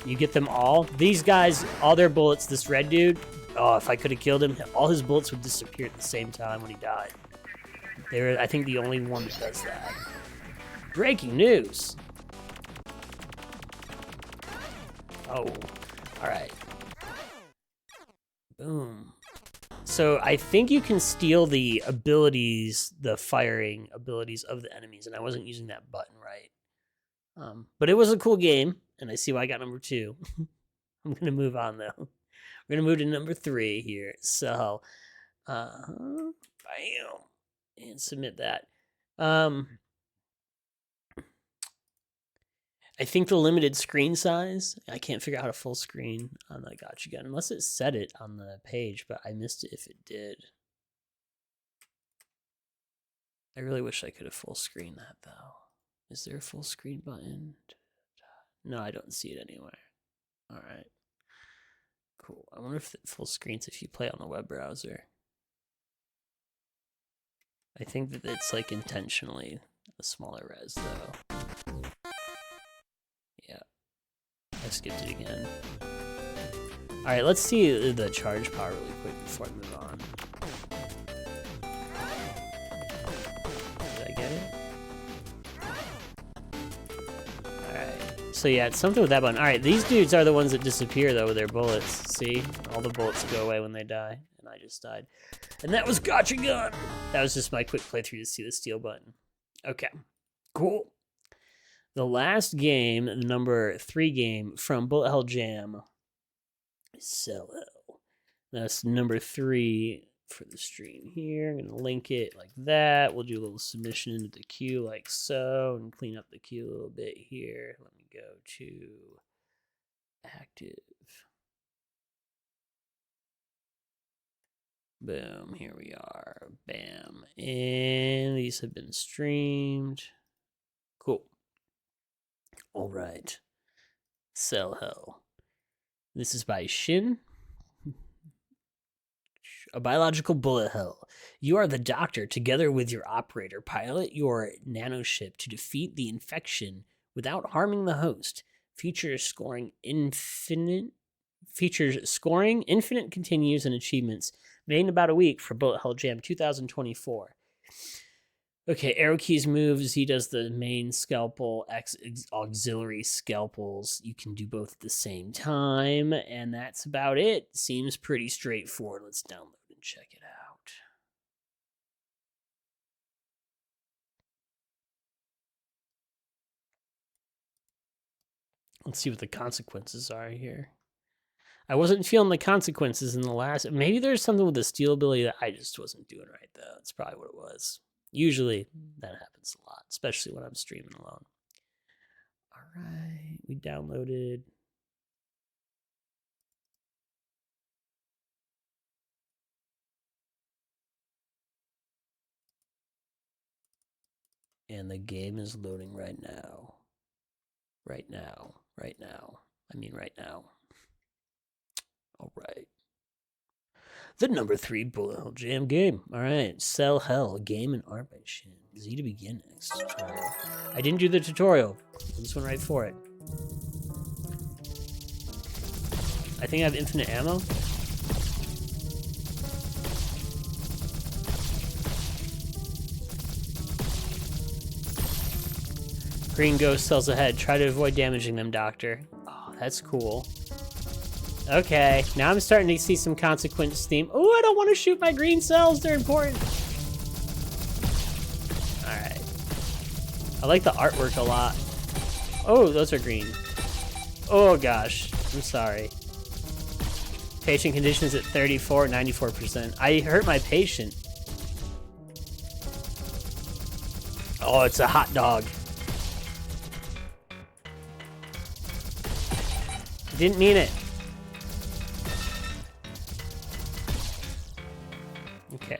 you get them all. These guys, all their bullets, this red dude, oh, if I could have killed him, all his bullets would disappear at the same time when he died. They were, I think, the only one that does that. Breaking news. Oh, all right. Boom. So I think you can steal the abilities, the firing abilities of the enemies, and I wasn't using that button right. But it was a cool game, and I see why I got number 2. I'm gonna move on though. We're gonna move to number 3 here. So, bam, and submit that. I think the limited screen size, I can't figure out how to full screen on the Gotcha Gun, unless it said it on the page, but I missed it if it did. I really wish I could have full screen that, though. Is there a full screen button? No, I don't see it anywhere. All right. Cool. I wonder if it full screens if you play on the web browser. I think that it's like intentionally a smaller res, though. Yeah. I skipped it again. All right, let's see the charge power really quick before I move on. Did I get it? All right. So yeah, it's something with that button. All right, these dudes are the ones that disappear though with their bullets. See, all the bullets go away when they die, and I just died. And that was Gotcha Gun. That was just my quick playthrough to see the steel button. Okay, cool. The last game, the number 3 game from Bullet Hell Jam, is Cell Hell. That's number 3 for the stream here. I'm going to link it like that. We'll do a little submission into the queue like so, and clean up the queue a little bit here. Let me go to active. Boom, here we are. Bam. And these have been streamed. Cool. All right. Cell Hell. This is by Shin. A biological bullet hell. You are the doctor, together with your operator, pilot your nanoship to defeat the infection without harming the host. Features scoring infinite continues and achievements made in about a week for Bullet Hell Jam 2024. Okay, arrow keys moves. He does the main scalpel, auxiliary scalpels. You can do both at the same time, and that's about it. Seems pretty straightforward. Let's download and check it out. Let's see what the consequences are here. I wasn't feeling the consequences in the last. Maybe there's something with the steel ability that I just wasn't doing right, though. That's probably what it was. Usually that happens a lot, especially when I'm streaming alone. All right, we downloaded. And the game is loading right now. Right now. I mean right now. All right. The number 3 bullet hell jam game. All right, Sell Hell, game and art by Shin. Z to begin next tutorial. I didn't do the tutorial. I just went right for it. I think I have infinite ammo. Green ghost cells ahead. Try to avoid damaging them, Doctor. Oh, that's cool. Okay, now I'm starting to see some consequence theme. Oh, I don't want to shoot my green cells. They're important. All right. I like the artwork a lot. Oh, those are green. Oh, gosh. I'm sorry. Patient condition is at 34, 94%. I hurt my patient. Oh, it's a hot dog. Didn't mean it. Okay.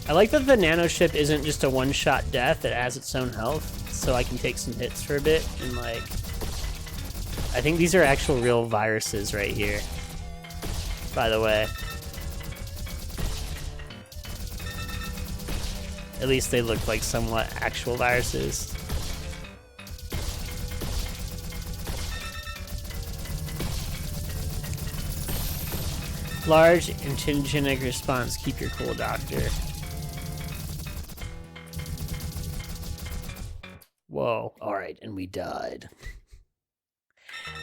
I like that the nano ship isn't just a one-shot death, it has its own health, so I can take some hits for a bit, and like... I think these are actual real viruses right here, by the way. At least they look like somewhat actual viruses. Large antigenic response. Keep your cool, Doctor. Whoa. Alright, and we died.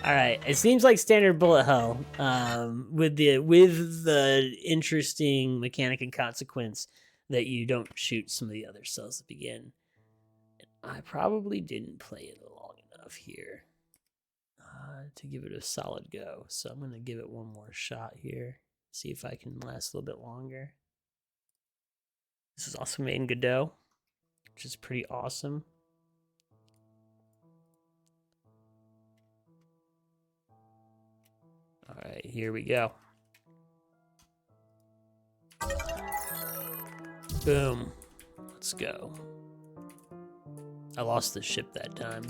Alright, it seems like standard bullet hell. With the interesting mechanic and consequence that you don't shoot some of the other cells that begin. I probably didn't play it long enough here to give it a solid go. So I'm going to give it one more shot here. See if I can last a little bit longer. This is also made in Godot, which is pretty awesome. All right, here we go. Boom. Let's go. I lost the ship that time.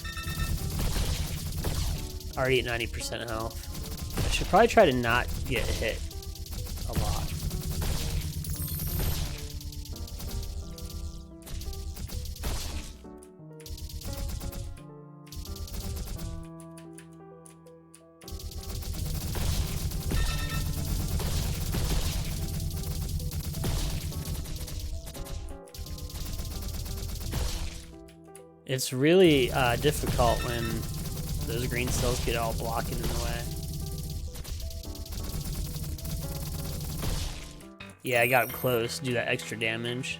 Already at 90% health. I should probably try to not get hit a lot. It's really difficult when those green cells get all blocking in the way. Yeah, I got him close. Do that extra damage.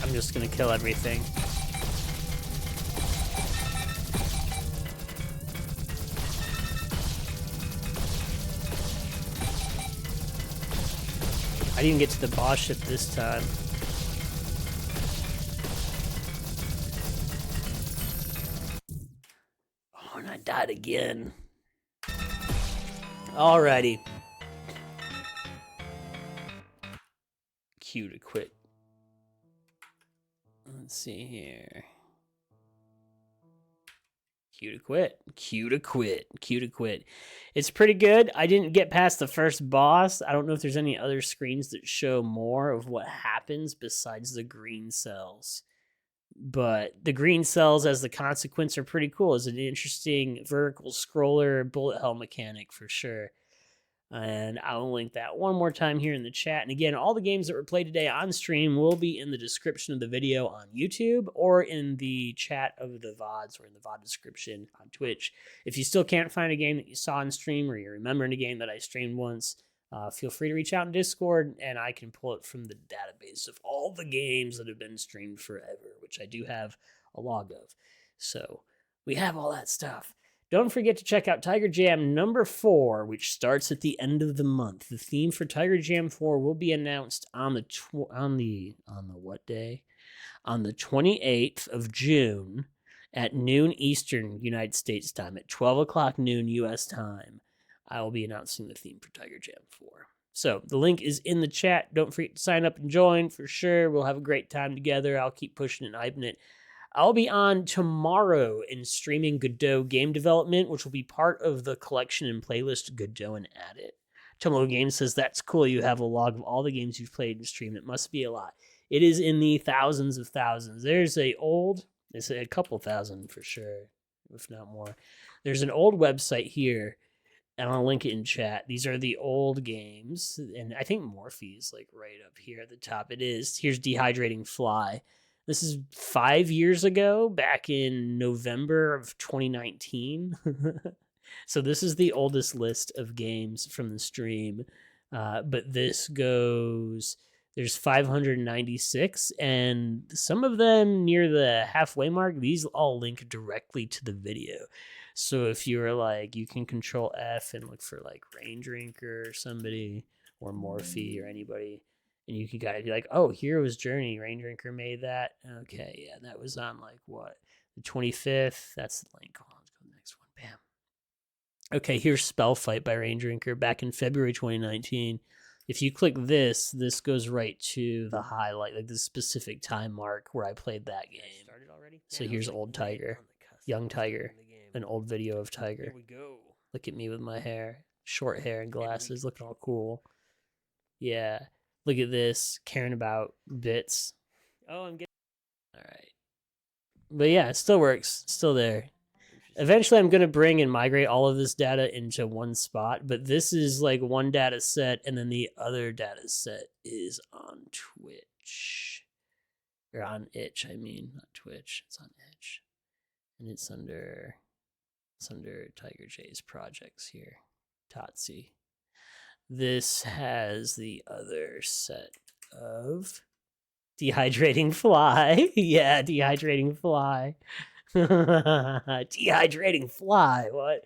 I'm just gonna kill everything. I didn't even get to the boss ship this time. Oh, and I died again. Alrighty. Q to quit. Let's see here. Q to quit. Q to quit. Q to quit. It's pretty good. I didn't get past the first boss. I don't know if there's any other screens that show more of what happens besides the green cells. But the green cells as the consequence are pretty cool. It's an interesting vertical scroller bullet hell mechanic for sure. And I'll link that one more time here in the chat. And again, all the games that were played today on stream will be in the description of the video on YouTube or in the chat of the VODs or in the VOD description on Twitch. If you still can't find a game that you saw on stream or you're remembering a game that I streamed once, feel free to reach out in Discord and I can pull it from the database of all the games that have been streamed forever, which I do have a log of. So we have all that stuff. Don't forget to check out Tiger Jam number 4, which starts at the end of the month. The theme for Tiger Jam 4 will be announced on the what day? On the 28th of June, at noon Eastern United States time, at 12 o'clock noon US time, I will be announcing the theme for Tiger Jam 4. So the link is in the chat. Don't forget to sign up and join for sure. We'll have a great time together. I'll keep pushing and hyping it. I'll be on tomorrow in streaming Godot game development, which will be part of the collection and playlist Godot and Add It. Tumlo Games says, that's cool. You have a log of all the games you've played and streamed. It must be a lot. It is in the thousands of thousands. There's it's a couple thousand for sure, if not more. There's an old website here, and I'll link it in chat. These are the old games, and I think Morphe's like right up here at the top. It is. Here's Dehydrating Fly. This is 5 years ago, back in November of 2019. So this is the oldest list of games from the stream. But this goes, there's 596, and some of them near the halfway mark, these all link directly to the video. So if you're like, you can control F and look for like Rain Drinker or somebody, or Morphe or anybody, and you can be like, oh, Hero's Journey, Rain Drinker made that. Okay, yeah, that was on like what? The 25th. That's the link. Hold on, let's go to the next one. Bam. Okay, here's Spell Fight by Rain Drinker back in February 2019. If you click this goes right to the highlight, like the specific time mark where I played that game. Started already? So yeah, here's old Tiger, young Tiger, an old video of Tiger. Here we go. Look at me with my hair, short hair and glasses, looking all cool. Yeah, look at this, caring about bits. Oh, I'm getting... All right. But yeah, it still works, still there. Eventually, I'm going to bring and migrate all of this data into one spot, but this is like one data set, and then the other data set is on Twitch. Or on Itch, I mean, not Twitch. It's on Itch. And it's under Tiger J's projects here. Totsi. This has the other set of Dehydrating Fly. Yeah, Dehydrating Fly. Dehydrating Fly. What?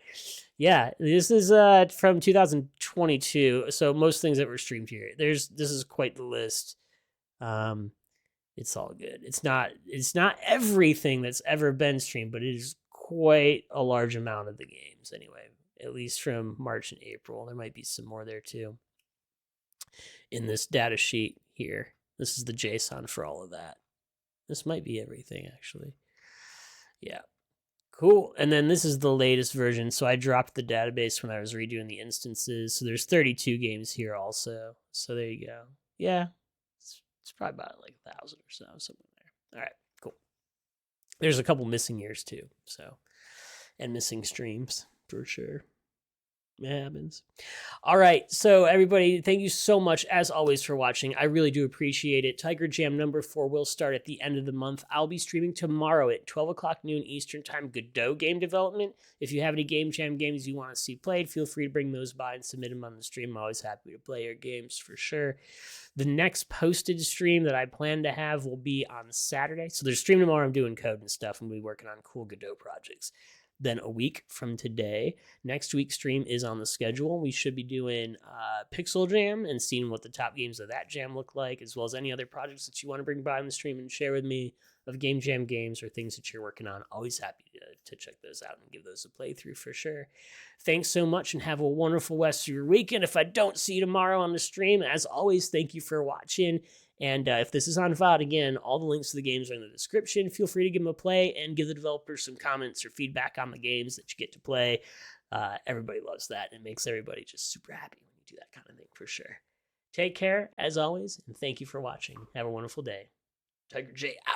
Yeah, this is from 2022. So most things that were streamed here. This is quite the list. It's all good. It's not everything that's ever been streamed, but it is quite a large amount of the games anyway. At least from March and April. There might be some more there too. In this data sheet here. This is the JSON for all of that. This might be everything actually. Yeah. Cool. And then this is the latest version. So I dropped the database when I was redoing the instances. So there's 32 games here also. So there you go. Yeah. It's probably about like 1,000 or so, somewhere there. All right. Cool. There's a couple missing years too. So, and missing streams for sure. It happens. All right. So everybody, thank you so much as always for watching. I really do appreciate it. Tiger Jam number 4 will start at the end of the month. I'll be streaming tomorrow at 12 o'clock noon Eastern time, Godot game development. If you have any Game Jam games you want to see played, feel free to bring those by and submit them on the stream. I'm always happy to play your games for sure. The next posted stream that I plan to have will be on Saturday. So there's stream tomorrow. I'm doing code and stuff and we'll be working on cool Godot projects. Then a week from today, next week's stream is on the schedule. We should be doing Pixel Jam and seeing what the top games of that jam look like, as well as any other projects that you want to bring by on the stream and share with me of Game Jam games or things that you're working on. Always happy to check those out and give those a playthrough for sure. Thanks so much and have a wonderful rest of your weekend. If I don't see you tomorrow on the stream, as always, thank you for watching. And if this is on VOD, again, all the links to the games are in the description. Feel free to give them a play and give the developers some comments or feedback on the games that you get to play. Everybody loves that. It makes everybody just super happy when you do that kind of thing for sure. Take care, as always, and thank you for watching. Have a wonderful day. Tiger J out.